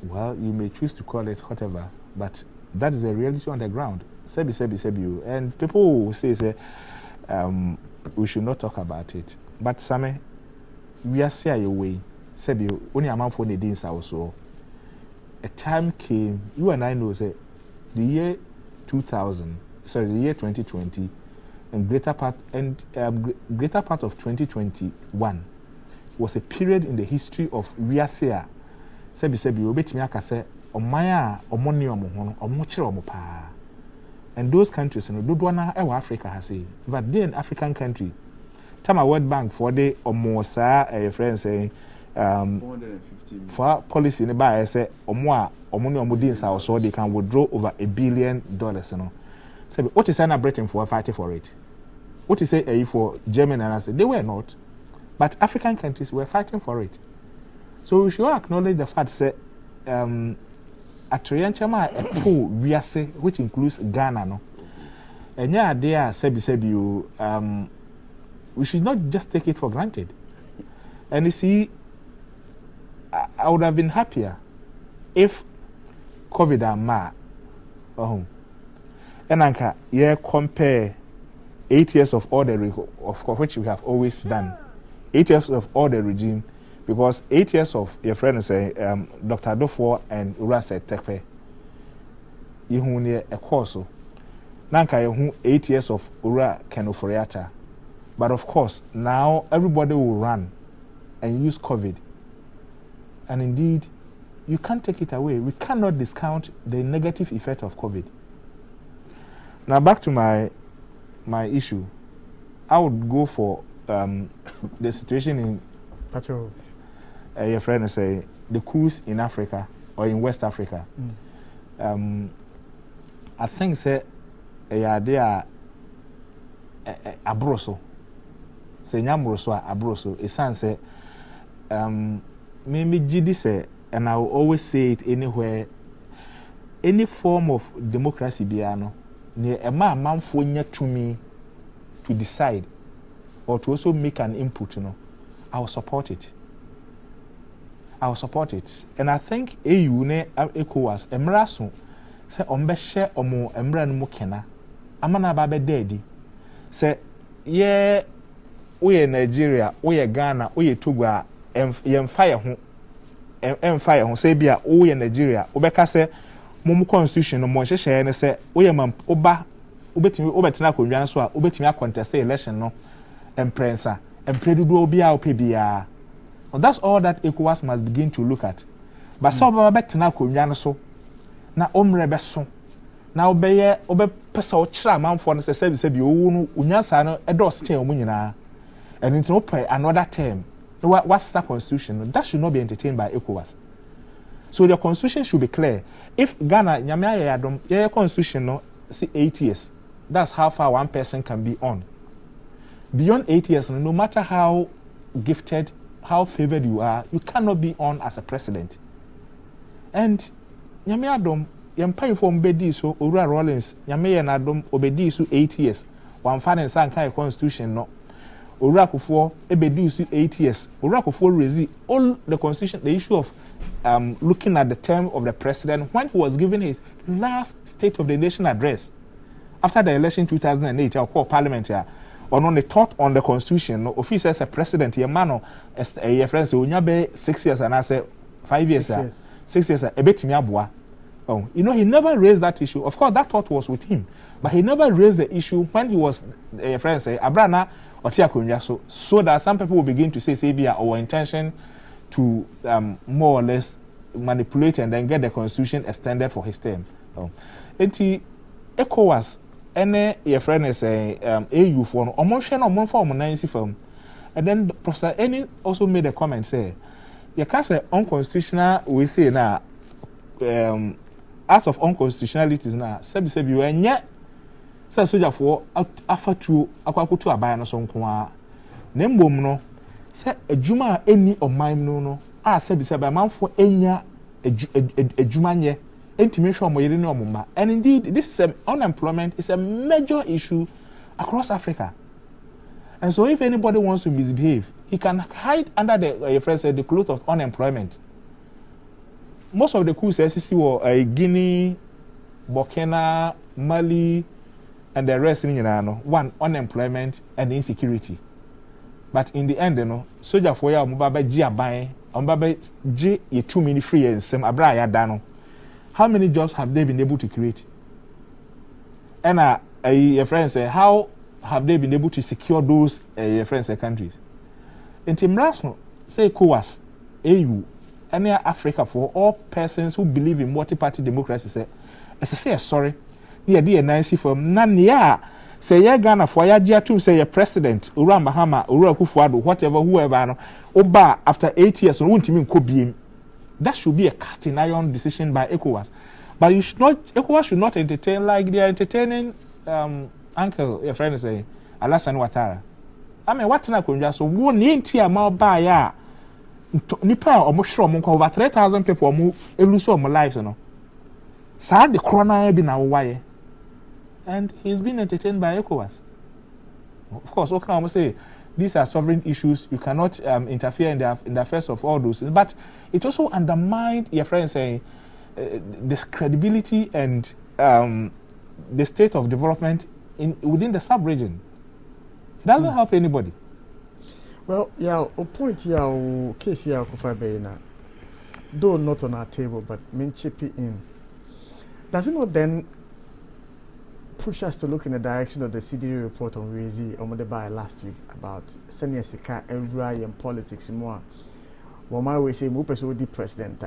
N: Well, you may choose to call it whatever, but that is the reality on the ground. Sebi. And people will say, we should not talk about it. But Same, we are saying away. Sebi, only a man for the days also. A time came, you and I know, say, the year 2020, and greater part of 2021 was a period in the history of Riasia. Sebi, obetimi aka say omaya omoni omo omo kire omo pa. And those countries no dodo na e Africa ha say. But then African country, Tama World Bank for the omo sa friends say 450 for policy ne ba say omo a omo ne omo din sa so they can withdraw over $1 billion no. Sebi, what is Britain for fighting for it? What is say for Germany and I say they were not. But African countries were fighting for it. So we should acknowledge the fact that Atrianchama a two Riase, which includes Ghana, no. And yeah, there sebi we should not just take it for granted. And you see, I would have been happier if COVID and Ma and Anka, yeah, compare 8 years of order of which we have always done. 8 years of order regime. Because 8 years of your friend say Dr. Dofo and Urase Tekpe, you who near a course. Nanka you 8 years of Ura Kenoforiata. But of course, now everybody will run and use COVID. And indeed, you can't take it away. We cannot discount the negative effect of COVID. Now back to my issue. I would go for the situation in
A: Patrol.
N: Your friend say the coups in Africa or in West Africa. I think say they are abroso. Say nyamroso abroso. It sounds say maybe GD say, and I will always say it anywhere. Any form of democracy biano near a man for to me to decide or to also make an input, you know, I will support it. And I think AU ne ECOWAS emraso se ombe share omo emra no mukena amana ba be dedi se ye we Nigeria we Ghana we Togo a emfa ye ho se bia we Nigeria obeka se mum constitution no mo hyehyɛ ne se we mam oba obetena akonnwa so a obetimi akontest election no emprensa empredudu obi a opebia. Well, that's all that ECOWAS must begin to look at. But some of them na konwa so na omre beso na obeye pesa o kira manfo no se bi owu no unyansa no edos chen omu nyina and into open another term. What's the constitution? That should not be entertained by ECOWAS. So the constitution should be clear. If Ghana nyame ayadom your constitution no see 8 years. That's how far one person can be on. Beyond 8 years, no matter how gifted, how favored you are, you cannot be on as a president. And nyame adom yempa inform bedi so Owura Rawlings nyame ye na adom obedi so 8 years. One fan and san kan constitution no. Owura Akufo ebedi so 8 years. Owura Akufo raise all the constitution, the issue of looking at the term of the president when he was giving his last State of the Nation address after the election 2008. I'll call Parliament here. On the thought on the constitution, no officer as a president, your man, a friend, so you be 6 years and I say 5 years, 6 years, a bit me abua. Oh, you know, he never raised that issue. Of course, that thought was with him, but he never raised the issue when he was a friend say, Abrana or Tiakunya, so that some people will begin to say, be our intention to more or less manipulate and then get the constitution extended for his term. ECOWAS. Any your friend is saying AU for no almost for 90 film. And then Professor Eni also made a comment say you can't say unconstitutional we say now as of unconstitutionalities now sebi you and yet say soldier for after to akwakutu aban no so nko a nembom no Say a juma any of mine no. I said be a man for enya a jumanye. Intimation mo and indeed this is unemployment is a major issue across Africa. And so if anybody wants to misbehave, he can hide under the cloth of unemployment. Most of the coups SCC were Guinea, Burkina, Mali, and the rest in one, unemployment and insecurity. But in the end, soldier for ya mubaba G abai, mubaba G ye too many free and some abra ya dano. How many jobs have they been able to create? And a friend say, how have they been able to secure those friends countries? In Timrasno, say COAS, AU, and Africa for all persons who believe in multi-party democracy say, as I say, sorry, near nice from Nanya, say ya Ghana for ya Jiatum, say your president, Ura Mahama, Ura Kufuado, whatever, whoever, Oba after 8 years, won't even could be. That should be a casting iron decision by ECOWAS. But you should not, ECOWAS should not entertain like they are entertaining Uncle, your friend say, Alassane Ouattara. I mean, what's not going to so one intia more by ya Nipa almost sure over 3,000 people move lose all my lives, you know. Sad the corona be now why. And he's been entertained by ECOWAS. Of course, what can I say? These are sovereign issues. You cannot interfere in the affairs of all those things. But it also undermined your friends saying the credibility and the state of development within the sub-region. It doesn't help anybody.
A: Well, yeah, a point here, case here, though not on our table, but mean chip it in. Does it not then push us to look in the direction of the CDD report on Rezi Omodeba last week about Senior Sika and Ryan politics more? Well, my way say, the president.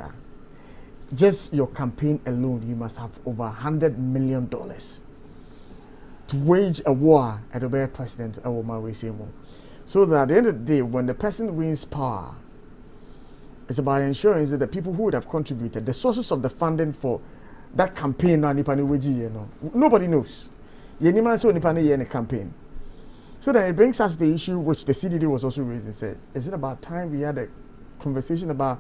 A: Just your campaign alone, you must have over $100 million to wage a war at the bare president. Oh, my way say more. So that at the end of the day, when the person wins power, it's about ensuring that the people who would have contributed, the sources of the funding for that campaign, nobody knows. Any campaign. So then it brings us the issue which the CDD was also raising. Said, is it about time we had a conversation about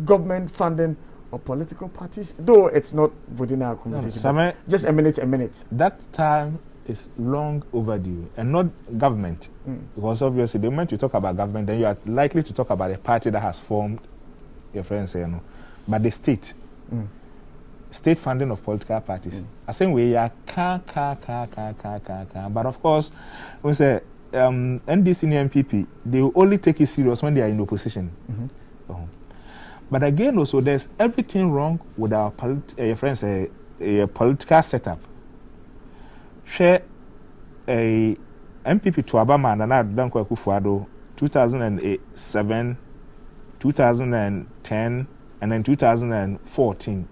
A: government funding of political parties? Though it's not within our conversation. No, just a minute.
N: That time is long overdue, and not government. Because obviously, the moment you talk about government, then you are likely to talk about a party that has formed, your friends say, but the state. State funding of political parties. I think we are but of course, we say NDC and MPP, they will only take it serious when they are in opposition. But again, also there's everything wrong with our friends a political setup. Share a MPP to Obama and another Danko Akufo-Addo 2007, 2010, and then 2014.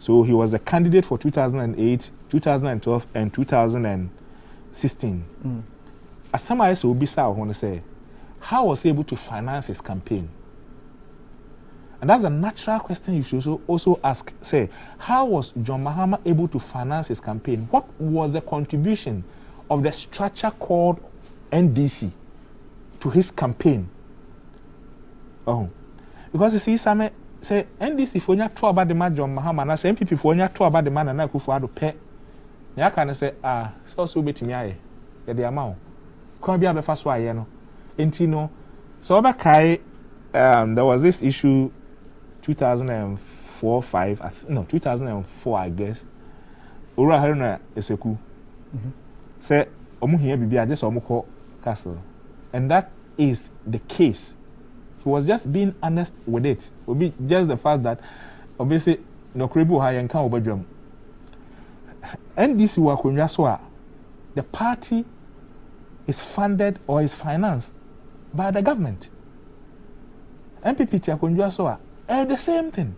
N: So he was a candidate for 2008, 2012, and 2016. As somebody else will be I want to say, how was he able to finance his campaign? And that's a natural question you should also ask. Say, how was John Mahama able to finance his campaign? What was the contribution of the structure called NDC to his campaign? Because you see, some say NDC for nya to about the man John Mahama na say MPP for nya to about the man na Akufo-Addo pe nya ka na say so betimi aye e de ama o kon bia be fa so aye no enti no so oba kai there was this issue 2004 I guess Ora Haruna Eseku say omu hia bibia just omu ko castle, and that is the case. He was just being honest with it. It would be just the fact that obviously no krebu ha yanka obadwam. NDC wakunya so the party is funded or is financed by the government. MPP ti akunja so the same thing.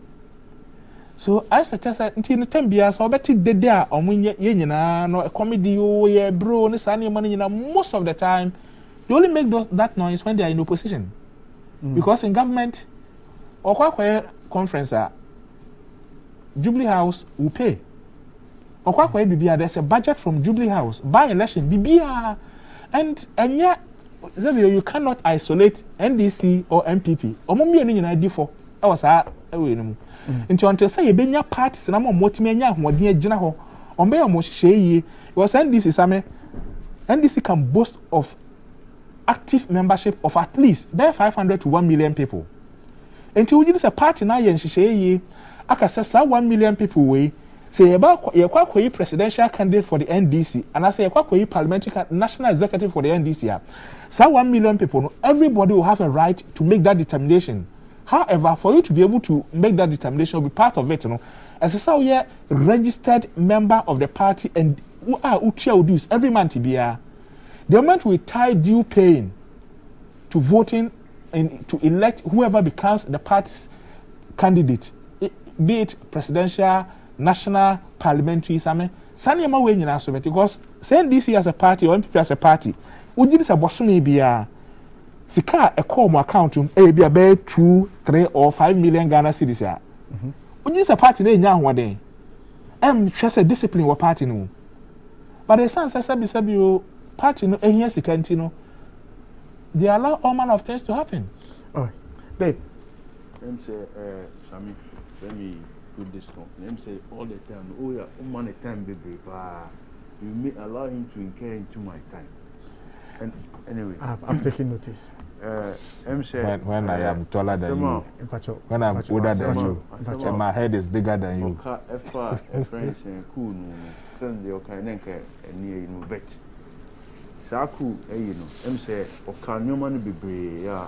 N: So I suggest that until Tembia so beti dede a omunye ye nyina no comedy o ye bro ni sani money nyina most of the time they only make that noise when they are in opposition. Because in government or conference Jubilee House will pay. Or there's a budget from Jubilee House by election BBA and yet you cannot isolate NDC or MPP. Omomia ni na D4. I was we no. Nti until say you benya parties na mo motimenya ahoden agina ho. Ombe ya mo hye was NDC same. NDC can boast of active membership of at least 500 to 1 million people. Until we this a party na yen hye aka say 1 million people we say ye kwa presidential candidate for the NDC and I say ye kwa parliamentary national executive for the NDC. So 1 million people, everybody will have a right to make that determination. However, for you to be able to make that determination or be part of it, as a so you're registered member of the party and who are dues every month to be the moment we tie due paying to voting and to elect whoever becomes the party's candidate, be it presidential, national, parliamentary, because saying this as a party or MPP as a party, we did this a bossumi be Sika a call account to be about 2, 3, or 5 million Ghana cedis. We did a party name now one day. Just a discipline or party no. But the sense I said, you party no, and yes, the cantino. They allow all manner of things to happen.
A: Oh, Dave.
M: Let me say, Sammy, let me put this one. Let me say all the time, oh yeah, man, time, baby, you may allow him to incur into my time. And anyway,
A: I've taken notice.
N: When I am taller than you, when I'm older than you, and my head is bigger than you.
M: Friends and cool, send your kind and near you, bet. Saku, say, or can your money be brave? Yeah,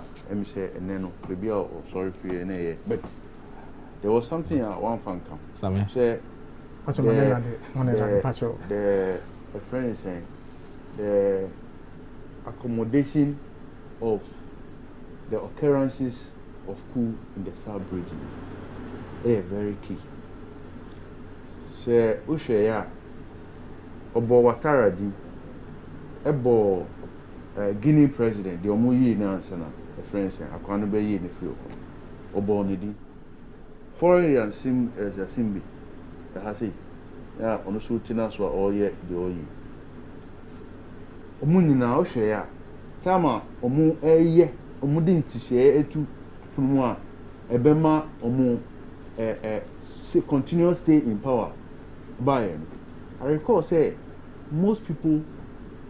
M: say, and then, baby, sorry for you, but there was something at one fan come.
N: Sammy,
M: say,
A: the
M: friend saying, the accommodation of the occurrences of coup in the South region very key. Say, Ushaya, Obo Watara di, Ebo Guinea president, the Omuyi Nansana, the French, Akwanobe in the field, Obo Nidi, foreign sim as a simbi, the Hasi, yeah, on the Sultanas were all yet the Oyi. Omuni na Ushaya, Tama, Omu ye. Omudin to share etu from ebema omu continuous stay in power by I recall say most people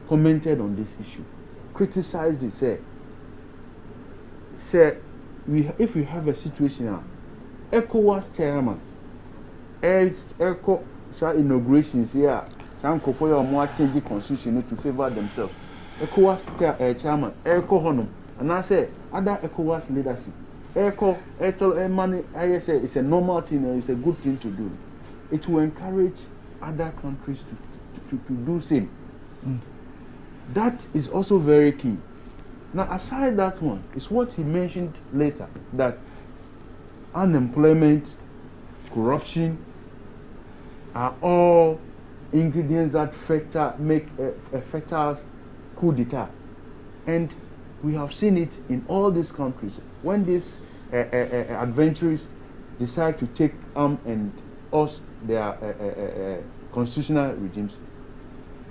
M: commented on this issue, criticized it, say if we have a situation now, ECOWAS chairman ECO inaugurations here, some for your more change the constitution to favor themselves. ECOWAS chairman ECO honum. And I say, other ECOWAS leadership, money, I say it's a normal thing, it's a good thing to do. It will encourage other countries to do same. That is also very key. Now, aside that one, it's what he mentioned later, that unemployment, corruption are all ingredients that make a fatal coup d'etat. And we have seen it in all these countries. When these adventurers decide to take arm and us their constitutional regimes,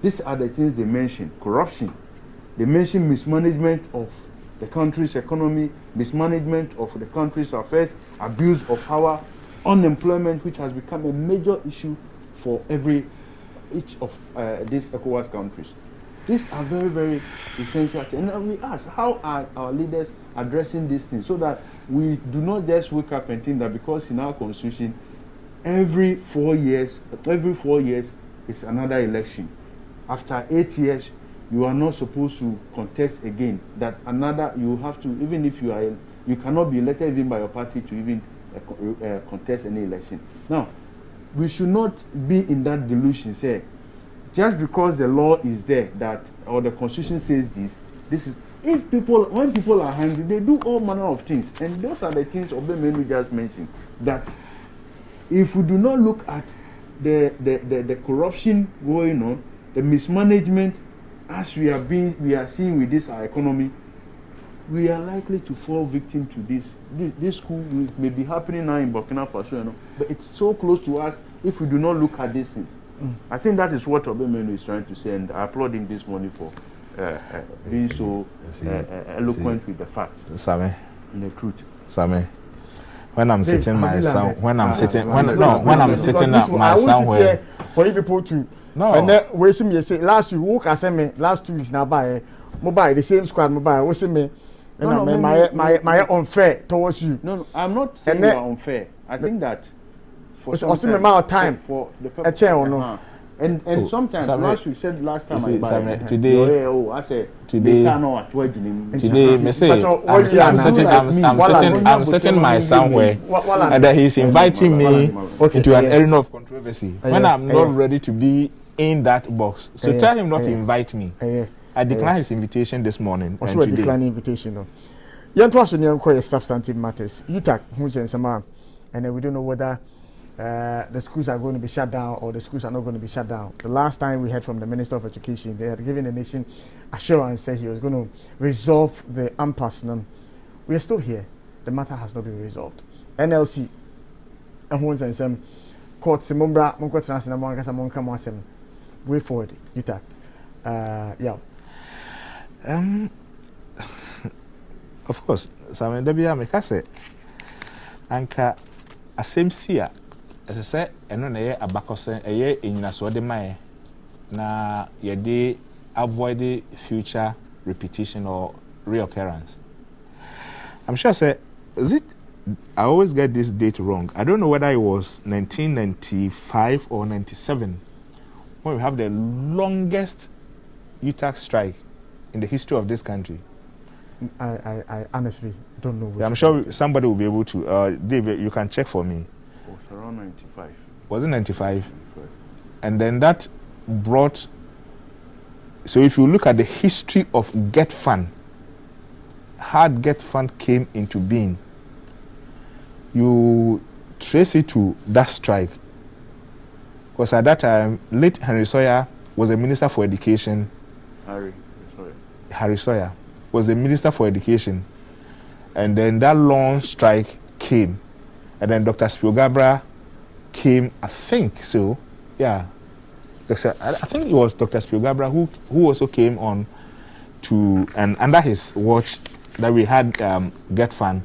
M: these are the things they mention. Corruption. They mention mismanagement of the country's economy, mismanagement of the country's affairs, abuse of power, unemployment, which has become a major issue for each of these ECOWAS countries. These are very, very essential. And we ask, how are our leaders addressing these things so that we do not just wake up and think that because in our constitution, every 4 years is another election. After 8 years, you are not supposed to contest again. That another, you have to, even if you cannot be elected even by your party to even contest any election. Now, we should not be in that delusion, say, just because the law is there that or the constitution says this is when people are hungry, they do all manner of things, and those are the things Obemenu just mentioned. That if we do not look at the corruption going on, the mismanagement as we are seeing with this our economy, we are likely to fall victim to this. This coup may be happening now in Burkina Faso, but it's so close to us if we do not look at these things. I think that is what Obemenu is trying to say, and I applaud him this morning for being so eloquent with the facts
N: Sammy.
M: and the truth.
N: Sammy. When I'm
A: Dave,
N: sitting my son, when I'm sitting, when I'm sitting
A: because
N: my somewhere.
A: For you people to
N: No.
A: and then we see me say last week walk I me last 2 weeks now by mobile the same squad mobile we see me my unfair towards you.
M: No, I'm not saying you are unfair. I think that for
A: some time
M: for the purpose and sometimes last week said last time I buy
N: today
M: I said
N: today me say I'm sitting my somewhere and then he's inviting me into an arena of controversy when I'm not ready to be in that box. So tell him not to invite me. I declined his invitation this morning.
A: Also a declining invitation. No. Yanto Ashuni call substantive matters. UTAC who's in Sama and we don't know whether the schools are going to be shut down or the schools are not going to be shut down. The last time we heard from the Minister of Education, they had given the nation assurance, said he was going to resolve the impasse. We are still here. The matter has not been resolved. NLC, and who and some court Simumbra, Monko Transna Monka Monka Mosem. Way forward, UTAC. Yeah.
N: Of course, Samuel Debia Mekase Anka Asemsia. As I said, and on a bacosen a year in Naswade Mae na ye avoid the future repetition or reoccurrence. I'm sure say is it I always get this date wrong. I don't know whether it was 1995 or 97 when we have the longest UTAC strike in the history of this country.
A: I honestly don't know.
N: Yeah, I'm sure somebody will be able to. David, you can check for me.
M: It was around 95.
N: Was it 95? And then that brought. So if you look at the history of GetFund, how GetFund came into being, you trace it to that strike. Because at that time, late Henry Sawyer was the Minister for Education. Harry Sawyer was the Minister for Education. And then that long strike came. And then Dr. Spiogabra came, I think so. Yeah. I think it was Dr. Spiogabra who also came on to, and under his watch, that we had GetFund,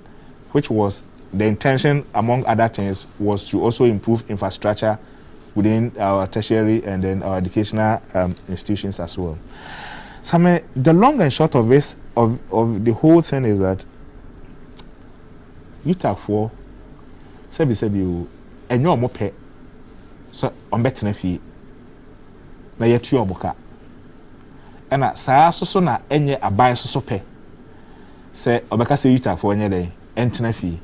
N: which was the intention, among other things, was to also improve infrastructure within our tertiary and then our educational institutions as well. So the long and short of this, of the whole thing is that UTAC for sebi and your mope so on better fee na yetu obuka and saa so na enye aban so pe say obeka say UTAC for enye dey entena fee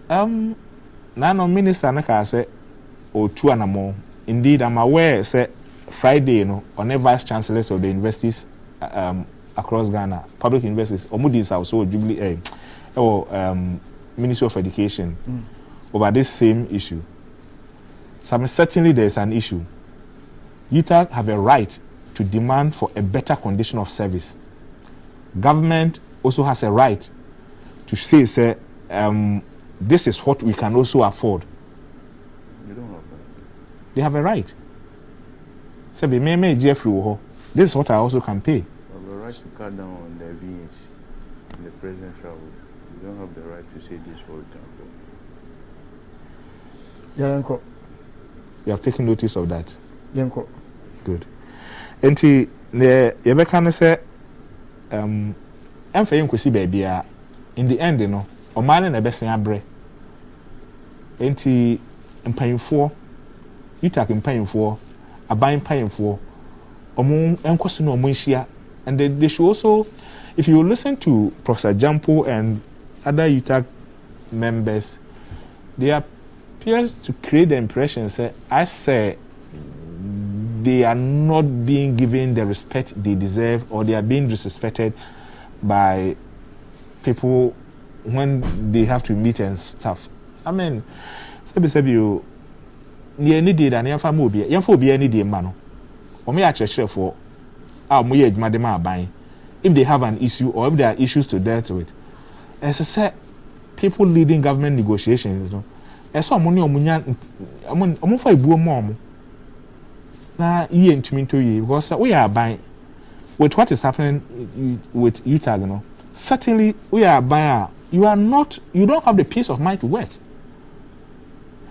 N: na no minister na ka say o tu anamo. Indeed, I'm aware say Friday, you know, on the vice chancellors of the universities across Ghana, public universities, Omudis also Jubilee, Ministry of Education, over this same issue. So certainly there is an issue. UTAC have a right to demand for a better condition of service. Government also has a right to say, this is what we can also afford.
M: They don't have that.
N: They have a right. Say, Jeffrey, this is what I also can pay.
M: You have the right to cut down on the VAT in the presidential route. You don't have the right to say this for example.
N: You have taken notice of that. Good. And the Yebekane say, I'm saying baby, in the end, you know, or man in the best in bre. And paying for, you take paying for. A buying paying for and they should also, if you listen to Professor Jampo and other UTAC members, they appear to create the impression that I say they are not being given the respect they deserve, or they are being disrespected by people when they have to meet and stuff. I mean, you any day than your family, your phobia any day, man. Or me actually for our moye madema buying. If they have an issue or if there are issues to deal with, as I said, people leading government negotiations, you know, as some money or money, for a boom mom. Now, ye into me to ye, because we are buying. with what is happening with UTAG, you know, certainly we are buyer. You don't have the peace of mind to work.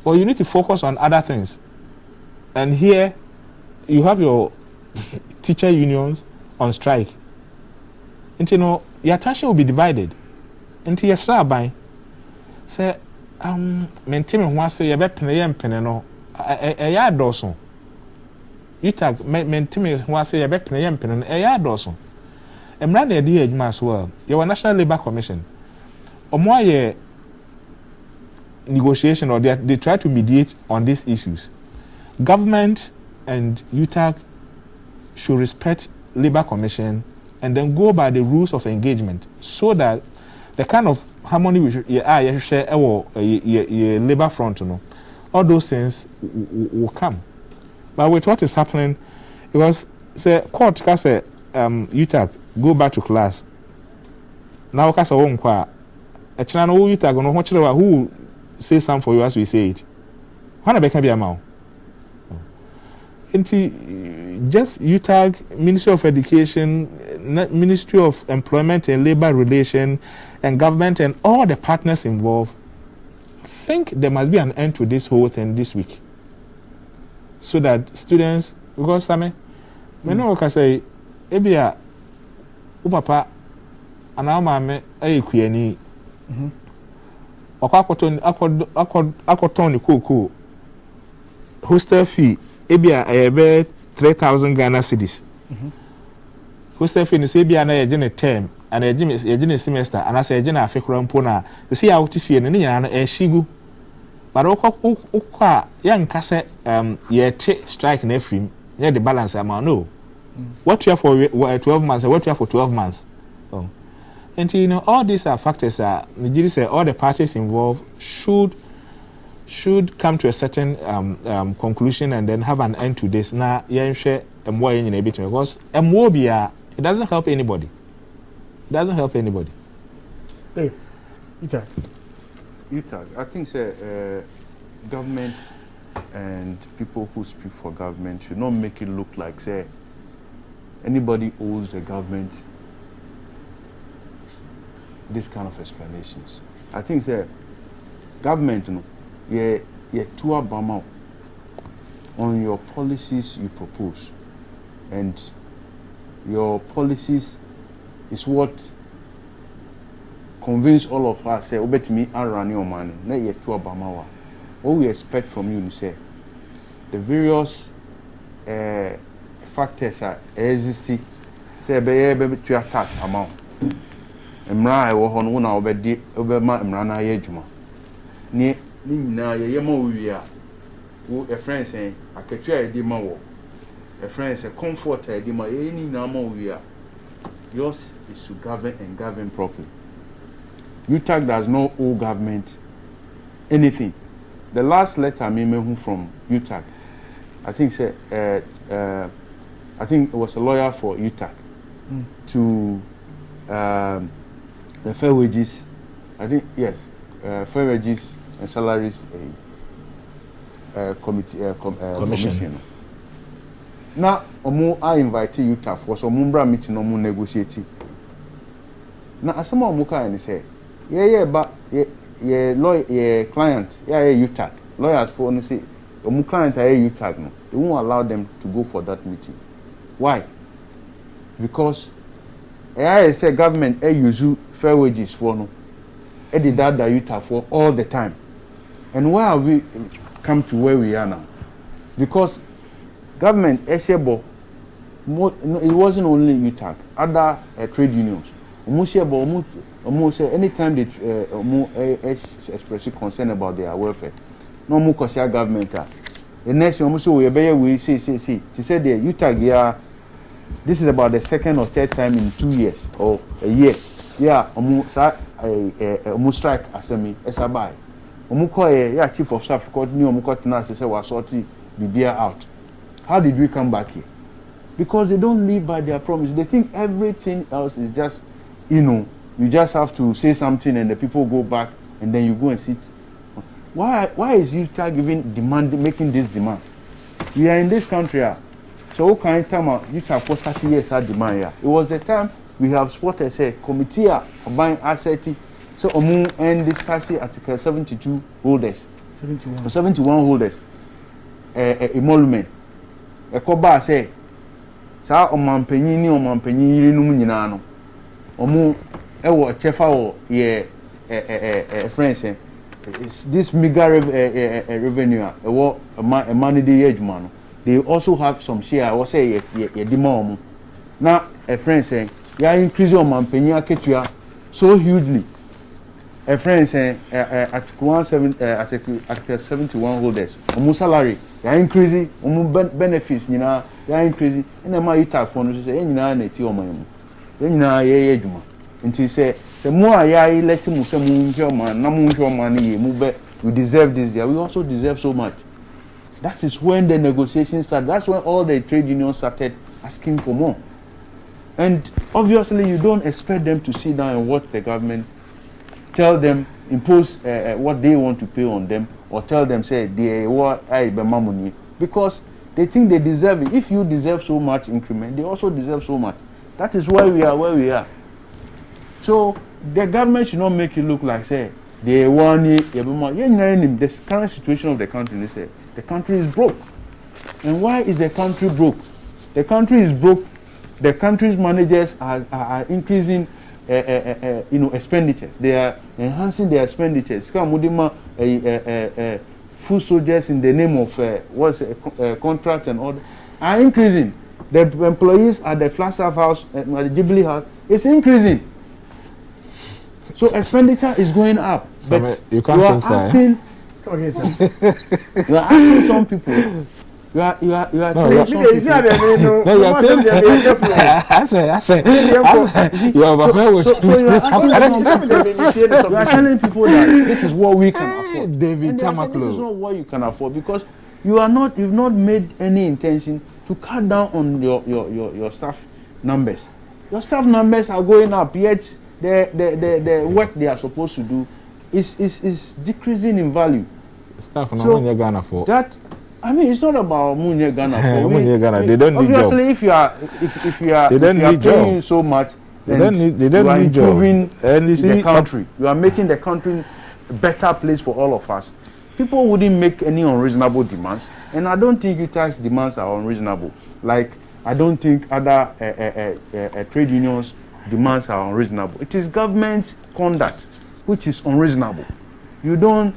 N: Or you need to focus on other things. And here, you have your teacher unions on strike. And you know, your attention will be divided. And yes, Rabbi, say, maintain one say, you're penny no, a yard or so. You tag, maintain one say, you're penny a yard or so. And run the idea as well. You're a National Labour Commission. Or more negotiation, or they try to mediate on these issues. Government and UTAG should respect Labour Commission and then go by the rules of engagement so that the kind of harmony we share our Labour front, you know, all those things will come. But with what is happening, it was say court say UTAG go back to class. Now kasa wo nkwa e kina no UTAG no ho kire wa who say something for you as we say it. Hana be can be amount. Just UTAG, Ministry of Education, Ministry of Employment and Labour Relations, and government and all the partners involved think there must be an end to this whole thing this week, so that students, because Sammy, me no can say, ebia, upapa, anama me ayekuani. Akwaton ni koko. Hostel fee. Ebia ebe 3,000 Ghana cedis. Hostel fee ni se ebia na ye term and ye semester and as ye na afekura mpo na se ya wuti fee ni nyina na shigu. But okwa ya nka se ye te strike na afrim ye the balance amount no. What you have for 12 months, what you have for 12 months. And you know, all these are factors Nigeria say all the parties involved should come to a certain conclusion and then have an end to this. Now, because it doesn't help anybody. It doesn't help anybody.
A: Hey, UTAG.
M: I think government and people who speak for government should not make it look like say anybody owes the government this kind of explanations. I think government, you know, you're too abama on your policies you propose, and your policies is what convince all of us say, "Obet me, I run your money." No, you're too abama. What we expect from you, say, the various factors are easy. Say, be to your tax amount. Emra ewo ho no na obedi obema emra na ye adwuma ni nyina ye ma owi a wo a friend say akatwa edi ma wo a friend say comfort edi ma ye ni na ma owi a yours is to govern and govern properly. UTAG does not owe government anything. The last letter I mean from UTAG, I think I think it was a lawyer for UTAG to the fair wages, I think yes, fair wages and salaries commission. Now, I invited UTAG for some meeting or negotiating. Now, as some of them say, but lawyer, client, UTAG, lawyer for say, client UTAG, no, they won't allow them to go for that meeting. Why? Because I say government use fair wages for no, did that UTAG for all the time. And why have we come to where we are now? Because government it wasn't only UTAG, other trade unions. Say anytime they express concern about their welfare, no more government. The next we say she said the UTAG this is about the second or third time in 2 years or a year. Yeah, strike assembly esabai. Chief of staff called me say was sorting BBA out. How did we come back here? Because they don't live by their promise. They think everything else is just, you just have to say something and the people go back and then you go and sit. Why is UTAG making this demand? We are in this country. So what kind of time you have for 30 years at demand here? It was the time we have spotted say committee of buying asset. So and discuss Article 72 holders. 71 holders. Emolument. Ekoba say sa omampanyin ni omampanyin yiri num nyina no. Omu ewo chefa wo ye friends this meager revenue ewo money dey adwuma no. They also have some share what say ye demand na a friend saying ya increase omampanyin aketua so hugely. A friend saying Article 71 holders omu salary ya increasing omu benefits nyina ya increasing and ma ita for no say nyina na ti oman mu nyina ye adwuma nti say mo ya let mu say mu nhwe oman na mu nhwe oman ye mu be we deserve this there we also deserve so much. That is when the negotiations started. That's when all the trade unions started asking for more. And obviously you don't expect them to sit down and watch the government tell them, impose what they want to pay on them, or tell them, say, they what I be money, because they think they deserve it. If you deserve so much increment, they also deserve so much. That is why we are where we are. So the government should not make it look like, say, they want it. The current situation of the country, they say, the country is broke. And why is the country broke? The country is broke. The country's managers are increasing expenditures. They are enhancing their expenditures. Food soldiers in the name of contract and all are increasing. The employees at the Flagstaff House, at the Jubilee House, is increasing. So expenditure is going up. But
N: you can't
M: asking, you are asking some people. You are telling some people. You are telling people that this is what we can afford.
N: David,
M: this is not what you can afford because you've not made any intention to cut down on your staff numbers. Your staff numbers are going up, yet the work they are supposed to do is decreasing in value.
N: Staff no money Ghana for
M: that. I mean, it's not about Munye Ghana.
N: They don't need job.
M: Obviously, if you are paying so much,
N: they don't need
M: improving
N: the
M: country. You are making the country a better place for all of us. People wouldn't make any unreasonable demands, and I don't think UTAG's demands are unreasonable. Like I don't think other trade unions' demands are unreasonable. It is government conduct which is unreasonable. You don't.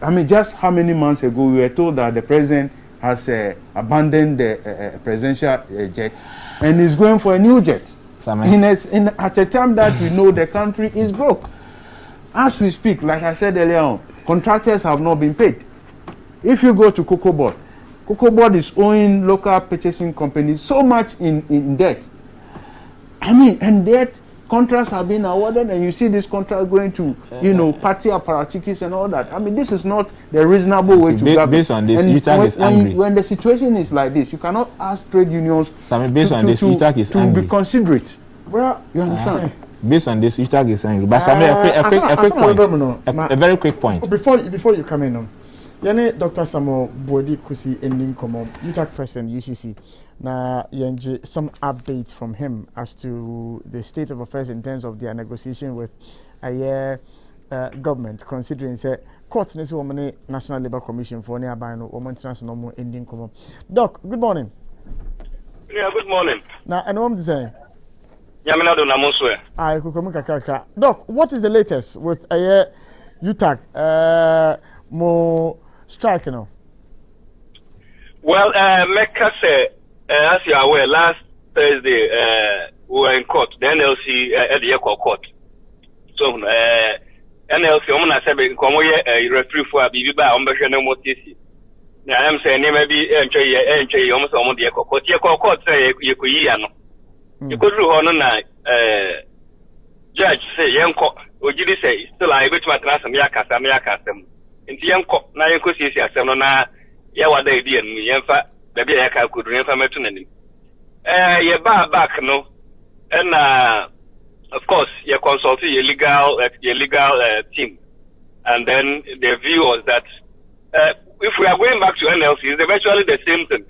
M: I mean, just how many months ago we were told that the president has abandoned the presidential jet and is going for a new jet. At a time that we know the country is broke. As we speak, like I said earlier on, contractors have not been paid. If you go to Cocoa Board is owing local purchasing companies so much in debt. I mean, and debt. Contracts have been awarded, and you see this contract going to, party apparatchiks and all that. I mean, this is not the reasonable way to govern.
N: Based on this, UTAG is angry.
M: When the situation is like this, you cannot ask trade unions
N: to
M: be considerate.
A: Well,
M: you understand?
N: Based on this, UTAG is angry. But a very quick point.
A: Before you come in, Dr. Samuel Bodi Kusi ending komo UTAG president UCC. Now, some updates from him as to the state of affairs in terms of their negotiation with a government, considering say court National Labour Commission for nearby international ending komo. Doc, good morning.
O: Yeah, good morning.
A: Now, and what I'm saying.
O: Doc,
A: what is the latest with a UTAG more strike now?
O: Well, Mecca said, as you are aware, last Thursday we were in court, the NLC at the Echo Court. So, NLC, I'm said, referee for a BB by Umbashan Motisi. Now, I'm saying, maybe enjoy almost on the Echo Court. Echo Court say, you could do on judge say, Yanko, or did say, still I bet my class and Yakasam. In the Yanko, now you could see Yasamona, Yawa de Dian, Yanfa. Maybe I could remember to name. You back no, and of course you consulted your legal team, and then the view was that if we are going back to NLC, it's virtually the same thing.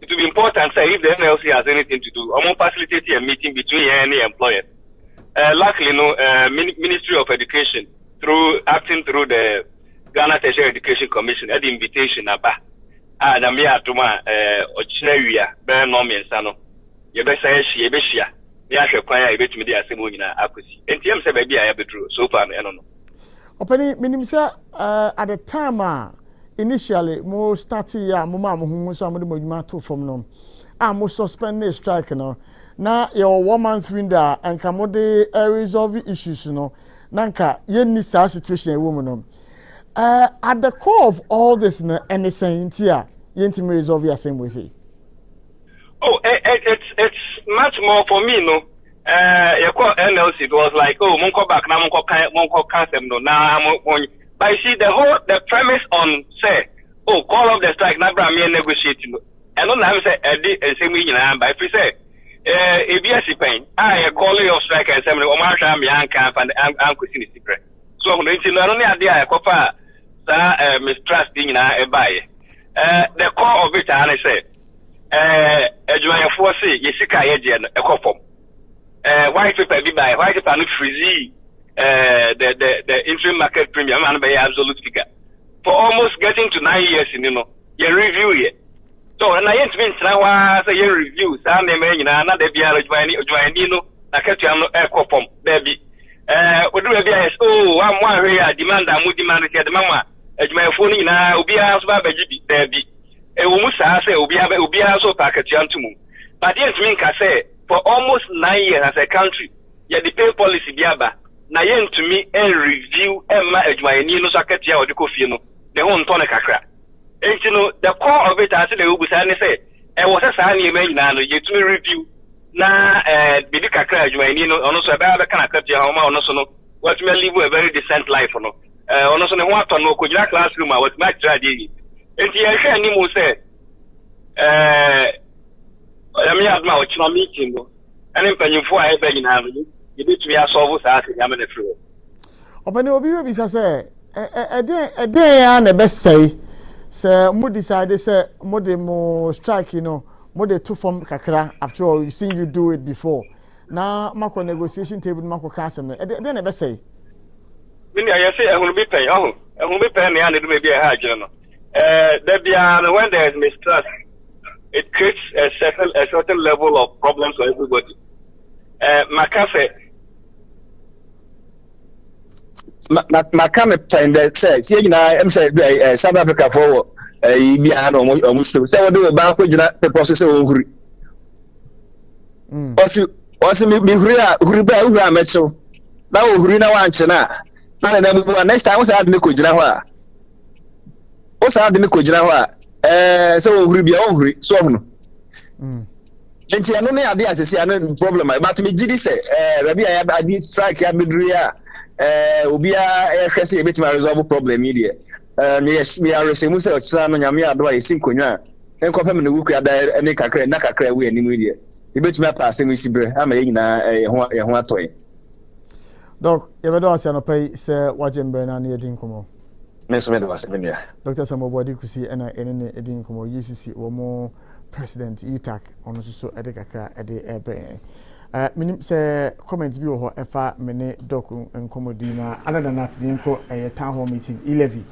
O: It will be important, say, if the NLC has anything to do, I'm facilitating a meeting between any employer. Luckily, Ministry of Education, acting through the Ghana Tertiary Education Commission, at the invitation, and I'm here to my Ochneria, Bernomi and Sano. You better say, she, Yasha Paya, bet me the Asimuna Akusi. And TM said, maybe I have it true. So far, I don't know.
A: Opening, meaning, sir, at the time, initially, more starting, Mama, who some of the Mojima from them, I must suspend the strike, Now, your 1 month window and come de resolve issues, Nanka, yen this situation, a woman. At the core of all this, and the same here, yen to resolve your same way.
O: Oh, it's much more for me, no. You call NLC, it was like, oh, Monko back now, Monko cancel, no. Now, but you see, the premise on say, oh, call off the strike, not bring me negotiating. And don't have say, same way, but if you say, ABS pain, I call your strike and say, oh, Marsha, me camp and Uncle Sini secret. So, I don't know idea, I cover, mistrusting in a buy. The core of it, I say, Edwin Force, Yesika Edian, a copom. White paper be by white paper not freeze the interim market premium and by absolute figure. For almost getting to 9 years, you review it. So, and I ain't been now as a year review, Sunday, another beer, Joanino, I catch you a copom, baby. What do I say? Oh, I'm one way I demand, I would demand the mama, as my phone in a Ubia, baby. Almost I say, Ubia, so packet yantumu. But yes, Mink, I say, for almost 9 years as a country, the pay policy biaba. Na yen to me a review Emma Edwani no Sakatia or the Kofino, the whole tonic crack. And the core of it, as the Ubusani say, I was a sign you made now, you to review. Na Bidika crash, no, also about the Kanakatia, no, what may live a very decent life, no. Also, no one no Kujak classroom, I was much tragedy. And the Ashani said, I mean, I'm not meeting, and if you for I beg in having you need to be a solve as I'm in the floor.
A: Open your baby, say, a day and the best say, Sir Moody decided, say, Modemo strike, Mode two from Kakra. After all, you've seen you do it before. Now, Marco negotiation table, Marco Castle, then the best say.
O: When I say I will be paying, I will be paying, and it may be a high journal. There be when there is mistrust. It creates a certain level of problems for everybody. McAfee.
P: McAfee said, "See, I'm saying, South Africa for Ibiano or Muslim. So, do about the process of Uri. Also, me, Uriba, Metro. Now, Urina Wanchana. Next time, what's out in the Kujanawa? What's out in the Kujanawa? So we be hungry, so no. And I know idea as say no problem. But me did say, maybe I did strike ya midria. Obi a say a bit my resolve problem here. Yes, we are receiving say ochira no nyame ado a yesi konwa. Enko pem no wuku ada ene kakra na kakra we anim here. E bit me pass me sibre ama ye nyina ho atoy.
A: Doc, you bedo ase no pay say wajembe na ne edin komo.
P: Dr.
A: Samuel Bodi Kusi and Edin Komo UCC or President UTAC on so Edekakra Ede Ebe. Minim say comments be or efa mene doku and comodina other than that Yanko a town hall meeting 11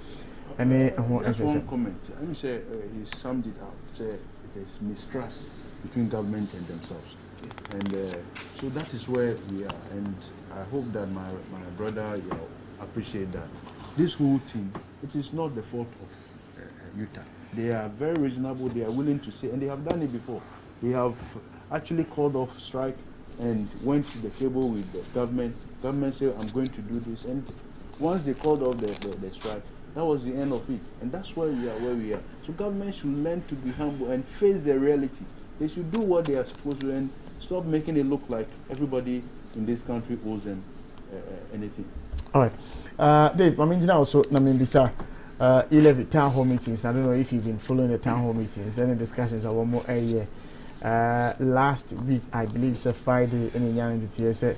A: and
M: one comment. I say he summed it up. Say it is mistrust between government and themselves. And so that is where we are, and I hope that my brother appreciate that. This whole thing, it is not the fault of Utah. They are very reasonable, they are willing to say, and they have done it before. They have actually called off strike and went to the table with the government. Government said, I'm going to do this. And once they called off the strike, that was the end of it. And that's why we are where we are. So government should learn to be humble and face the reality. They should do what they are supposed to and stop making it look like everybody in this country owes them anything.
A: All right. Dave, I mean, also, Namibisa, 11 town hall meetings. I don't know if you've been following the town hall meetings. Any discussions are one more a year. Last week, I believe it's a Friday in the entity said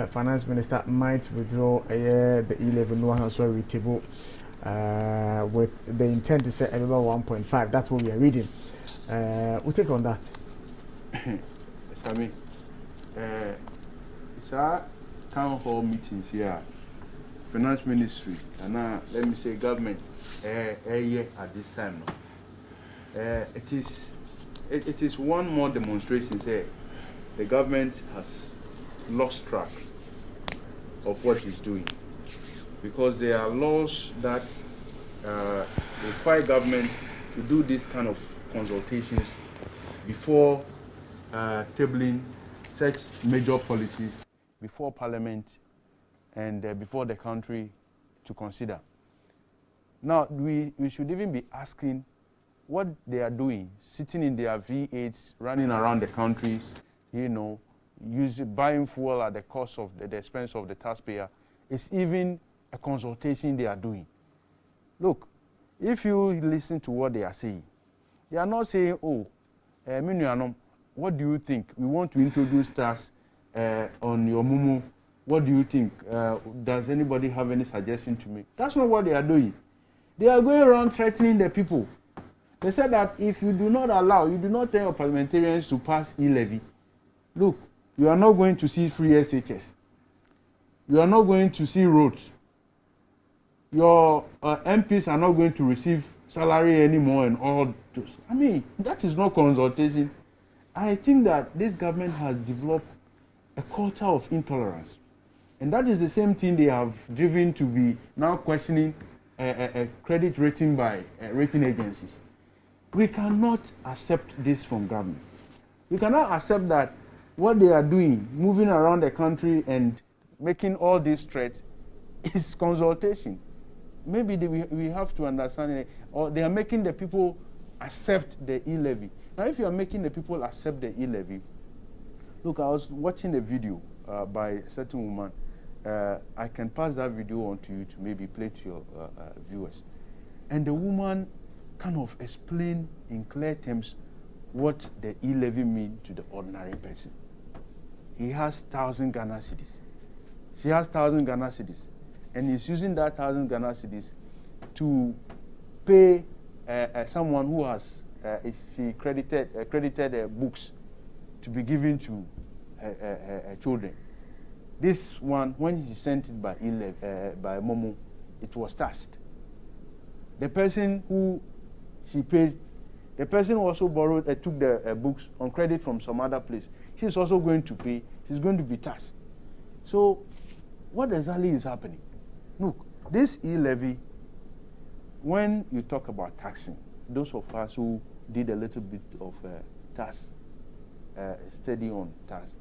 A: Finance Minister might withdraw the 11 no one has table with the intent to say about 1.5. That's what we are reading. We'll take on that.
M: Sami, it's our town hall meetings here, finance ministry, and let me say government, at this time. It is one more demonstration say the government has lost track of what it's doing, because there are laws that require government to do this kind of consultations before tabling such major policies before Parliament and before the country to consider. Now, we should even be asking what they are doing, sitting in their V8s, running around the countries, buying fuel at the cost of the expense of the taxpayer. It's even a consultation they are doing. Look, if you listen to what they are saying, they are not saying, what do you think? We want to introduce tax on your mumu. What do you think? Does anybody have any suggestion to me? That's not what they are doing. They are going around threatening the people. They said that if you do not tell your parliamentarians to pass e-levy, look, you are not going to see free SHS. You are not going to see roads. Your MPs are not going to receive salary anymore and all those. I mean, that is not consultation. I think that this government has developed a culture of intolerance. And that is the same thing they have driven to be now questioning credit rating by rating agencies. We cannot accept this from government. We cannot accept that what they are doing, moving around the country and making all these threats, is consultation. Maybe we have to understand it, or they are making the people accept the e-levy. Now, if you are making the people accept the e-levy, look, I was watching a video by a certain woman. I can pass that video on to you to maybe play to your viewers. And the woman kind of explained in clear terms what the e-levy means to the ordinary person. He has 1,000 Ghana cedis. She has 1,000 Ghana cedis. And he's using that 1,000 Ghana cedis to pay someone who has credited books to be given to children. This one, when he sent it by by Momo, it was taxed. The person who she paid, the person also took the books on credit from some other place. She's also going to pay. She's going to be taxed. So, what exactly is happening? Look, this e-levy, when you talk about taxing, those of us who did a little bit of tax study on tax,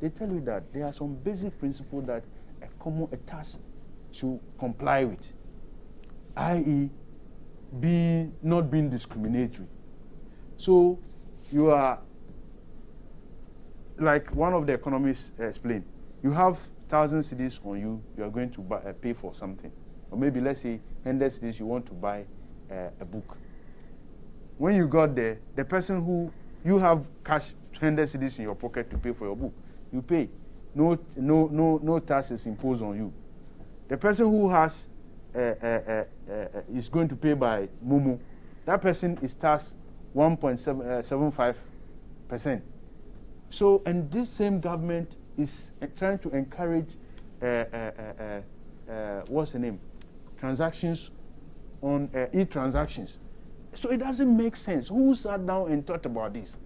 M: they tell you that there are some basic principles that a tax should comply with, i.e., not being discriminatory. So you are, like one of the economists explained, you have 1,000 cedis on you, you are going to pay for something. Or maybe let's say 100 cedis, you want to buy a book. When you got there, the person who you have cash 100 cedis in your pocket to pay for your book, you pay. No tax is imposed on you. The person who has is going to pay by Momo, that person is taxed 1.75%. So, and this same government is trying to encourage what's the name? Transactions on e-transactions. So it doesn't make sense. Who sat down and thought about this?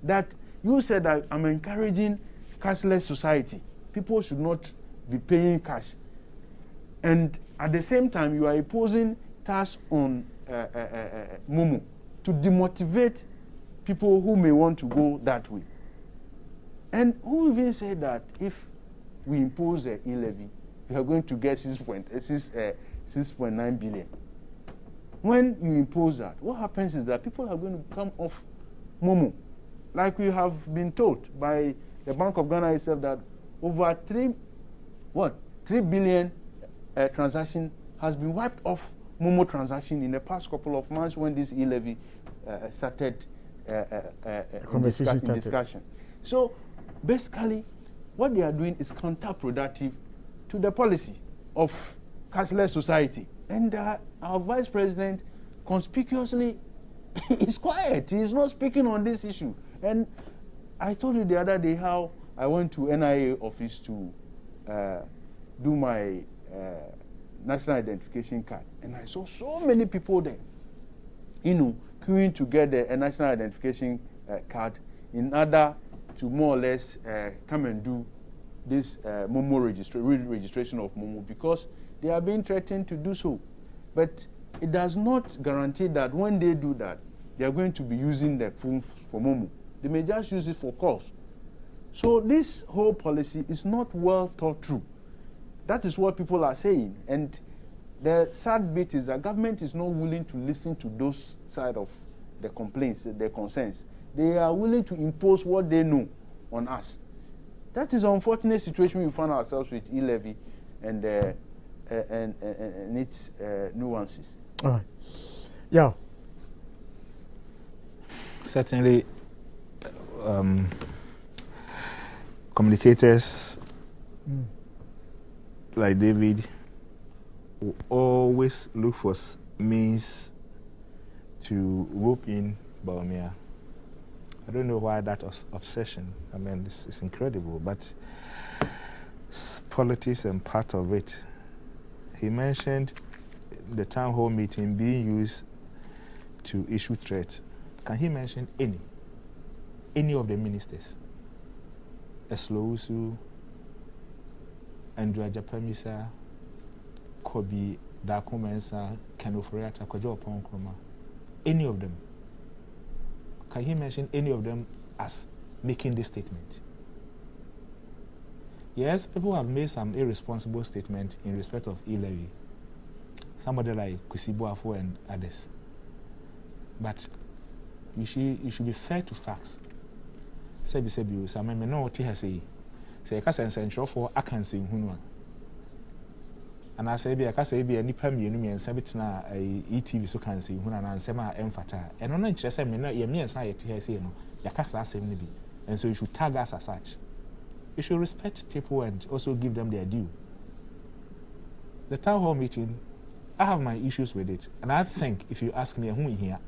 M: That you said that I'm encouraging cashless society. People should not be paying cash. And at the same time, you are imposing tax on Momo to demotivate people who may want to go that way. And who even said that if we impose the e-levy, we are going to get 6.9 billion? When you impose that, what happens is that people are going to come off Momo. Like we have been told by the Bank of Ghana itself that over 3 billion transaction has been wiped off Momo transaction in the past couple of months when this e-levy started in discussion. So basically, what they are doing is counterproductive to the policy of cashless society. And our vice president conspicuously is quiet. He is not speaking on this issue. And I told you the other day how I went to NIA office to do my national identification card. And I saw so many people there, queuing to get the national identification card in order to more or less come and do this Momo registration of Momo, because they are being threatened to do so. But it does not guarantee that when they do that, they are going to be using the phone for Momo. They may just use it for calls. So this whole policy is not well thought through. That is what people are saying. And the sad bit is that government is not willing to listen to those side of the complaints, the concerns. They are willing to impose what they know on us. That is an unfortunate situation we find ourselves with e-levy and its nuances.
A: All right. Yeah.
N: Certainly, communicators like David will always look for means to rope in Bawumia. I don't know why that obsession. I mean, it's incredible, but politics and part of it. He mentioned the town hall meeting being used to issue threats. Can he mention any of the ministers? Eslousu, Andrea Japamisa, Kobi, Dakumensa, Kenoforiata, Kojo Ponkroma. Any of them. Can he mention any of them as making this statement? Yes, people have made some irresponsible statements in respect of e-levy. Somebody like Kusibuafo and others. But you should be fair to facts. Sebi, so I mean, no, what he has said. Say, I can't say for I can say Hunwa. And I say, I can't say any pemi and Sabitna ETV so can say Huna and Sema Emfata. And on interest, I mean, me and Sayet has no, Yakasa same be. And so you should tag us as such. You should respect people and also give them their due. The town hall meeting, I have my issues with it. And I think if you ask me who here,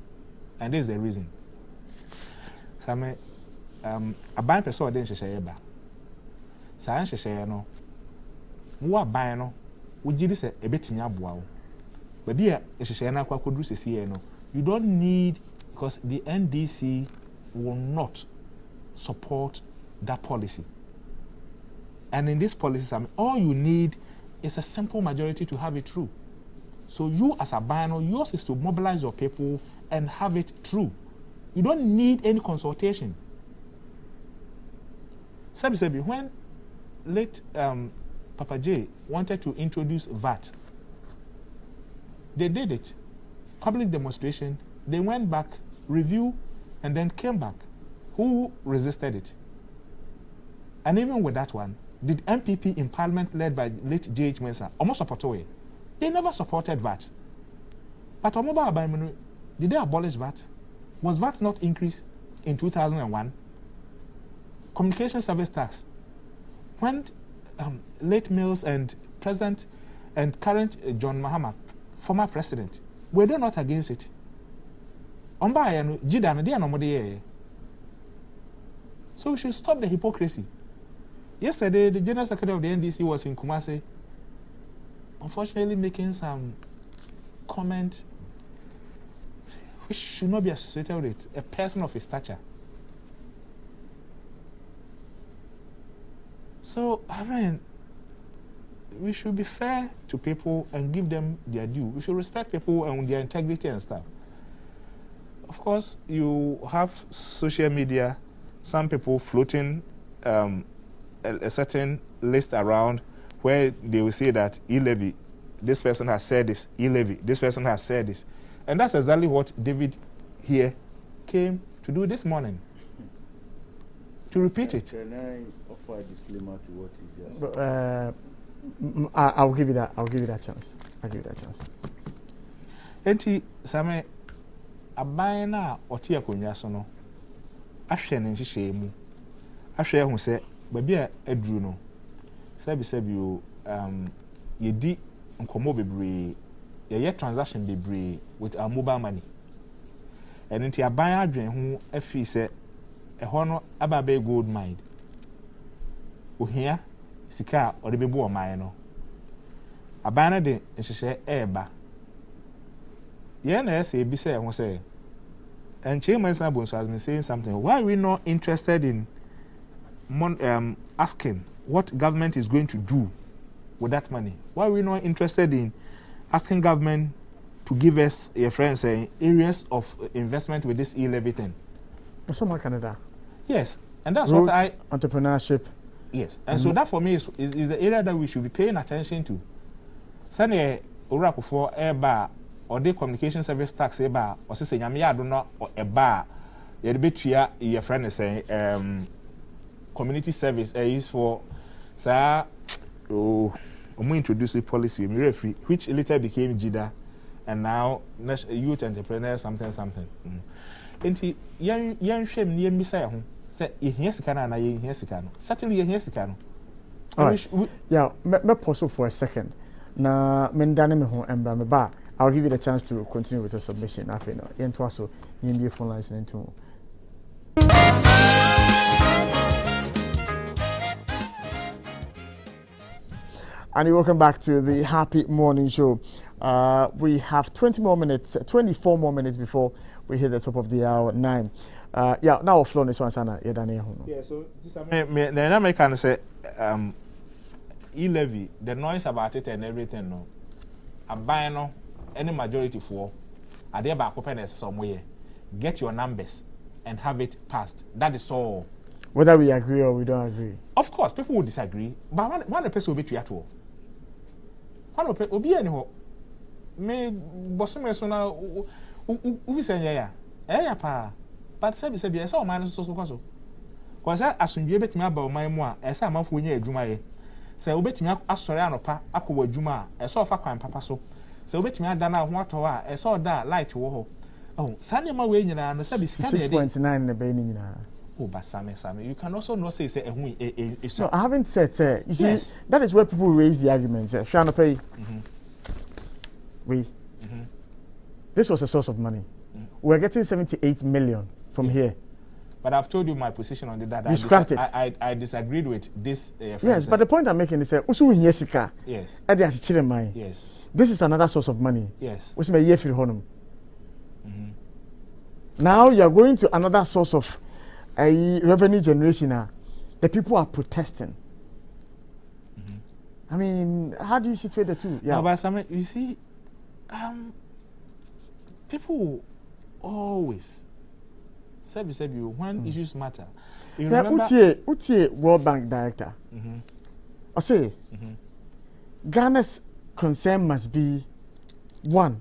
N: and this is the reason. So I mean, a band person didn't share ba. Science share no. More buy no. Would you say a bit me abwao? But dear, if share na kwa kodu se no. You don't need, because the NDC will not support that policy. And in this policy, I mean, all you need is a simple majority to have it through. So you as a buyer, yours is to mobilize your people and have it through. You don't need any consultation. Sebi, when late Papa J wanted to introduce VAT, they did it. Public demonstration, they went back, review, and then came back. Who resisted it? And even with that one, did MPP in Parliament led by late J.H. Mensah almost support it? They never supported VAT. But did they abolish VAT? Was VAT not increased in 2001? Communication service tax. When late Mills and President and current John Mahama, former president, were they not against it? So we should stop the hypocrisy. Yesterday, the General Secretary of the NDC was in Kumasi, unfortunately making some comment which should not be associated with it, a person of his stature. So, I mean, we should be fair to people and give them their due. We should respect people and their integrity and stuff. Of course, you have social media, some people floating a certain list around where they will say that e-levy, this person has said this, e-levy, this person has said this. And that's exactly what David here came to do this morning. To repeat it.
M: Can I offer a disclaimer to what he just said?
A: I'll give you that. I'll give you that chance. I'll give you that chance.
N: Enti same aban na ote akonya so no ahwe ne nhihye mu ahwe hu se ba bia aduru no sabi o yedi nkomo bebree ye transaction bebree with our mobile money and nti aban adwen ho afi se ɛhɔ no aba be gold mine ohia sika o de bebu o man no aban no de nhyehyɛ ɛɛba ye na ɛsɛ ebi sɛ ho sɛ and Chairman Sabonso has been saying something. Why are we not interested in asking what government is going to do with that money? Why are we not interested in asking government to give us, your friends saying, areas of investment with this e-levy thing?
A: Some Canada.
N: Yes, and that's
A: Roads,
N: what
A: entrepreneurship.
N: Yes, and so that for me is the area that we should be paying attention to. Sane Oracle for a bar or the communication service tax a bar or say I do not a bar. You bet your friend is saying community service is for sir. Oh, I'm introducing policy free, which later became JIDA, and now youth entrepreneur something. Enti yan shame near Messiah say yes can na yes can. Certainly yes can.
A: All right. Yeah, me pause for a second. Na mendane me ho embra me ba. I'll give you the chance to continue with the submission. I feel no. Yen to aso nimbe phone lines into. And welcome back to the Happy Morning Show. We have 24 more minutes before we hit the top of the hour 9. Yeah, now flow this one sana. Yeah,
N: so the American say e-levy, the noise about it and everything. No, a buy no any majority for are there back openness somewhere. Get your numbers and have it passed. That is all.
A: Whether we agree or we don't agree.
N: Of course, people will disagree, but one person will be to all. One will be anyhow. Me bosom so na uvi senya ya pa but sabi e so man so so cause asundwe betimi aba o man mu a e sa amanfo nya adwuma ye se obetimi asore anopa akọ adwuma a e so fa kwan papa so se obetimi ada na ho atọ a e so da light wo ho oh sane ma we nyina no sabi sika de
A: 6.9 na be ni nyina.
N: Oh, but Sammy, you can also not say
A: no, I haven't said, sir. You see, that is where people raise the argument, sir. Trying to pay. This was a source of money. We're getting 78 million from here.
N: But I've told you my position on that.
A: You scrapped it.
N: I disagreed with this.
A: Yes, but the point I'm making is that
N: yes.
A: Yes. This is another source of money.
N: Yes.
A: Now you're going to another source of revenue generation. The people are protesting. I mean, how do you situate the two?
N: Yeah, no, but Sam, you see, people always say when issues matter. You remember?
A: Utie World Bank director. I say, Ghana's concern must be one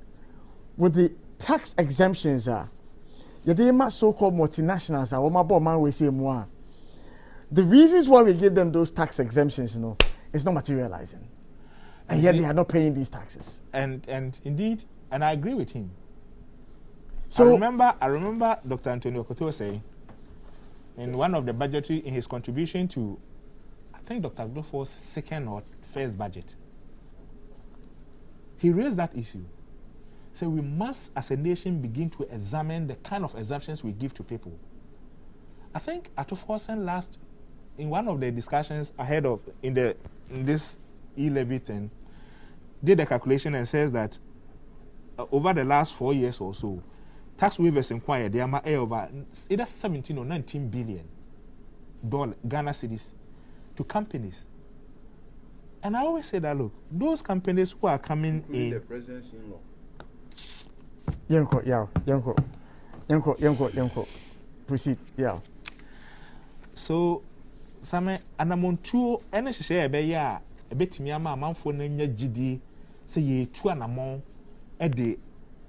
A: with the tax exemptions. Yadema so-called multinationals the reasons why we give them those tax exemptions, it's not materializing. And yet they are not paying these taxes.
N: And indeed, and I agree with him. So I remember Dr. Antonio Koto saying in one of the budgetary, in his contribution to, I think Dr. Gdofo's second or first budget, he raised that issue. So we must, as a nation, begin to examine the kind of exemptions we give to people. I think Atufosen in one of the discussions ahead of in this e-levy thing, did a calculation and says that over the last 4 years or so, tax waivers inquired they are over either 17 or 19 billion Ghana cedis to companies. And I always say that, look, those companies who are coming in
M: the presidency in law.
A: Yanko. Proceed. Yeah.
N: So, Same anamontuo ene hyehyɛ ebe ya ebetimi ama amanfo na nya gidi se ye tu anamon e de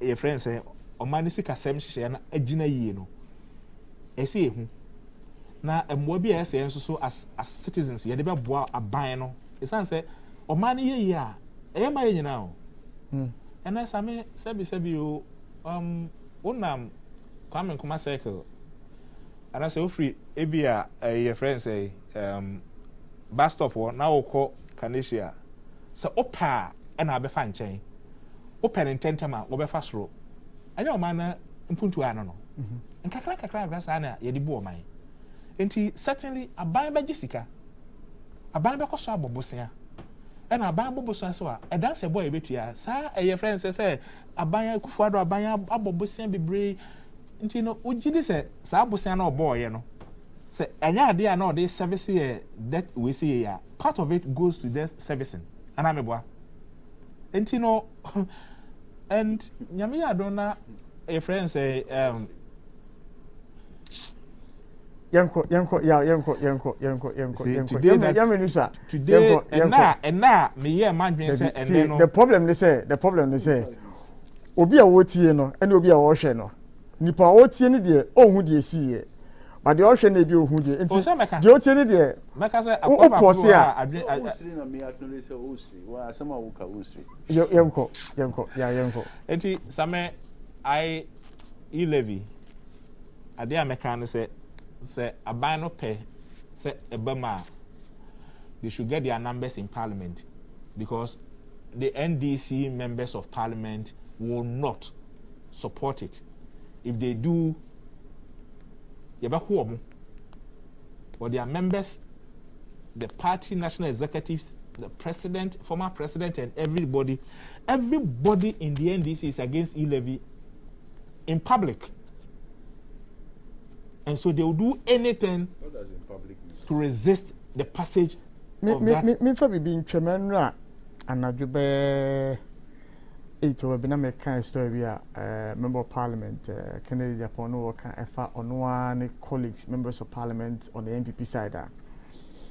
N: ye friend say omani sika sem hyehyɛ na agina yie no ese ehu na embo bi ese enso so as citizens ye de be boa aban no esan say omani ye ya e ma ye nyina o ena Same sebi o unam Kwame Nkrumah circle and I say ofri ebia your friend say bus stop now call Kanesia so opa ɛna abɛfa nkyɛn open ntɛntɛm a wɔbɛfa soro ɛnyɛ ɔman na mpuntu ano no nkakra saa na yɛde bu ɔman nti certainly aban bɛgye sika aban bɛkɔ so abɔbosea ɛna aban abɔbosea so a ɛdanse bɔ yɛbɛtua saa ɛyɛ friend sɛ aban Akufo-Addo aban abɔbosea bebree nti no wogye di sɛ saa abosea na ɔbɔɔyɛ no sɛ ɛnyɛ adeɛ a na ɔde service yɛ debt we say ya part of it goes to this servicing ana meboa nti no and nyame ya do na a friend say
A: yanko
N: today and na me hear man say and then
A: the problem is obi a wotie no and obi a wo hwe no nipa wotie ne de ohun de sie but the ocean na bi ohun de nti de otie ne de
N: meka say
A: akopose a
M: osiri na me acknowledge say osiri wa asema wo ka osiri
A: yanko
N: enti same I levy ade a meka no say aban no pay say ebama they should get their numbers in parliament because the NDC members of parliament will not support it. If they do, or their members, the party national executives, the president, former president, and everybody in the NDC is against e-levy in public. And so they will do anything to resist the passage of that.
A: Me for being tremendous, and I do be. It will be a kind of story. Member of Parliament, Kennedy Japan, work on one colleagues, members of Parliament on the NPP side.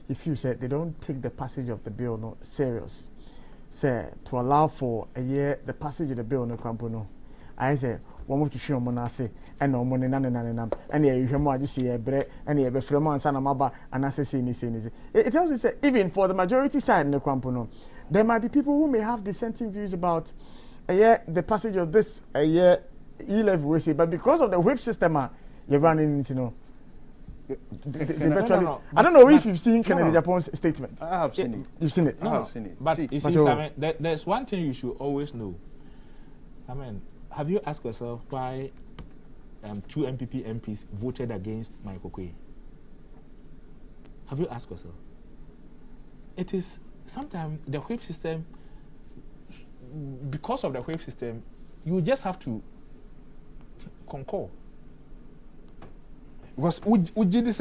A: If you said they don't take the passage of the bill no serious, say to allow for a year the passage of the bill no campuno. I say one more to show monase and no money nananam and you hear more this year bread and you have Fremont and Sanamaba and I say it tells you say even for the majority side in the campuno, there might be people who may have dissenting views about the passage of this e-levy we say, but because of the whip system you're running into I don't know if you've seen Kennedy Japan's statement.
M: I have seen it.
A: You've seen it?
M: I have seen it.
N: But you see, I mean, there's one thing you should always know. I mean, have you asked yourself why 2 MPP MPs voted against Michael Okoye? Have you asked yourself? It is sometimes the whip system, because of the whip system, you just have to concur. Because Ujidi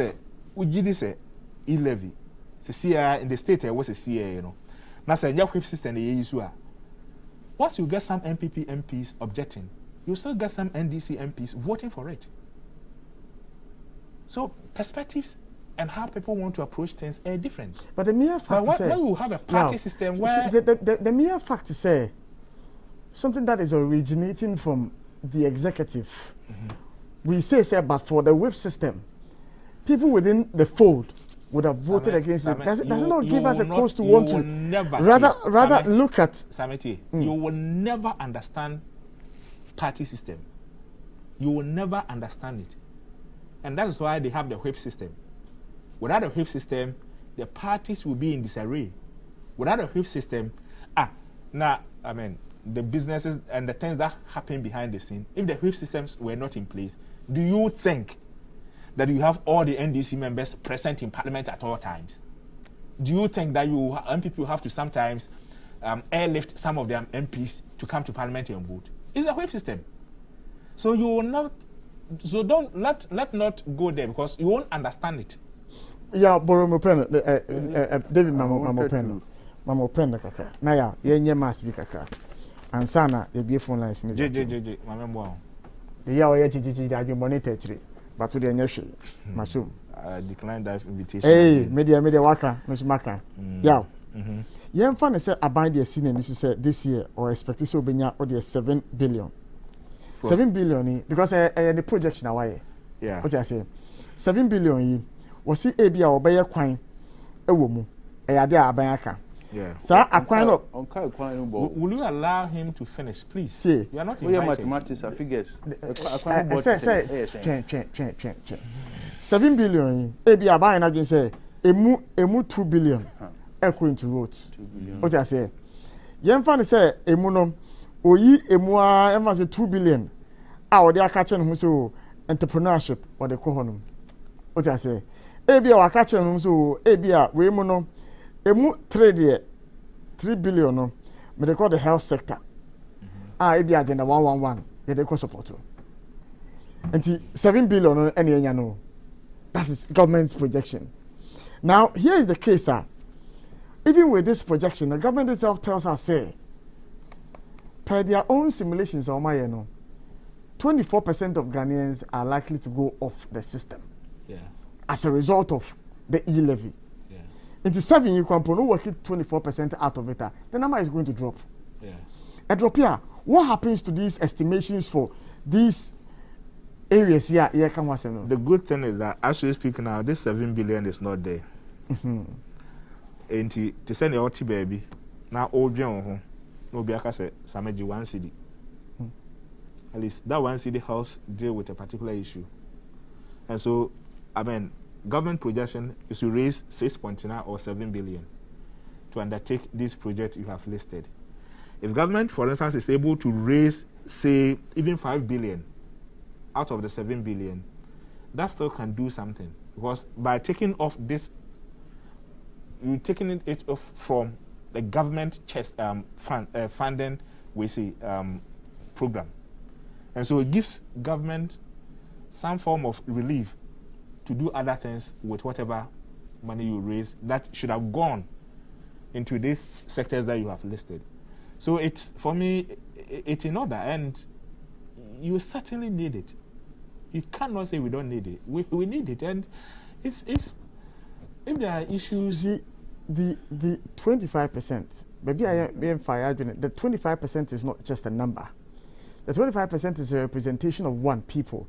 N: say e-levy. CCA in the state there was a CA, you know. Now say your whip system the issue. Once you get some MPP MPs objecting, you still get some NDC MPs voting for it. So perspectives and how people want to approach things are different.
A: But the mere fact is
N: when you have a party system where
A: the mere fact is something that is originating from the executive. We say, but for the whip system, people within the fold would have voted against it. Does it not give us a cause to want to rather look at
N: Samiti? You will never understand party system. You will never understand it, and that is why they have the whip system. Without the whip system, the parties will be in disarray. Without the whip system, the businesses and the things that happen behind the scene, if the whip systems were not in place, do you think that you have all the NDC members present in parliament at all times? Do you think that MPP will have to sometimes airlift some of their MPs to come to parliament and vote? It's a whip system. So you will not. So don't let not go there because you won't understand it.
A: Yeah, Boromo Pen, David Mamo Pen, kaka. Na ya, yenye mass bi kaka. Ansana, ye be phone lines ni.
N: JJ, mamembo.
A: The ya oye GGG that you monitor three. But to the nyeshe. Masum.
N: Decline that invitation.
A: Hey, media waka, Miss Maka. Yeah. Yen fan say aban the scene and you say this year or expect so benya or the 7 billion. 7 billion because the projection away.
N: Yeah.
A: What I say? 7 billion was it ebia obey kwan ewo mu ade aban aka.
N: Yeah.
A: Sir,
N: will you allow him to finish, please?
A: See,
N: you are not
M: invited. Mathematics are figures.
A: 7 billion. Ebia aban na say emu 2 billion. Echo into roads. What I say? Yemfa ne say emu no oyi emu a emfa say 2 billion a odi aka che no ho so entrepreneurship or the kohonum. What I say? Ebia waka che no so ebia we mu no emu trade 3 billion no me they call the health sector. Ebia agenda 111 ye they call support. And 7 billion no any enya no. That is government's projection. Now here is the case, sir. Even with this projection, the government itself tells us, say, per their own simulations, 24% of Ghanaians are likely to go off the system as a result of the e-levy. Into 7 you can work 24% out of it. The number is going to drop. A drop here. What happens to these estimations for these areas here?
N: The good thing is that as we speak now, this 7 billion is not there. And to send your baby now all no be say Sameji 1 city. At least that 1 city helps deal with a particular issue. And so I mean government projection is to raise 6.9 or 7 billion to undertake this project you have listed. If government, for instance, is able to raise, say, even 5 billion out of the 7 billion, that still can do something. Because by taking off this, you're taking it off from the government funding, we say, program. And so it gives government some form of relief to do other things with whatever money you raise that should have gone into these sectors that you have listed. So it's, for me, it's in order, and you certainly need it. You cannot say we don't need it. We need it, and if there are issues,
A: the 25%, maybe I am fired. The 25% is not just a number. The 25% is a representation of one, people.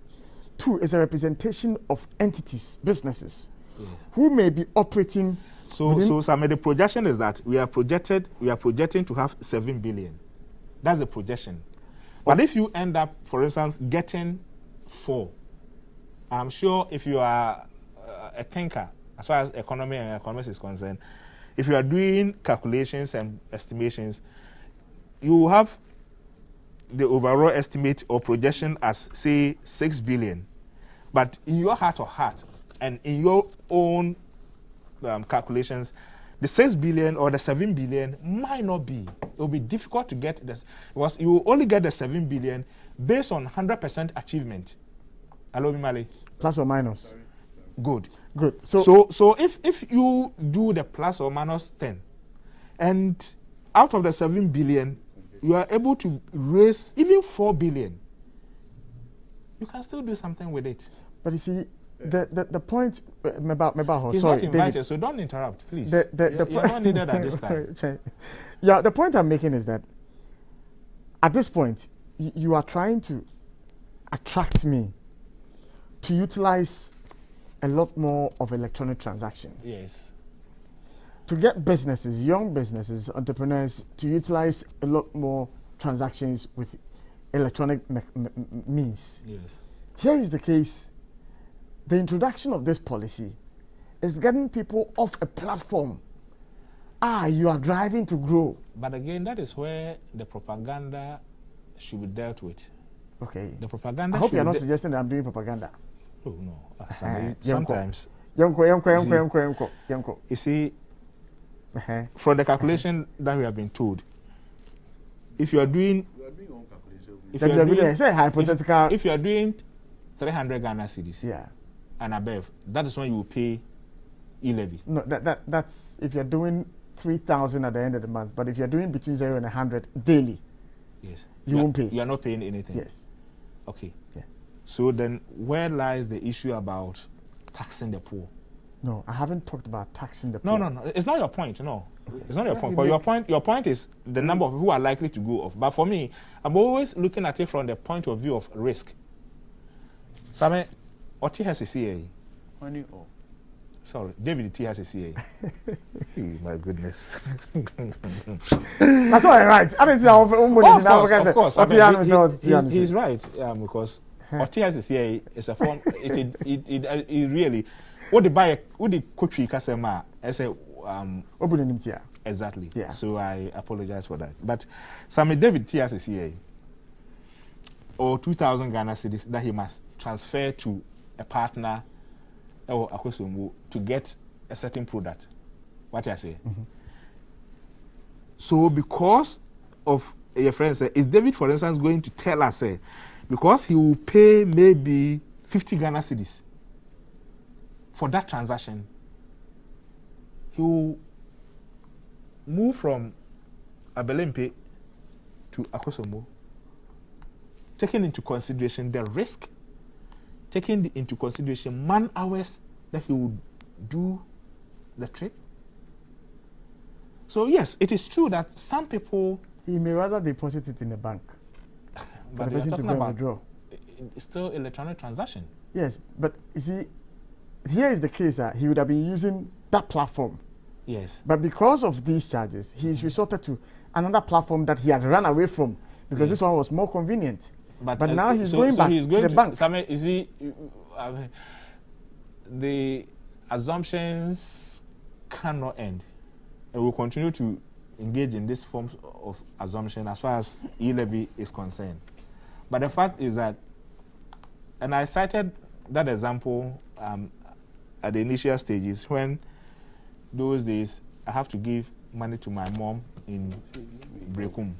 A: 2 is a representation of entities, businesses, who may be operating.
N: So Sam, the projection is that we are projecting to have 7 billion. That's the projection. But if you end up, for instance, getting 4, I'm sure if you are a thinker, as far as economy and economics is concerned, if you are doing calculations and estimations, you have the overall estimate or projection as, say, 6 billion. But in your heart of heart and in your own calculations, the 6 billion or the 7 billion might not be. It will be difficult to get this because you will only get the 7 billion based on 100% achievement. Hello, Mimale?
A: Plus or minus.
N: Good.
A: So
N: if you do the plus or minus 10, and out of the 7 billion, you are able to raise even 4 billion, you can still do something with it.
A: But you see, the point about
N: he's
A: sorry,
N: not invited,
A: David,
N: so don't interrupt, please.
A: You're
N: not needed at this time.
A: Yeah, the point I'm making is that at this point, you are trying to attract me to utilize a lot more of electronic transactions.
N: Yes.
A: To get businesses, young businesses, entrepreneurs to utilize a lot more transactions with electronic means.
N: Yes.
A: Here is the case. The introduction of this policy is getting people off a platform. You are driving to grow.
N: But again, that is where the propaganda should be dealt with.
A: Okay.
N: The propaganda.
A: I hope you are not suggesting that I'm doing propaganda.
N: Oh no. Sometimes.
A: Yonko.
N: You see, from the calculation that we have been told, if you are doing, if you are doing 300 Ghana cedis, and above, that is when you will pay e-levy.
A: No, that's if you're doing 3,000 at the end of the month. But if you're doing between 0 and 100 daily,
N: yes,
A: you won't pay.
N: You are not paying anything.
A: Yes.
N: Okay.
A: Yeah.
N: So then, where lies the issue about taxing the poor?
A: No, I haven't talked about taxing the poor.
N: No. It's not your point. No, it's not your point. But your point is the number of people who are likely to go off. But for me, I'm always looking at it from the point of view of risk. Same, Oti has a CA. Sorry, David T has a CA. My goodness.
A: That's all right. I mean,
N: of course. He's right because Oti has a CA is a form. It really. What the buy? What the coach Kasema? I say. Exactly.
A: Yeah.
N: So I apologize for that. But Sammy David TSCA or 2,000 Ghana cedis that he must transfer to a partner or Akosombo to get a certain product. What I say.
A: Mm-hmm.
N: So because of your friend say, is David, for instance, going to tell us because he will pay maybe 50 Ghana cedis for that transaction, he will move from Abelempe to Akosombo, taking into consideration the risk, taking into consideration man hours that he would do the trip. So yes, it is true that some people,
A: he may rather deposit it in the bank,
N: but
A: the person to go and withdraw.
N: It's still electronic transaction.
A: Yes, but you see, here is the case that he would have been using that platform.
N: Yes.
A: But because of these charges, he's resorted to another platform that he had run away from because this one was more convenient. But now he's going back to the bank.
N: You see, the assumptions cannot end. And we'll continue to engage in this form of assumption as far as e-levy is concerned. But the fact is that, and I cited that example at the initial stages when those days I have to give money to my mom in Brekum.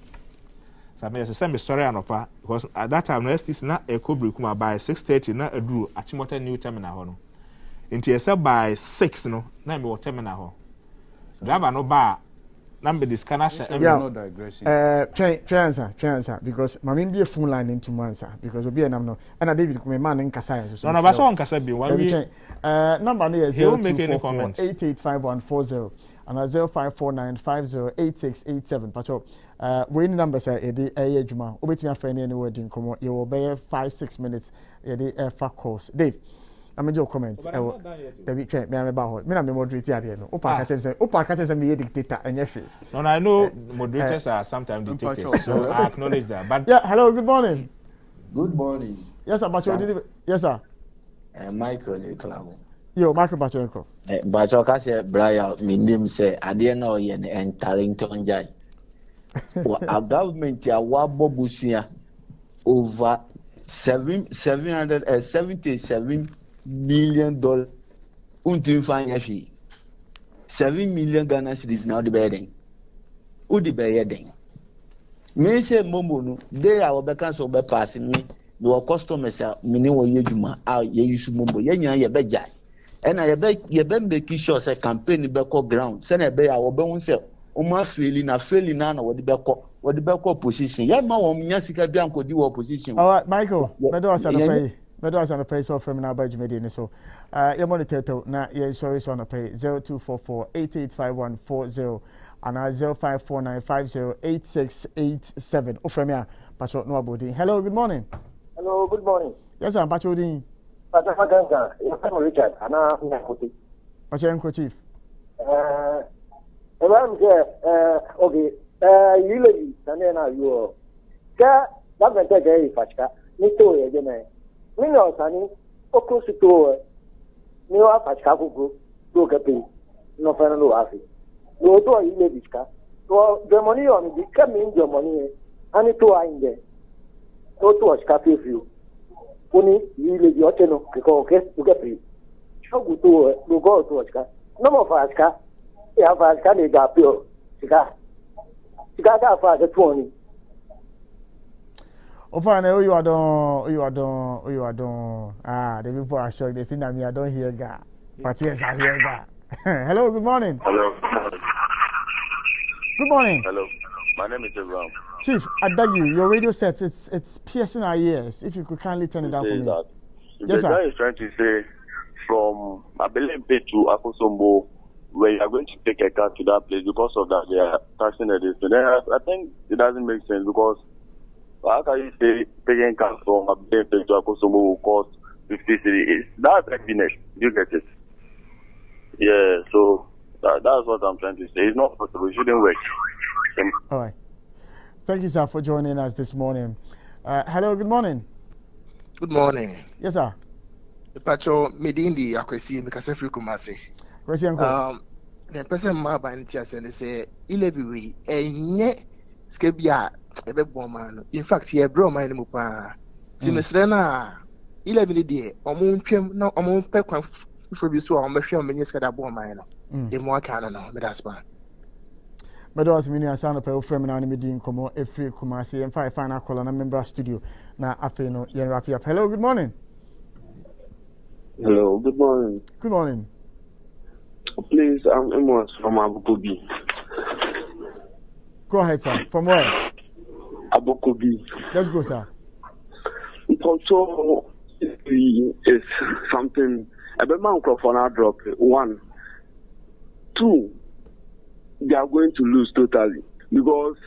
N: So I mean, it's a story anopa because at that time, rest is not a co Brekum by 6:30, not a drew at Chimote New Terminal. Into yourself by 6, no, not more terminal. Driver no bar. Number this can
A: no digressing. Try answer because my main be a full line into answer because we be an no and a David come man in Kasai so
N: no but so on Kasai be one
A: number no is 02448854140 and 0549508687 pacho we number say e dey adwuma obetimi afani any word in komo you will be 5-6 minutes e dey fa course Dave I'm going to comment. David, me am about. Me na me moderate here no. Opa catch say me dictator and
N: no, I know moderators are sometimes dictators, so I acknowledge that. But
A: yeah, hello, good morning.
Q: Good morning.
A: Yes, sir. Bacho, yes, sir.
Q: Michael Eklamo.
A: Yo, Michael Bacho.
Q: Bacho ka say Brian, me name say ade na oye ne Entarlington Jai. Our government ya wabo busia over $777 million untin fanya fi 7 million Ghana cedis now the bedding who the bedding me say momo no they are obeka so be passing me the customers are mini wo yedwuma a ye use momo ye nyina ye be jai and ye be make sure say campaign be ko ground say na be ya wo be won say o ma failing na wo de be ko position ye ma wo nya sika bi ankodi wo position.
A: All right, Michael, me do asa no pay. Me do asa no pay so from na ba jumedi ni so. Ye monitor na ye sorry so no pay 0244885140 and 0549508687. O from ya Pacho no abodi. Hello, good morning.
R: Hello, good morning.
A: Yes, sir, Pacho din.
R: Pacho Maganga, you are Richard, ana Nyakoti.
A: Pacho Enko chief.
R: Okay. You lady, Sanena, you are. That may take a fashka. Nito, again. Mino Sani, Okusito, Nua Pachka, go capi, no Fernando Afi. You do a ladiska. So the money on the coming your money, and it to in there. Go to a scappy view. Only you lady Oteno, because you get free. Show to go to a scar. No more Fashka. Yeah, Fashka, they got pure. Cigar. Cigar for the 20.
A: Ofane, you are done. Ah, the people are shocked. They think that me, I don't hear God. But yes, I hear God. Hello, good morning.
H: Hello.
A: Good morning.
H: Hello. My name is Abraham.
A: Chief, I beg you, your radio set, it's piercing our ears. If you could kindly turn it down for me.
H: Yes, sir. The guy is trying to say from Abelempe to Akosombo, where you are going to take a car to that place because of that they are taxing the distance. I think it doesn't make sense because how can you say taking a car from Abelempe to Akosombo will cost 50 cedis? That's happiness. You get it? Yeah, so that's what I'm trying to say. It's not possible. It shouldn't work.
A: All right. Thank you, sir, for joining us this morning. Hello, good morning.
S: Good morning.
A: Yes, sir.
S: Pacho Medindi Akwesi Mikasefri Kumasi. the person ma ba nti ase ne say ilevi we enye skebia ebe bo man in fact ye bro man mu pa ti mesre na ilevi ne de omo ntwem na omo pe kwan fo bi so omo hwe omo nye skeda bo man no de mo aka no me das pa
A: Meadows mini asana pe ofrem na me din komo every Kumasi and final call na member studio na afi no yen wrap up. Hello, good morning.
T: Hello, good morning.
A: Good morning.
T: Please, I'm Amos from Abukobi.
A: Go ahead, sir. From where?
T: Abukobi.
A: Let's go, sir.
T: Also, is something a bit microphone I drop. 1, 2. They are going to lose totally because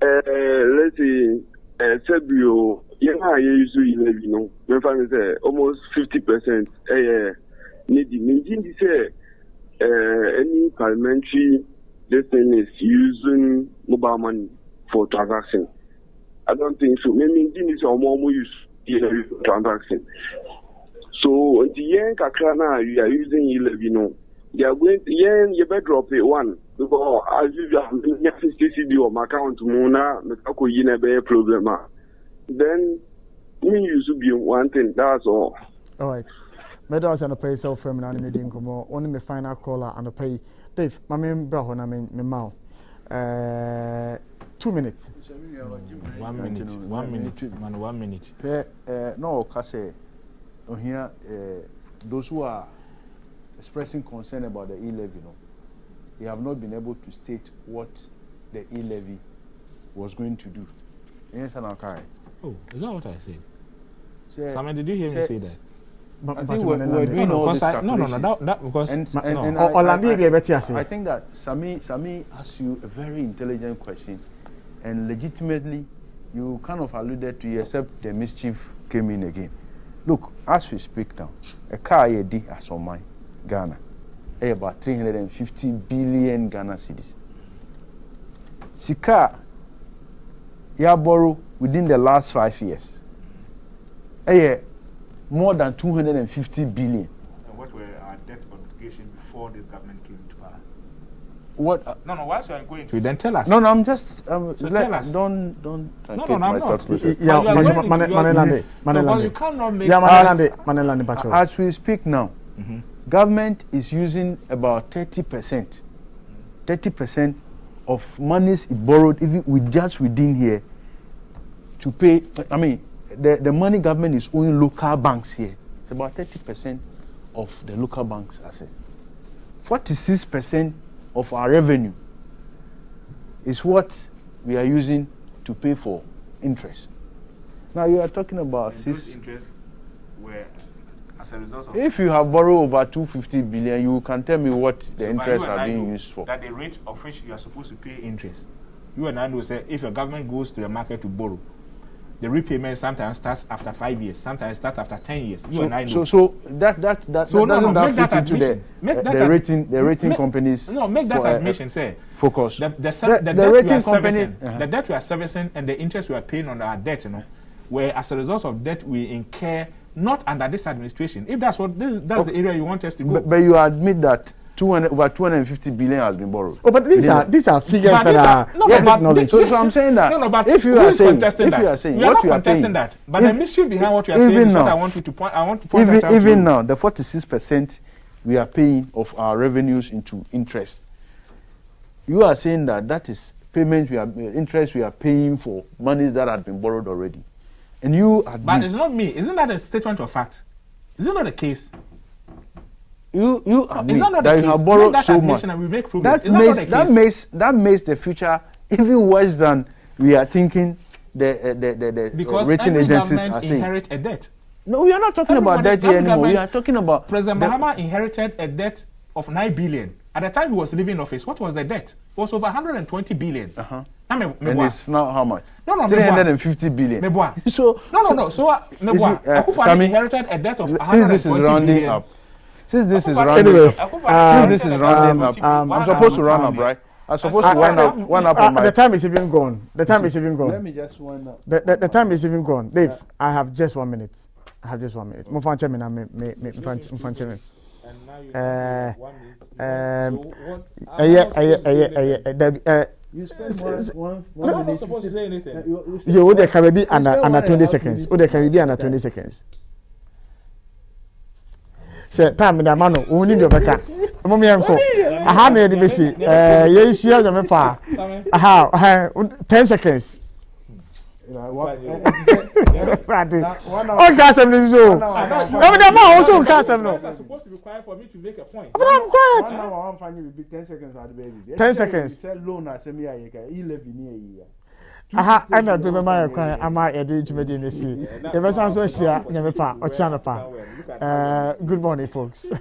T: let's say Sebio, almost 50% needing say any parliamentary this thing is using mobile money for transaction. I don't think so. Maybe this is more use transaction. So the young Kakrana you are using they are going to you better drop it 1 because as you have CCD on my account Mona be problem. Then me use to be one thing, that's all.
A: All right. Meadows and pay self from an meeting come only me final caller and pay Dave, my main brother and I mean me mouth. 2 minutes.
N: 1 minute. 1 minute. Man, 1 minute.
M: No, Kase, here, those who are expressing concern about the e-levy, they have not been able to state what the e-levy was going to do. Yes, and okay.
N: Oh, is that what I said?
M: Simon,
N: did you hear me say that?
M: I think we're doing all this calculations.
N: That because
M: I think that Sami asked you a very intelligent question, and legitimately, you kind of alluded to it, except the mischief came in again. Look, as we speak now, a car AD as on mine, Ghana, about 350 billion Ghana cedis. Sika, ya borrow within the last 5 years. More than 250 billion.
N: And what were our debt obligations before this government came to power?
M: What?
N: No, whilst you are going to, then tell us.
M: No, I'm just.
N: So tell us.
M: Don't.
N: No, I'm not.
A: Yeah,
N: Manelande. You cannot make.
A: Yeah, Manelande.
M: As we speak now, government is using about 30%. 30% of monies it borrowed, even with just within here, to pay. I mean, the money government is owing local banks here. It's about 30% of the local banks' assets. 46% of our revenue is what we are using to pay for interest. Now you are talking about
N: those interests were as a result of.
M: If you have borrowed over 250 billion, you can tell me what the interests are being used for.
N: That the rate of which you are supposed to pay interest. You and I know say if your government goes to the market to borrow, the repayment sometimes starts after 5 years, sometimes starts after 10 years. You and I know.
M: So that fit into the rating companies.
N: No, make that admission. Say
M: focus.
N: The rating company, the debt we are servicing and the interest we are paying on our debt, where as a result of debt we incur not under this administration. If that's the area you want us to go.
M: But you admit that over 250 billion has been borrowed.
A: Oh, but these are figures that are acknowledged.
M: So I'm saying that
N: but
M: if you are saying
N: we are not contesting that, but the issue behind what you are saying is what I want to point that out.
M: Even now, the 46% we are paying of our revenues into interest. You are saying that is payments interest we are paying for monies that had been borrowed already, and you admit.
N: But it's not me. Isn't that a statement of fact? Is it not the case?
M: You admit
N: that
M: you have borrowed so much.
N: And we make progress.
M: That makes the future even worse than we are thinking. The rating agencies are saying.
N: Inherit a debt.
M: No, we are not talking about debt here anymore. We are talking about
N: President Mahama inherited a debt of 9 billion. At the time he was leaving office, what was the debt? It was over 120 billion.
M: And it's now how much?
N: No,
M: 350 billion.
N: So Akufo-Addo inherited a debt of 120 billion.
M: Since this is rounding up, I'm supposed to run up, right? I'm supposed to wind up on my.
A: The time is even gone.
M: Let me just wind up.
A: The time is even gone. Dave, I have just 1 minute. Mufanche me.
N: You spend one minute. Not supposed to say anything.
A: You would can be under 20 seconds. Would can be under 20 seconds. Time in the man who need your back. Mommy uncle. I have made the busy. Yes, you have pa. Aha, 10 seconds. Okay, Casem is so. No, the man also Casem. No,
N: I'm supposed to be quiet for me to make a point.
A: But I'm quiet.
M: 1 hour, I'm finding will be 10 seconds at the baby.
A: 10 seconds.
M: Sell loan as a mere 11 year.
A: Aha, I don't remember my crying. Am I a day to me in see? If I sound so sure, never pa or channel pa. Good morning, folks.